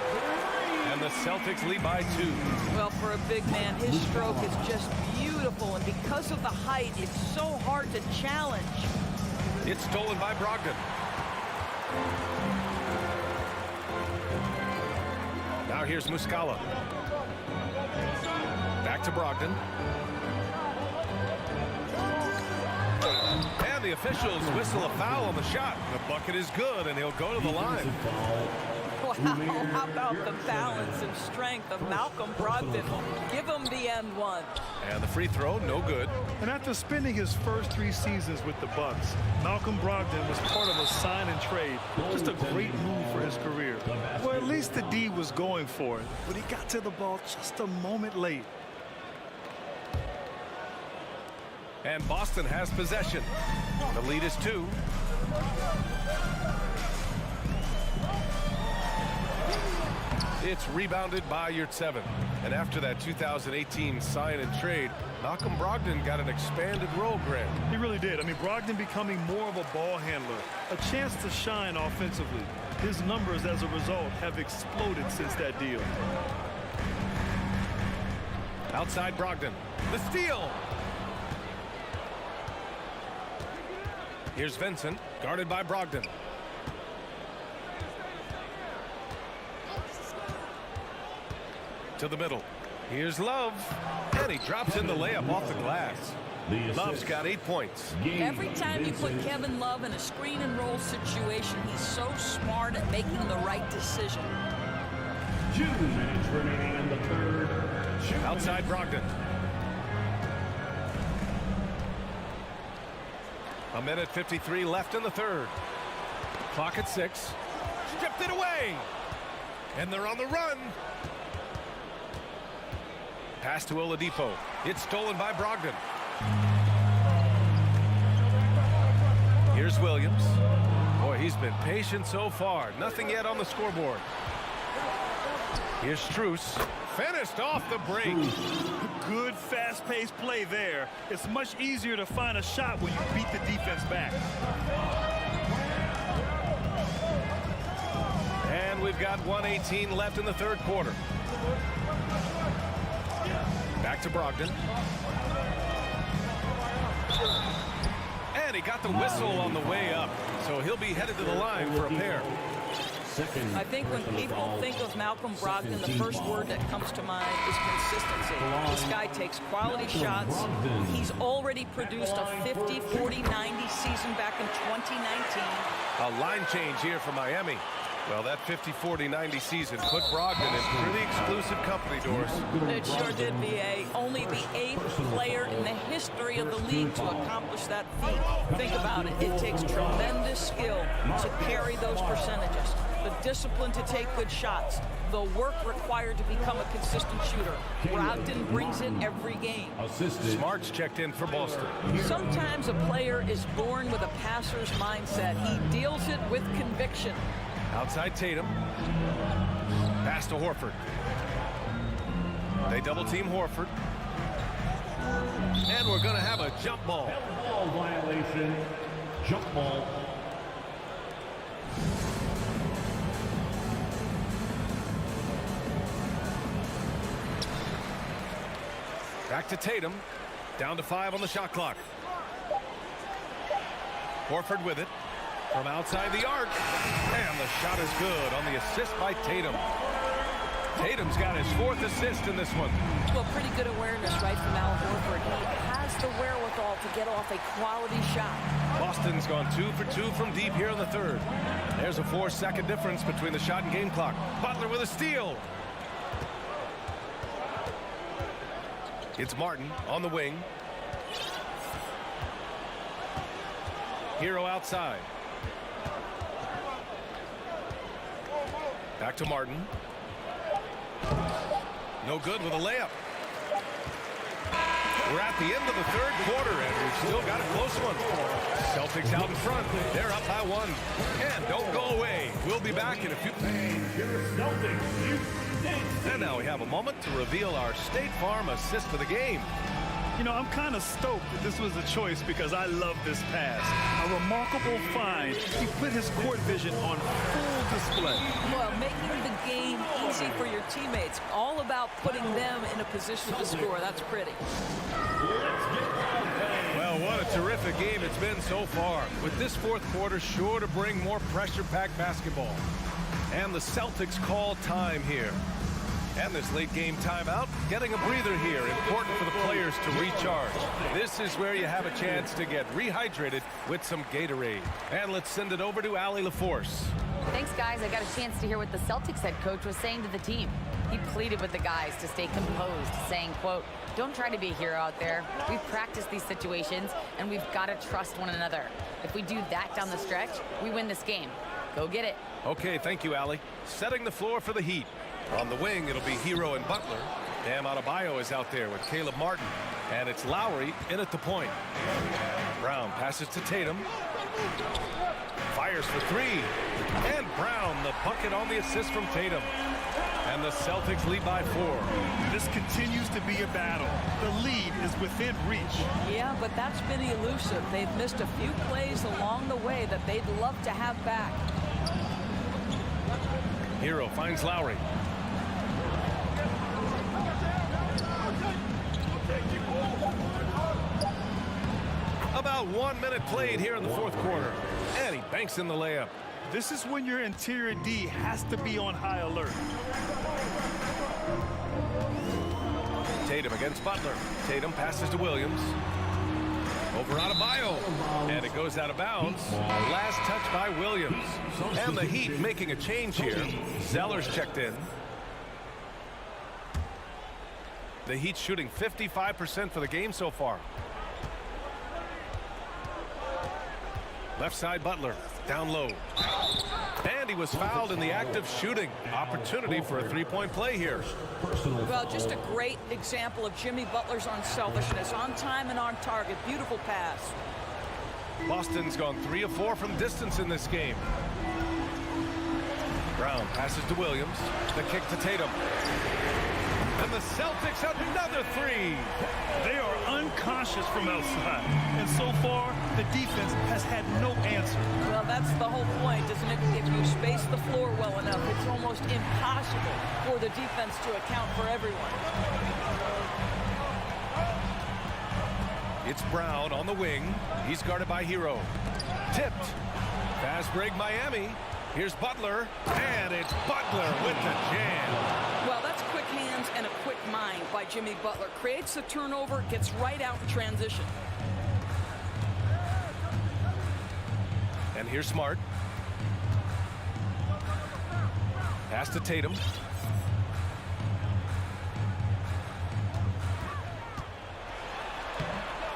And the Celtics lead by 2. Well, for a big man, his stroke is just beautiful. And because of the height, it's so hard to challenge. It's stolen by Brogdon. Now here's Muscala. Back to Brogdon. And the officials whistle a foul on the shot. The bucket is good, and he'll go to the line. Wow, how about the balance and strength of Malcolm Brogdon? Give him the N1. And the free throw, no good. And after spending his first 3 seasons with the Bucks, Malcolm Brogdon was part of a sign and trade. Just a great move for his career. Well, at least the D was going for it, but he got to the ball just a moment late. And Boston has possession. The lead is 2. It's rebounded by Yurtseven. And after that 2018 sign and trade, Malcolm Brogdon got an expanded role, Grant. He really did. I mean, Brogdon becoming more of a ball handler, a chance to shine offensively. His numbers as a result have exploded since that deal. Outside Brogdon. The steal. Here's Vincent, guarded by Brogdon. To the middle. Here's Love. And he drops in the layup off the glass. Love's got 8 points. Every time you put Kevin Love in a screen and roll situation, he's so smart at making the right decision. 2 minutes remaining in the third. Outside Brogdon. A minute 53 left in the third. Clock at 6. Stripped it away. And they're on the run. Pass to Oladipo. It's stolen by Brogdon. Here's Williams. Boy, he's been patient so far. Nothing yet on the scoreboard. Here's Strus. Finished off the break. Good fast-paced play there. It's much easier to find a shot when you beat the defense back. And we've got 1:18 left in the third quarter. Back to Brogdon. And he got the whistle on the way up. So he'll be headed to the line for a pair. I think when people think of Malcolm Brogdon, the first word that comes to mind is consistency. This guy takes quality shots. He's already produced a 50, 40, 90 season back in 2019. A line change here for Miami. Well, that 50, 40, 90 season put Brogdon in pretty exclusive company, Doris. It sure did, VA. Only the 8th player in the history of the league to accomplish that feat. Think about it. It takes tremendous skill to carry those percentages. The discipline to take good shots. The work required to become a consistent shooter. Brogdon brings it every game. Smart's checked in for Boston. Sometimes a player is born with a passer's mindset. He deals it with conviction. Outside Tatum. Pass to Horford. They double team Horford. And we're going to have a jump ball. Ball violation. Jump ball. Back to Tatum. Down to 5 on the shot clock. Horford with it. From outside the arc. And the shot is good on the assist by Tatum. Tatum's got his 4th assist in this one. Well, pretty good awareness right from Al Horford. He has the wherewithal to get off a quality shot. Boston's gone 2 for 2 from deep here in the third. There's a 4-second difference between the shot and game clock. Butler with a steal. It's Martin on the wing. Hero outside. Back to Martin. No good with a layup. We're at the end of the third quarter, and we've still got a close one. Celtics out in front. They're up by 1. And don't go away. We'll be back in a few. And now we have a moment to reveal our State Farm assist of the game. You know, I'm kind of stoked that this was a choice because I love this pass. A remarkable find. He put his court vision on full display. Well, making the game easy for your teammates. All about putting them in a position to score. That's pretty. Well, what a terrific game it's been so far. With this fourth quarter sure to bring more pressure-packed basketball. And the Celtics call time here. And this late game timeout, getting a breather here, important for the players to recharge. This is where you have a chance to get rehydrated with some Gatorade. And let's send it over to Allie LaForce. Thanks, guys. I got a chance to hear what the Celtics head coach was saying to the team. He pleaded with the guys to stay composed, saying, quote, "Don't try to be a hero out there. We've practiced these situations, and we've got to trust one another. If we do that down the stretch, we win this game. Go get it." Okay, thank you, Allie. Setting the floor for the Heat. On the wing, it'll be Hero and Butler. Bam Adebayo is out there with Caleb Martin. And it's Lowry in at the point. Brown passes to Tatum. Fires for three. And Brown, the bucket on the assist from Tatum. And the Celtics lead by 4. This continues to be a battle. The lead is within reach. Yeah, but that's been elusive. They've missed a few plays along the way that they'd love to have back. Hero finds Lowry. About 1 minute played here in the fourth quarter. And he banks in the layup. This is when your interior D has to be on high alert. Tatum against Butler. Tatum passes to Williams. Over Adebayo. And it goes out of bounds. Last touch by Williams. And the Heat making a change here. Zeller's checked in. The Heat shooting 55% for the game so far. Left side Butler. Down low. And he was fouled in the act of shooting. Opportunity for a three-point play here. Well, just a great example of Jimmy Butler's unselfishness. On time and on target. Beautiful pass. Boston's gone 3 of 4 from distance in this game. Brown passes to Williams. The kick to Tatum. And the Celtics another 3. They are unconscious from outside. And so far, the defense has had no answer. Well, that's the whole point, isn't it? If you space the floor well enough, it's almost impossible for the defense to account for everyone. It's Brown on the wing. He's guarded by Hero. Tipped. Fast break Miami. Here's Butler. And it's Butler with the jam. Well, that's quick hands and a quick mind by Jimmy Butler. Creates the turnover, gets right out in transition. And here's Smart. Pass to Tatum.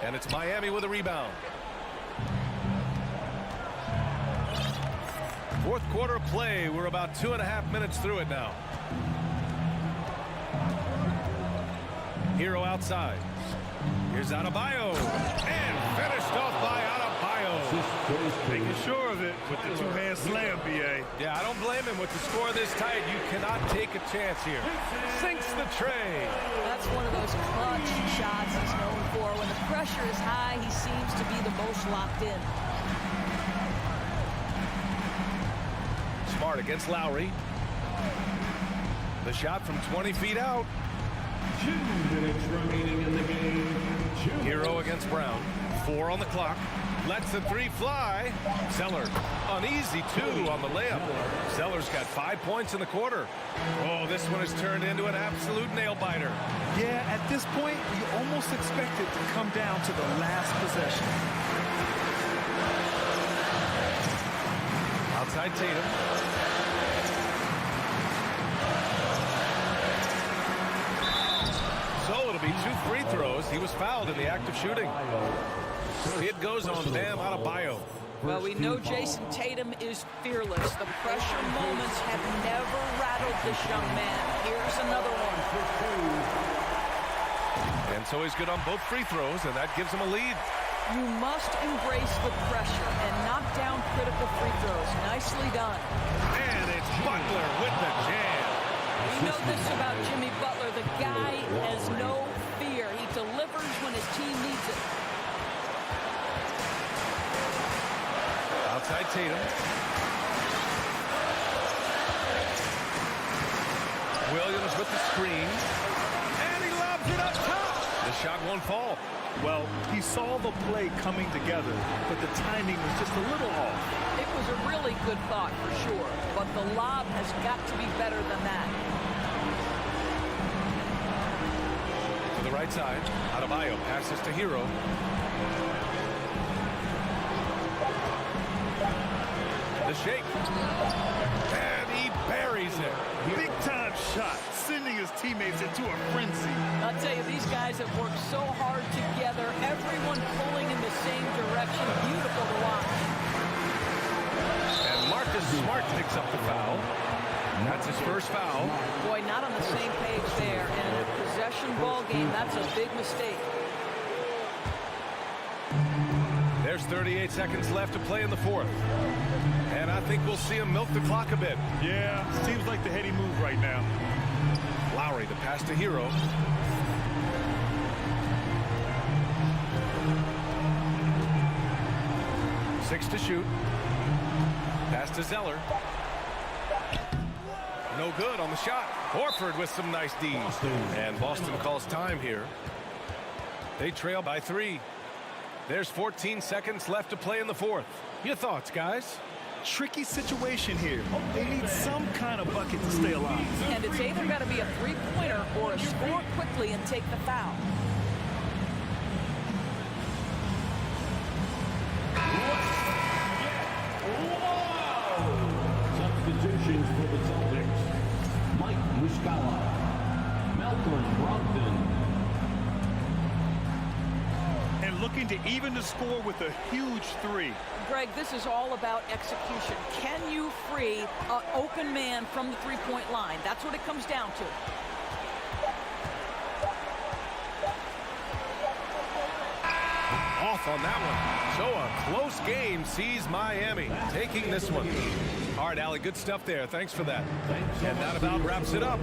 And it's Miami with a rebound. Fourth quarter of play. We're about 2.5 minutes through it now. Hero outside. Here's Adebayo. And finished off by Adebayo. Making sure of it with the two-hand slam, B.A. Yeah, I don't blame him with the score this tight. You cannot take a chance here. Sinks the tray. That's one of those clutch shots he's known for. When the pressure is high, he seems to be the most locked in. Smart against Lowry. The shot from 20 feet out. 2 minutes remaining in the game. Hero against Brown. 4 on the clock. Lets the 3 fly. Zeller, an easy 2 on the layup. Zeller's got 5 points in the quarter. Oh, this one has turned into an absolute nail-biter. Yeah, at this point, you almost expect it to come down to the last possession. Outside Tatum. So it'll be 2 free throws. He was fouled in the act of shooting. It goes on Bam Adebayo. Well, we know Jason Tatum is fearless. The pressure moments have never rattled this young man. Here's another one. And so he's good on both free throws, and that gives him a lead. You must embrace the pressure and knock down critical free throws. Nicely done. And it's Butler with the jam. We know this about Jimmy Butler. The guy has no fear. He delivers matters when his team needs it. Outside Tatum. Williams with the screen. And he lobs it up top. The shot won't fall. Well, he saw the play coming together, but the timing was just a little off. It was a really good thought for sure, but the lob has got to be better than that. To the right side, Adebayo passes to Hero. The shake. And he buries it. Big time shot, sending his teammates into a frenzy. I'll tell you, these guys have worked so hard together, everyone pulling in the same direction. Beautiful to watch. And Marcus Smart picks up the foul. That's his first foul. Boy, not on the same page there. And in a possession ball game, that's a big mistake. There's 38 seconds left to play in the fourth. And I think we'll see him milk the clock a bit. Yeah, seems like the heady move right now. Lowry, the pass to Hero. Six to shoot. Pass to Zeller. No good on the shot. Horford with some nice D's. And Boston calls time here. They trail by 3. There's 14 seconds left to play in the fourth. Your thoughts, guys? Tricky situation here. They need some kind of bucket to stay alive. And it's either got to be a three-pointer or a score quickly and take the foul. Substitutions for the Celtics. Mike Muscala. Malcolm Brogdon. And looking to even the score with a huge 3. Greg, this is all about execution. Can you free an open man from the three-point line? That's what it comes down to. Off on that one. So a close game sees Miami taking this one. All right, Allie, good stuff there. Thanks for that. And that about wraps it up.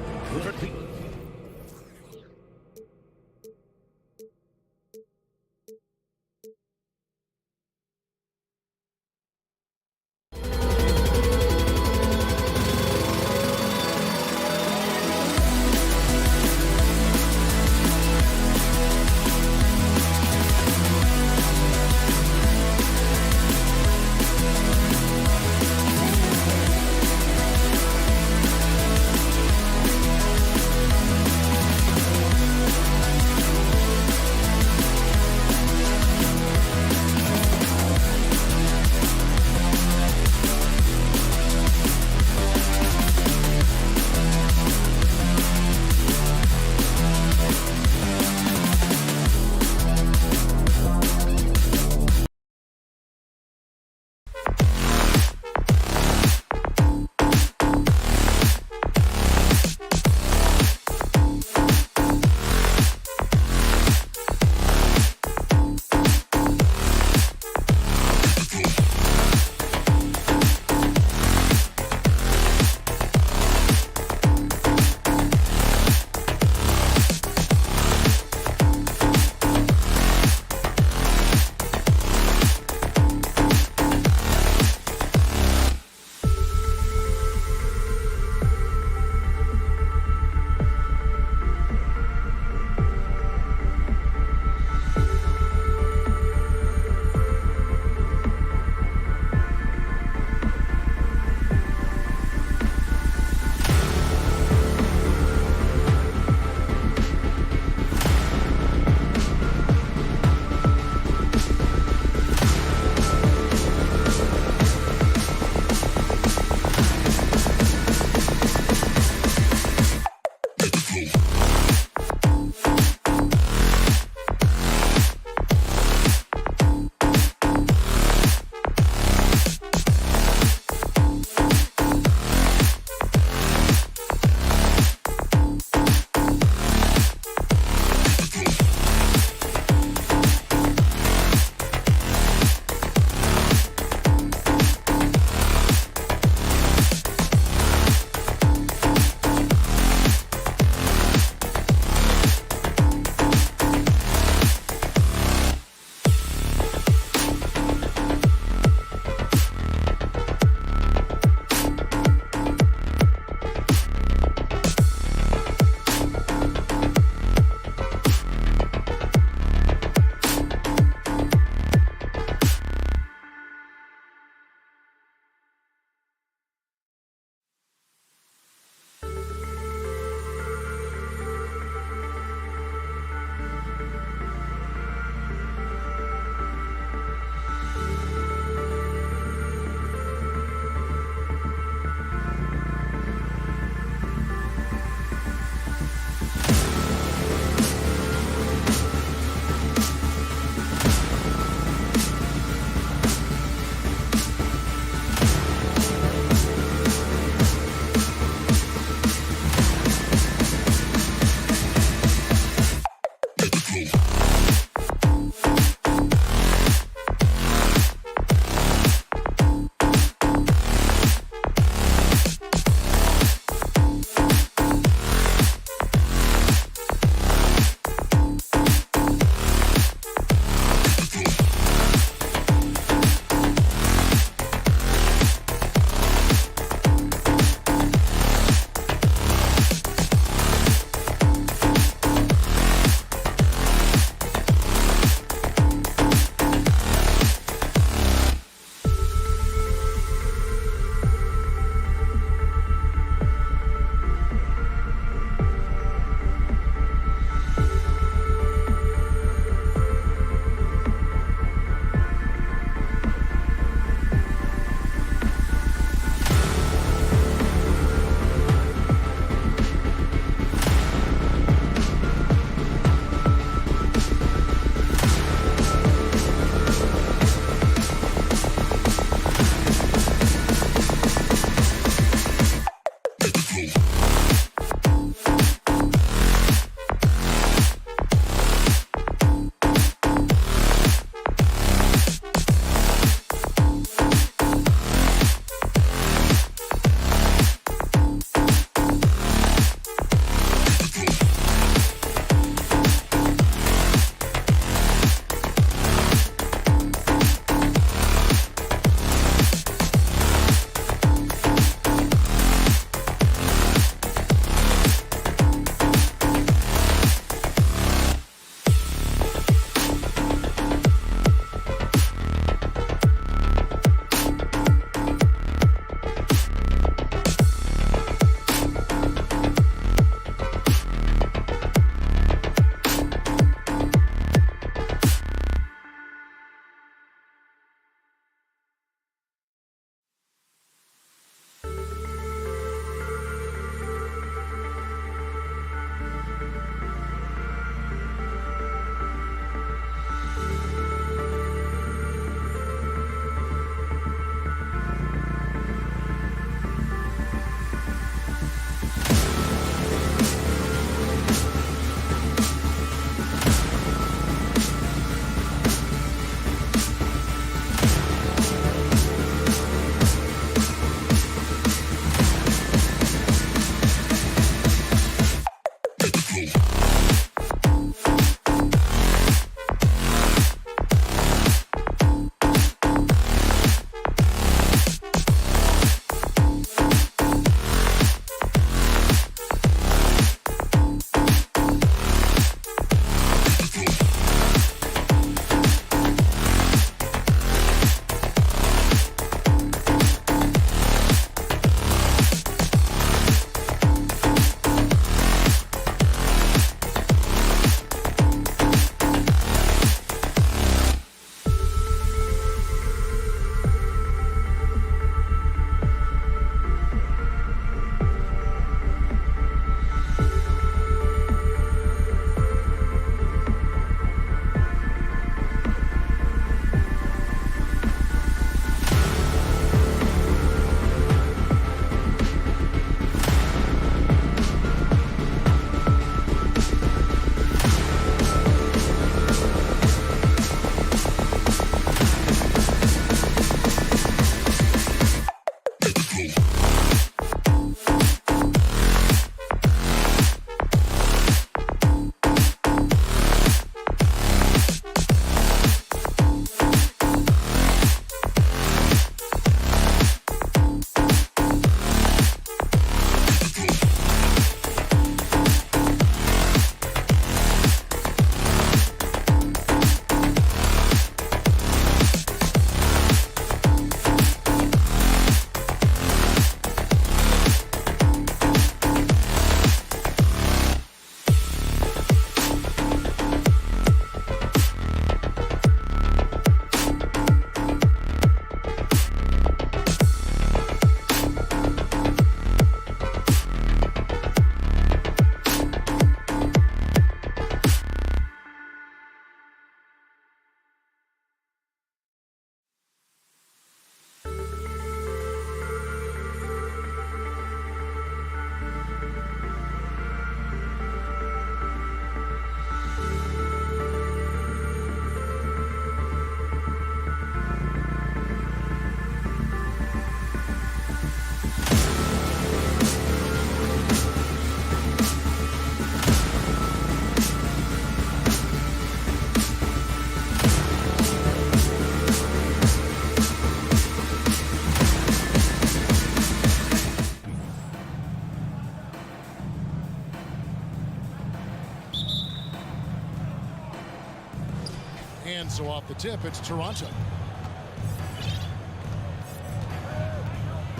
And so off the tip, it's Toronto.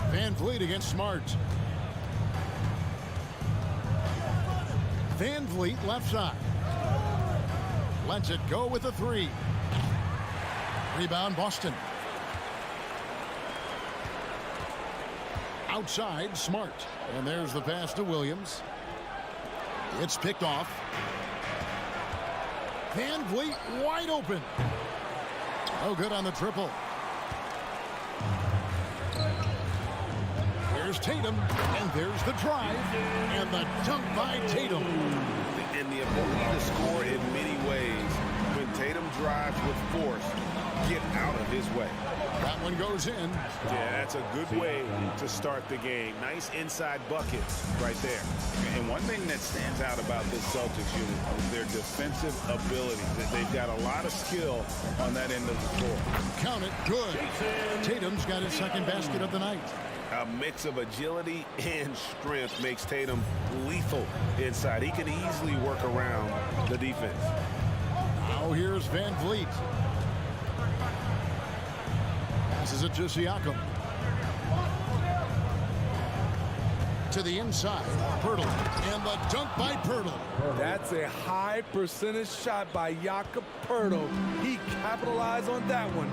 Van Vliet against Smart. Van Vliet left side. Lets it go with a 3. Rebound Boston. Outside Smart. And there's the pass to Williams. It's picked off. Van Vliet wide open. Oh, good on the triple. Here's Tatum, and there's the drive, and the dunk by Tatum. And the ability to score in many ways. When Tatum drives with force, get out of his way. That one goes in. Yeah, that's a good way to start the game. Nice inside buckets right there. And one thing that stands out about this Celtics unit is their defensive ability. They've got a lot of skill on that end of the floor. Count it, good. Tatum's got his second basket of the night. A mix of agility and strength makes Tatum lethal inside. He can easily work around the defense. Now here's Van Vliet. Passes it to Siakam. To the inside, Pirtle, and the dunk by Pirtle. That's a high percentage shot by Jakob Pirtle. He capitalized on that one.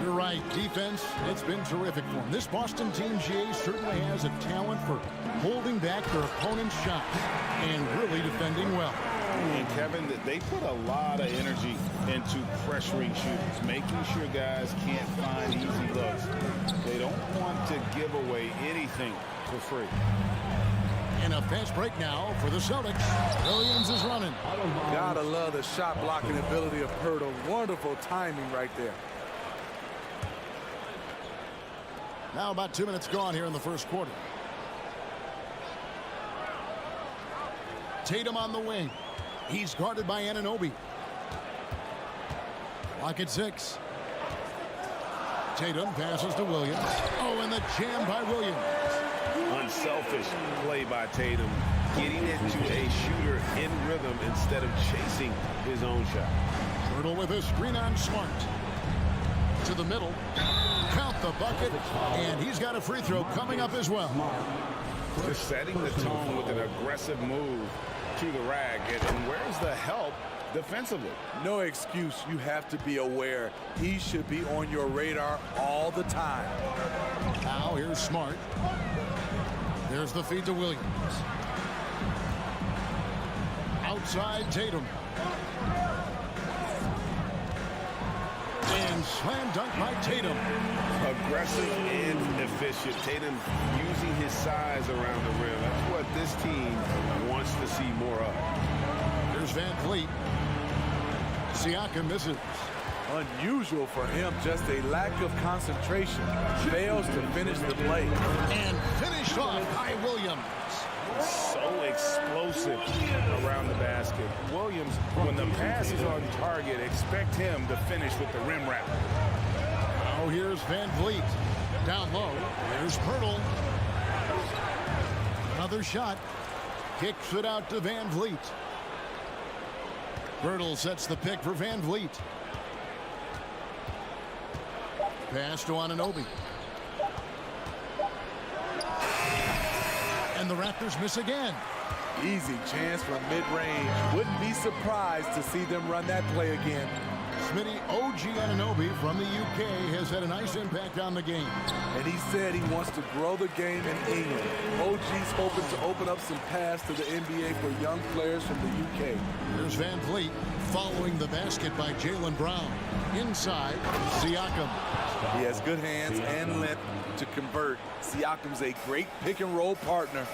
You're right. Defense, it's been terrific for him. This Boston team, GA, certainly has a talent for holding back their opponent's shots and really defending well. And Kevin, they put a lot of energy into pressuring shooters, making sure guys can't find easy looks. They don't want to give away anything for free. And a fast break now for the Celtics. Williams is running. Gotta love the shot blocking ability of Pirtle. Wonderful timing right there. Now about 2 minutes gone here in the first quarter. Tatum on the wing. He's guarded by Anunoby. Clock at 6. Tatum passes to Williams. Oh, and the jam by Williams. Unselfish play by Tatum, getting it to a shooter in rhythm instead of chasing his own shot. Pirtle with a screen on Smart. To the middle. Count the bucket. And he's got a free throw coming up as well. Just setting the tone with an aggressive move to the rack. And where's the help defensively? No excuse. You have to be aware. He should be on your radar all the time. Now here's Smart. There's the feed to Williams. Outside Tatum. And slam dunk by Tatum. Aggressive and efficient. Tatum using his size around the rim. That's what this team wants to see more of. Here's Van Vliet. Siakam misses. Unusual for him, just a lack of concentration. Fails to finish the play. And finished off by Williams. So explosive around the basket. Williams, when the pass is on target, expect him to finish with the rim wrap. Now here's Van Vliet. Down low. There's Pirtle. Another shot. Kicks it out to Van Vliet. Pirtle sets the pick for Van Vliet. Pass to Anunoby. And the Raptors miss again. Easy chance from mid-range. Wouldn't be surprised to see them run that play again. Smitty, OG Anunoby from the UK has had a nice impact on the game. And he said he wants to grow the game in England. OG's hoping to open up some paths to the NBA for young players from the UK. Here's Van Vliet following the basket by Jaylen Brown. Inside, Siakam. He has good hands and length to convert. Siakam's a great pick-and-roll partner.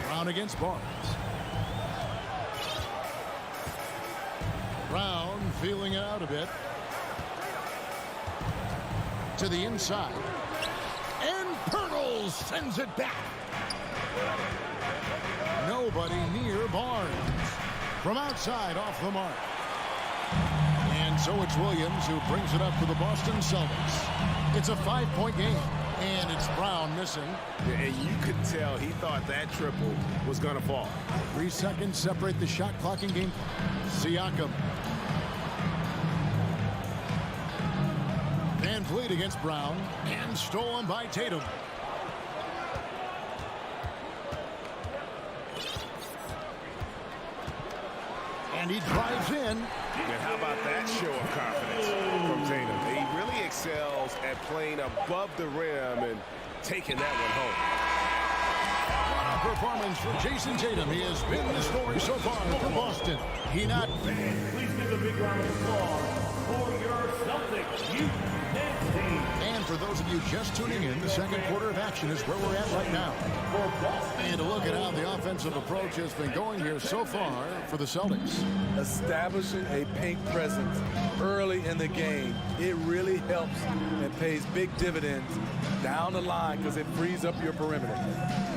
Brown against Barnes. Brown feeling it out a bit. To the inside. And Pirtle sends it back. Nobody near Barnes. From outside, off the mark. And so it's Williams who brings it up for the Boston Celtics. It's a 5-point game. And it's Brown missing. Yeah, and you could tell he thought that triple was going to fall. 3 seconds separate the shot clock and game clock. Siakam. Van Vliet against Brown. And stolen by Tatum. And he drives in. And how about that show of confidence from Tatum? He really excels at playing above the rim and taking that one home. What a performance for Jason Tatum. He has been the story so far for Boston. He not... Please give a big round of applause for your Celtics youth dance team. And for those of you just tuning in, the second quarter of action is where we're at right now. And to look at how the offensive approach has been going here so far for the Celtics. Establishing a paint presence early in the game, it really helps and pays big dividends down the line because it frees up your perimeter.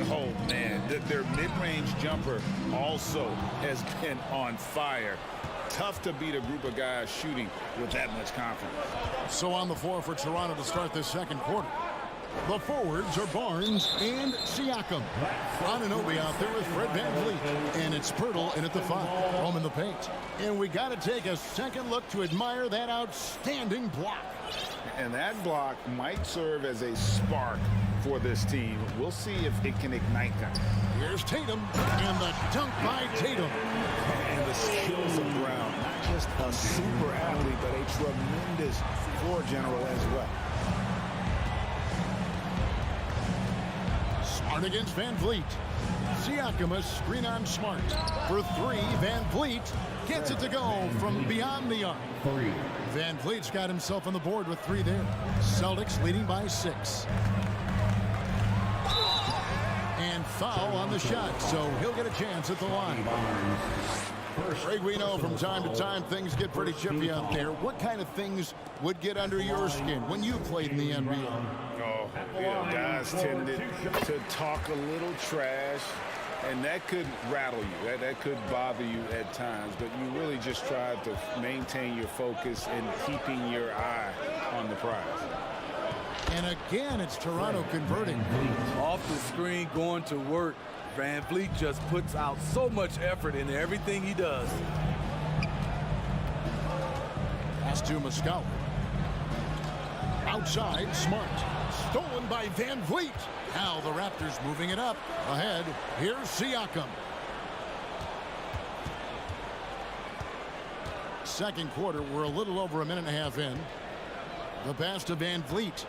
Oh, man, their mid-range jumper also has been on fire. Tough to beat a group of guys shooting with that much confidence. So on the floor for Toronto to start this second quarter. The forwards are Barnes and Siakam. Anunoby out there with Fred VanVleet. And it's Pirtle in at the 5. Home in the paint. And we got to take a second look to admire that outstanding block. And that block might serve as a spark for this team. We'll see if it can ignite them. Here's Tatum. And the dunk by Tatum. And the skills of Brown. Not just a super athlete, but a tremendous floor general as well. Smart against Van Vliet. Siakam a screen on Smart. For 3, Van Vliet gets it to go from beyond the arc. Van Vliet's got himself on the board with 3 there. Celtics leading by 6. And foul on the shot, so he'll get a chance at the line. Craig, we know from time to time things get pretty chippy out there. What kind of things would get under your skin when you played in the NBA? Oh, yeah, guys tended to talk a little trash, and that could rattle you. That could bother you at times, but you really just tried to maintain your focus and keeping your eye on the prize. And again, it's Toronto converting. Off the screen, going to work. Van Vliet just puts out so much effort in everything he does. Pass to Muscala. Outside, Smart. Stolen by Van Vliet. Now the Raptors moving it up. Ahead, here's Siakam. Second quarter, we're a little over a minute and a half in. The pass to Van Vliet.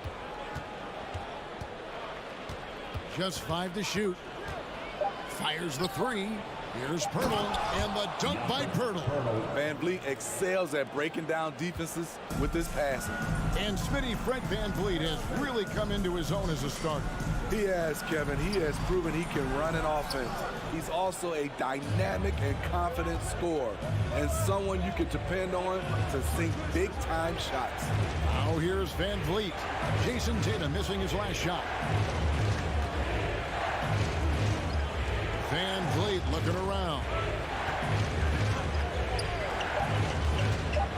Just 5 to shoot. Fires the 3. Here's Pirtle, and the dunk by Pirtle. Van Vliet excels at breaking down defenses with his passing. And Smitty, Fred VanVleet has really come into his own as a starter. He has, Kevin. He has proven he can run an offense. He's also a dynamic and confident scorer, and someone you can depend on to sink big-time shots. Now here's VanVleet. Jason Tatum missing his last shot. VanVleet looking around.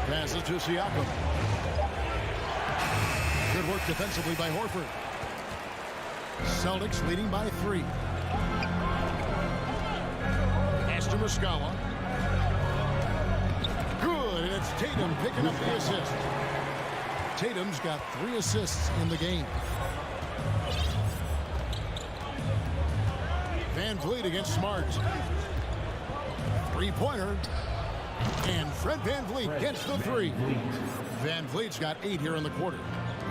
Passes to Siakam. Good work defensively by Horford. Celtics leading by 3. Pass to Muscala. Good, and it's Tatum picking up the assist. Tatum's got 3 assists in the game. VanVleet against Smart. 3-pointer. And Fred VanVleet gets the 3. VanVleet's got 8 here in the quarter.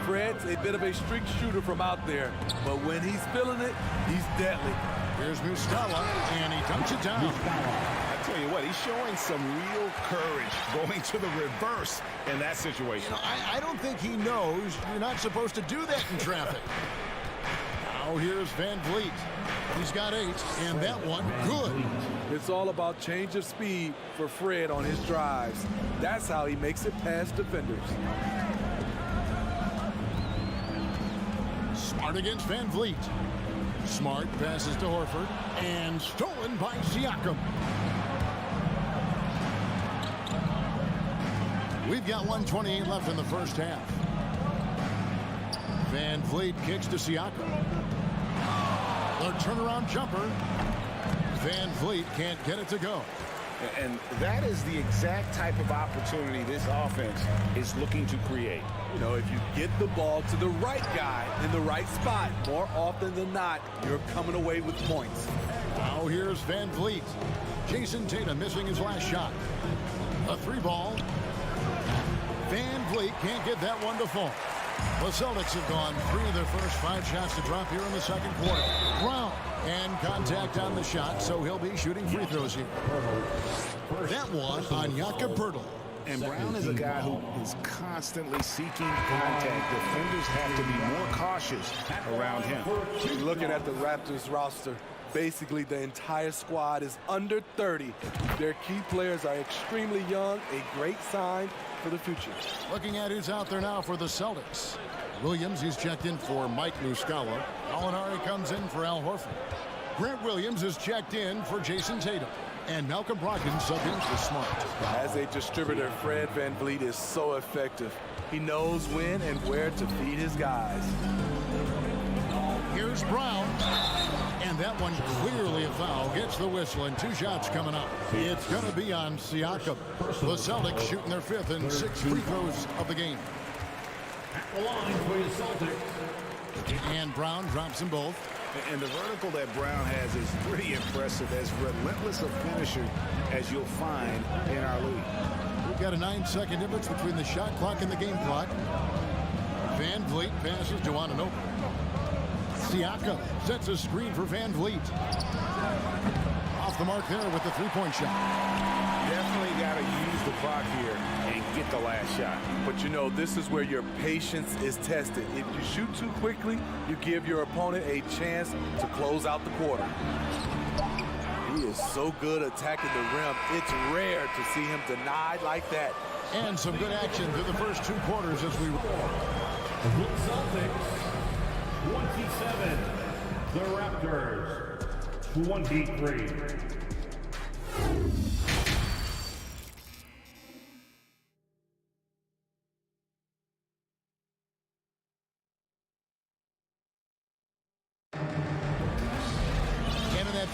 Fred's a bit of a streak shooter from out there, but when he's feeling it, he's deadly. Here's Muscala, and he dunks it down. I tell you what, he's showing some real courage going to the reverse in that situation. You know, I don't think he knows you're not supposed to do that in traffic. Now here's VanVleet. He's got 8, and that one, good. It's all about change of speed for Fred on his drives. That's how he makes it past defenders. Smart against VanVleet. Smart passes to Horford, and stolen by Siakam. We've got 1:28 left in the first half. Van Vliet kicks to Siakam. The turnaround jumper. Van Vliet can't get it to go. And that is the exact type of opportunity this offense is looking to create. You know, if you get the ball to the right guy in the right spot, more often than not, you're coming away with points. Now here's Van Vliet. Jason Tatum missing his last shot. A 3-ball. Van Vliet can't get that one to fall. The Celtics have gone 3 of their first 5 shots to drop here in the second quarter. Brown and contact on the shot, so he'll be shooting free throws here. That one on Jakob Poeltl. And Brown is a guy who is constantly seeking contact. Defenders have to be more cautious around him. Looking at the Raptors roster, basically the entire squad is under 30. Their key players are extremely young, a great sign for the future. Looking at who's out there now for the Celtics. Williams, he's checked in for Mike Muscala. Gallinari comes in for Al Horford. Grant Williams is checked in for Jason Tatum. And Malcolm Brogdon subbed in for Smart. As a distributor, Fred Van Vliet is so effective. He knows when and where to feed his guys. Here's Brown. And that one clearly a foul. Gets the whistle and 2 shots coming up. It's going to be on Siakam. The Celtics shooting their 5th and 6th free throws of the game. At the line for the Celtics. And Brown drops them both. And the vertical that Brown has is pretty impressive, as relentless a finisher as you'll find in our league. We've got a 9-second difference between the shot clock and the game clock. Van Vliet passes to Anunoby. Siakam sets a screen for Van Vliet. Off the mark there with the 3-point shot. Definitely got to use the clock here and get the last shot. But you know, this is where your patience is tested. If you shoot too quickly, you give your opponent a chance to close out the quarter. He is so good attacking the rim. It's rare to see him denied like that. And some good action through the first 2 quarters as we... The Celtics 27. The Raptors 23.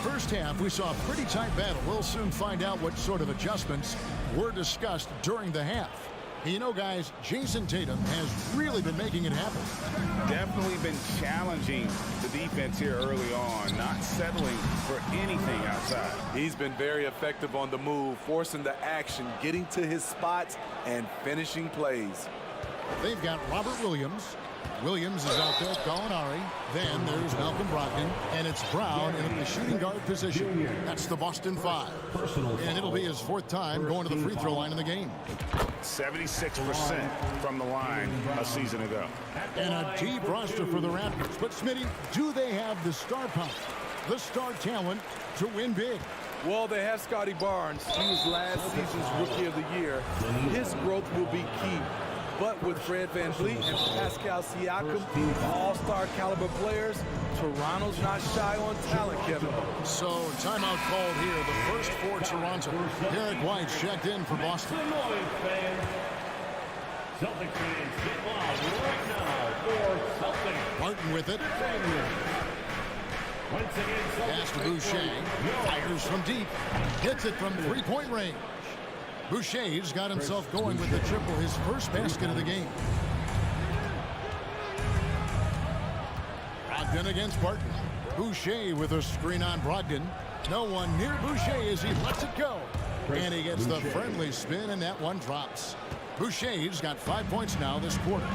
First half, we saw a pretty tight battle. We'll soon find out what sort of adjustments were discussed during the half. You know, guys, Jason Tatum has really been making it happen. Definitely been challenging the defense here early on, not settling for anything outside. He's been very effective on the move, forcing the action, getting to his spots, and finishing plays. They've got Robert Williams. Williams is out there, Gallinari. Then there's Malcolm Brogdon, and it's Brown in the shooting guard position. That's the Boston 5. And it'll be his 4th time going to the free throw line in the game. 76% from the line a season ago. And a deep roster for the Raptors. But, Smitty, do they have the star power, the star talent to win big? Well, they have Scotty Barnes. He was last season's Rookie of the Year. His growth will be key. But with Fred Van Vliet and Pascal Siakam, all-star caliber players, Toronto's not shy on talent, Kevin. So, timeout called here. The first for Toronto. Derek White checked in for Boston. Celtic fans, get loud right now for Celtic. Martin with it. Once again, Pass to Boucher. Fires from deep. Hits it from 3-point range. Boucher's got himself going with the triple, his first basket of the game. Brogdon against Barton. Boucher with a screen on Brogdon. No one near Boucher as he lets it go. And he gets the friendly spin, and that one drops. Boucher's got 5 points now this quarter.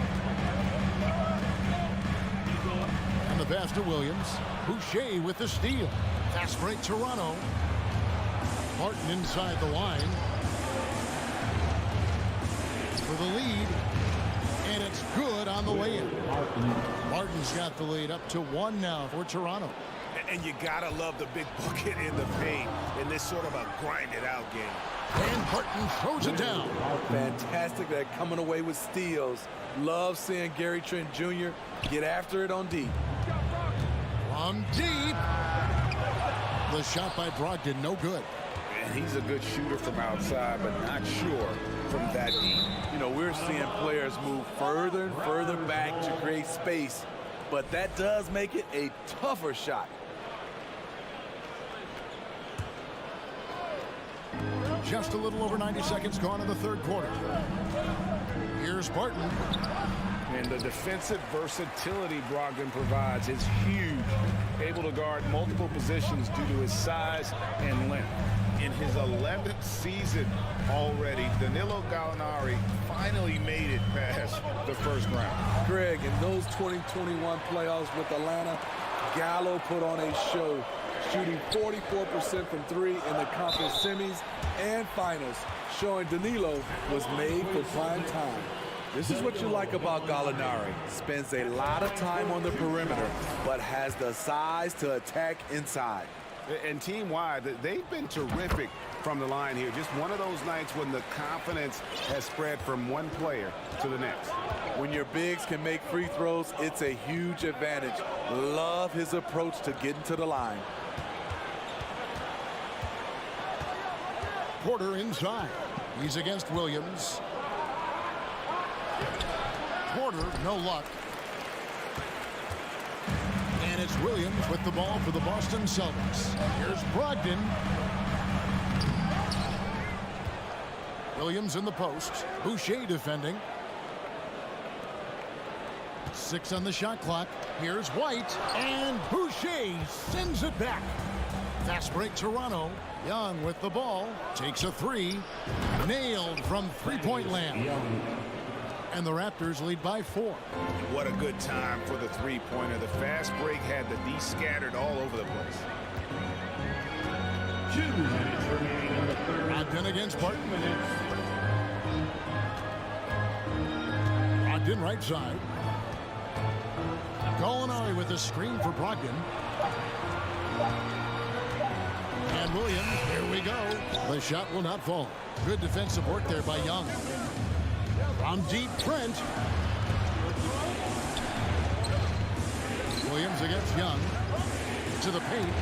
And the pass to Williams. Boucher with the steal. Fast break Toronto. Martin inside the line for the lead, and it's good on the way in. Martin's got the lead up to 1 now for Toronto. And you gotta love the big bucket in the paint in this sort of a grind-it-out game. And Martin throws it down. Fantastic at coming away with steals. Love seeing Gary Trent Jr. get after it on deep. From deep. The shot by Brogdon, no good. And he's a good shooter from outside, but not sure from that deep. You know, we're seeing players move further and further back to create space, but that does make it a tougher shot. Just a little over 90 seconds gone in the third quarter. Here's Barton. And the defensive versatility Brogdon provides is huge. Able to guard multiple positions due to his size and length. In his 11th season already, Danilo Gallinari finally made it past the first round. Greg, in those 2021 playoffs with Atlanta, Gallo put on a show, shooting 44% from three in the conference semis and finals, showing Danilo was made for prime time. This is what you like about Gallinari. Spends a lot of time on the perimeter, but has the size to attack inside. And team-wide, they've been terrific from the line here. Just one of those nights when the confidence has spread from one player to the next. When your bigs can make free throws, it's a huge advantage. Love his approach to getting to the line. Porter inside. He's against Williams. Porter, no luck. And it's Williams with the ball for the Boston Celtics. Here's Brogdon. Williams in the post. Boucher defending. 6 on the shot clock. Here's White. And Boucher sends it back. Fast break Toronto. Young with the ball. Takes a three. Nailed from three-point land. And the Raptors lead by 4. What a good time for the three-pointer. The fast break had the D scattered all over the place. 2 minutes remaining in the third. Brogdon against Barton. Brogdon right side. Gallinari with a screen for Brogdon. And Williams, here we go. The shot will not fall. Good defensive work there by Young. From deep, Trent. Williams against Young. To the paint.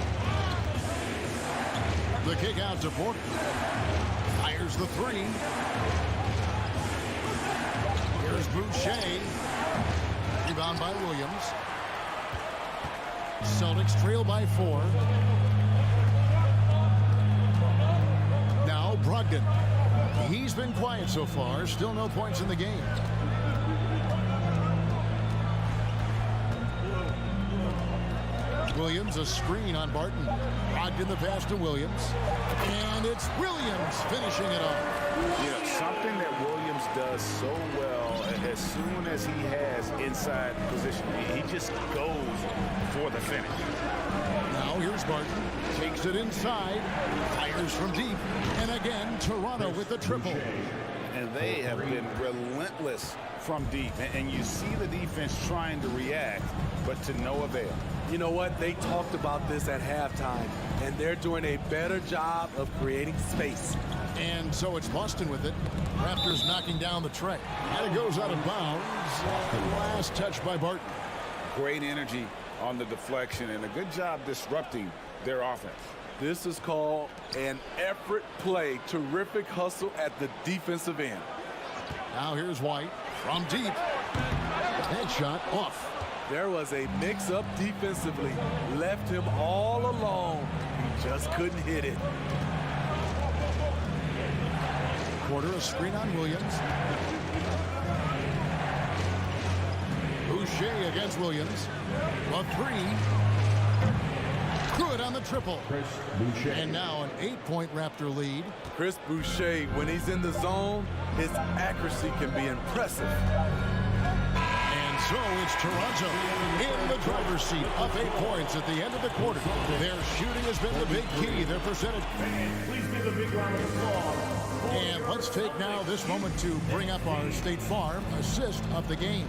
The kick out to Porter. Fires the three. Here's Boucher. Rebound by Williams. Celtics trail by 4. Now Brogdon. He's been quiet so far. Still no points in the game. Williams, a screen on Barton. Brogdon the pass to Williams. And it's Williams finishing it off. You know, something that Williams does so well, as soon as he has inside position, he just goes for the finish. Now here's Barton. Takes it inside. Fires from deep. And again, Toronto with the triple. And they have been relentless from deep. And you see the defense trying to react, but to no avail. You know what? They talked about this at halftime, and they're doing a better job of creating space. And so it's Boston with it. Raptors knocking down the tray. And it goes out of bounds. Last touch by Barton. Great energy on the deflection and a good job disrupting their offense. This is called an effort play. Terrific hustle at the defensive end. Now here's White from deep. Headshot off. There was a mix-up defensively. Left him all alone. He just couldn't hit it. Porter, a screen on Williams. Boucher against Williams. A three. Good on the triple. And now an 8-point Raptor lead. Chris Boucher, when he's in the zone, his accuracy can be impressive. And so it's Toronto in the driver's seat, up 8 points at the end of the quarter. Their shooting has been the big key. Their percentage. Please give a big round of applause. And let's take now this moment to bring up our State Farm assist of the game.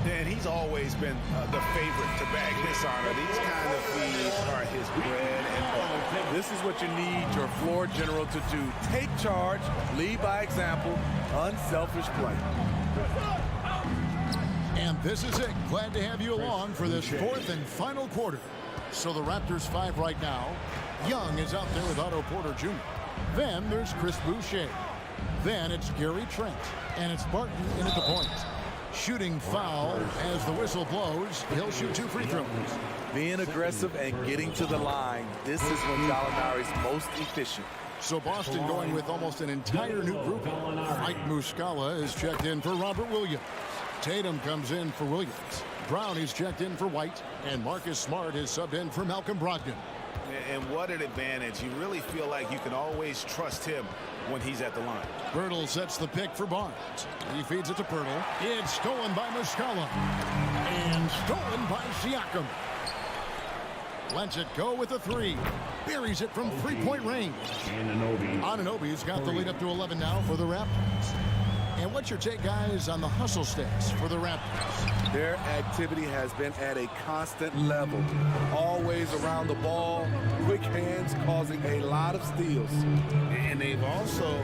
And he's always been the favorite to bag this honor. These kind of feeds are his bread and butter. This is what you need your floor general to do. Take charge, lead by example, unselfish play. And this is it. Glad to have you along for this fourth and final quarter. So the Raptors 5 right now. Young is out there with Otto Porter Jr. Then there's Chris Boucher. Then it's Gary Trent. And it's Barton in at the point. Shooting foul as the whistle blows. He'll shoot 2 free throws. Being aggressive and getting to the line. This is when Gallinari's most efficient. So Boston going with almost an entire new group. Mike Muscala is checked in for Robert Williams. Tatum comes in for Williams. Brown is checked in for White. And Marcus Smart is subbed in for Malcolm Brogdon. And what an advantage. You really feel like you can always trust him when he's at the line. Pirtle sets the pick for Barnes. He feeds it to Pirtle. It's stolen by Muscala. And stolen by Siakam. Lets it go with a 3. Buries it from 3-point range. Anunoby's got the lead up to 11 now for the Raptors. And what's your take, guys, on the hustle stats for the Raptors? Their activity has been at a constant level. Always around the ball, quick hands causing a lot of steals. And they've also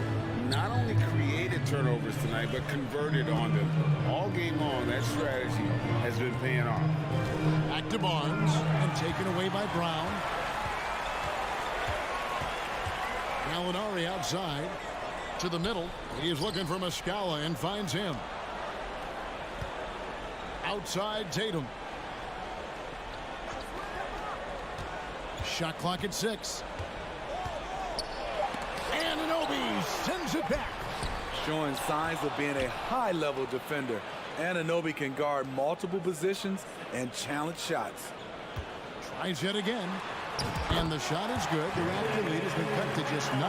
not only created turnovers tonight, but converted on them. All game long, that strategy has been paying off. Back to Barnes and taken away by Brown. Gallinari outside to the middle. He's looking for Muscala and finds him. Outside Tatum. Shot clock at 6. Anunoby sends it back. Showing signs of being a high-level defender. Anunoby can guard multiple positions and challenge shots. Tries yet again. And the shot is good. The Raptor lead has been cut to just 9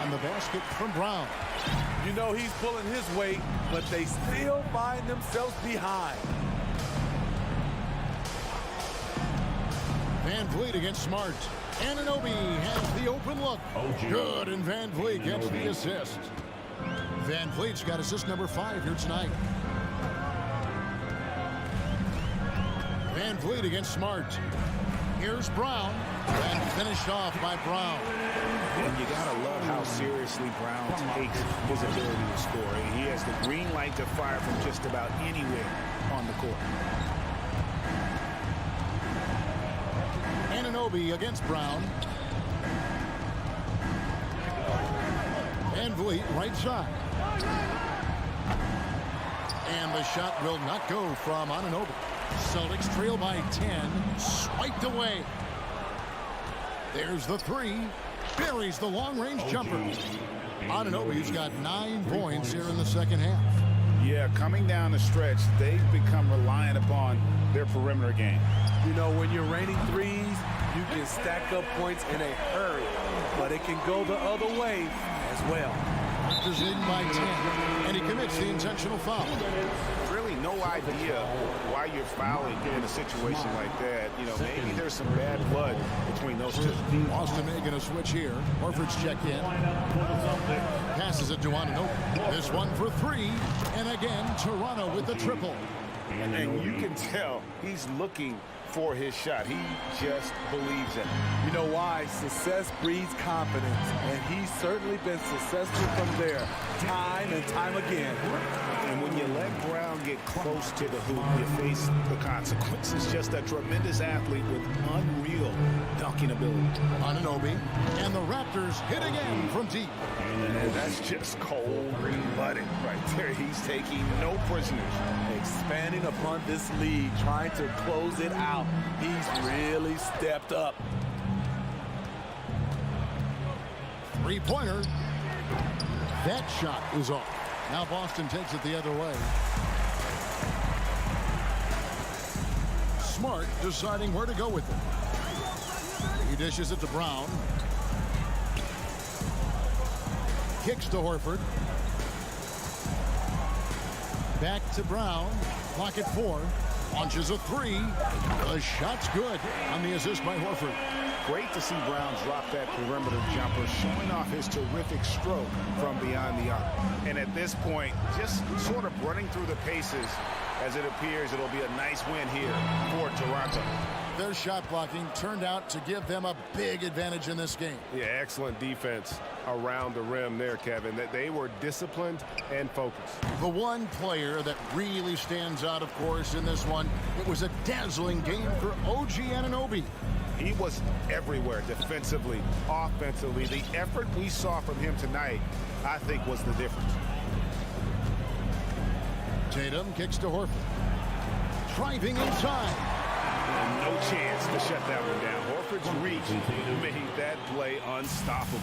on the basket from Brown. You know he's pulling his weight, but they still find themselves behind. Van Vliet against Smart. Anunoby has the open look. Good, and Van Vliet gets the assist. Van Vliet's got assist number 5 here tonight. Van Vliet against Smart. Here's Brown, and finished off by Brown. And you gotta love how seriously Brown takes his ability to score. He has the green light to fire from just about anywhere on the court. Anunoby against Brown. Van Vliet right side. And the shot will not go from Anunoby. Celtics trail by 10. Swiped away. There's the 3. Buries the long-range jumper. Anunoby's got 9 points here in the second half. Yeah, coming down the stretch, they've become reliant upon their perimeter game. You know, when you're raining threes, you can stack up points in a hurry, but it can go the other way as well. Raptors leading by 10, and he commits the intentional foul. Really no idea why you're fouling in a situation like that. You know, maybe there's some bad blood between those two. Boston making a switch here. Horford's checked in. Passes it to Anunoby. This one for 3, and again, Toronto with the triple. And you can tell he's looking for his shot. He just believes in it. You know why? Success breeds confidence, and he's certainly been successful from there time and time again. And when you let Brown get close to the hoop, you face the consequences. Just a tremendous athlete with unreal dunking ability. Anunoby, and the Raptors hit again from deep. And that's just cold-blooded right there. He's taking no prisoners. Expanding upon this lead, trying to close it out. He's really stepped up. 3-pointer. That shot is off. Now Boston takes it the other way. Smart deciding where to go with it. He dishes it to Brown. Kicks to Horford. Back to Brown. Clock at 4. Launches a 3. The shot's good on the assist by Horford. Great to see Brown drop that perimeter jumper, showing off his terrific stroke from beyond the arc. And at this point, just sort of running through the paces, as it appears it'll be a nice win here for Toronto. Their shot blocking turned out to give them a big advantage in this game. Yeah, excellent defense around the rim there, Kevin. That they were disciplined and focused. The one player that really stands out, of course, in this one, it was a dazzling game for OG Anunoby. He was everywhere defensively, offensively. The effort we saw from him tonight, I think, was the difference. Tatum kicks to Horford. Driving inside. No chance to shut that one down. Horford's reach made that play unstoppable.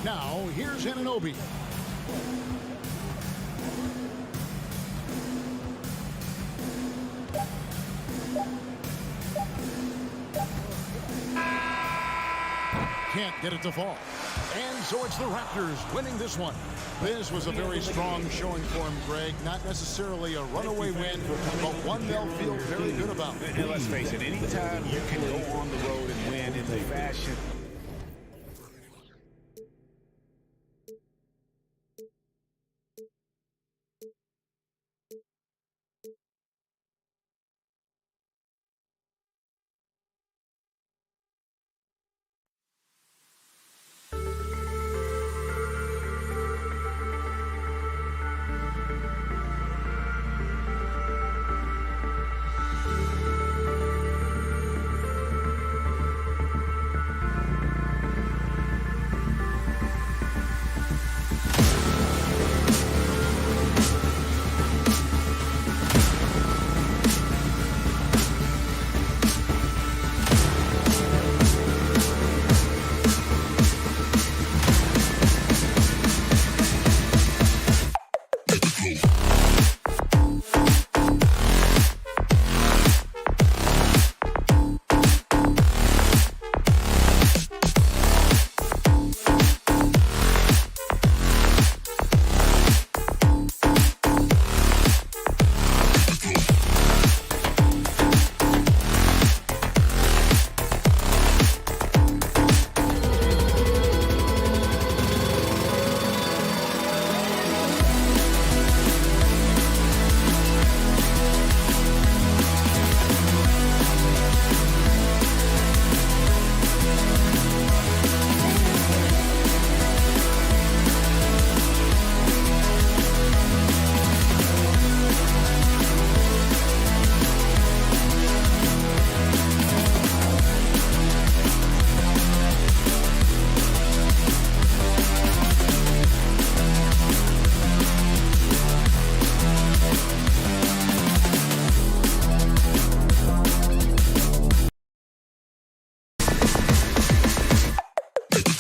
Now, here's Anunoby. Can't get it to fall. And so it's the Raptors winning this one. This was a very strong showing for him, Greg. Not necessarily a runaway win, but one they'll feel very good about. And let's face it, anytime you can go on the road and win in the fashion.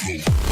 Go.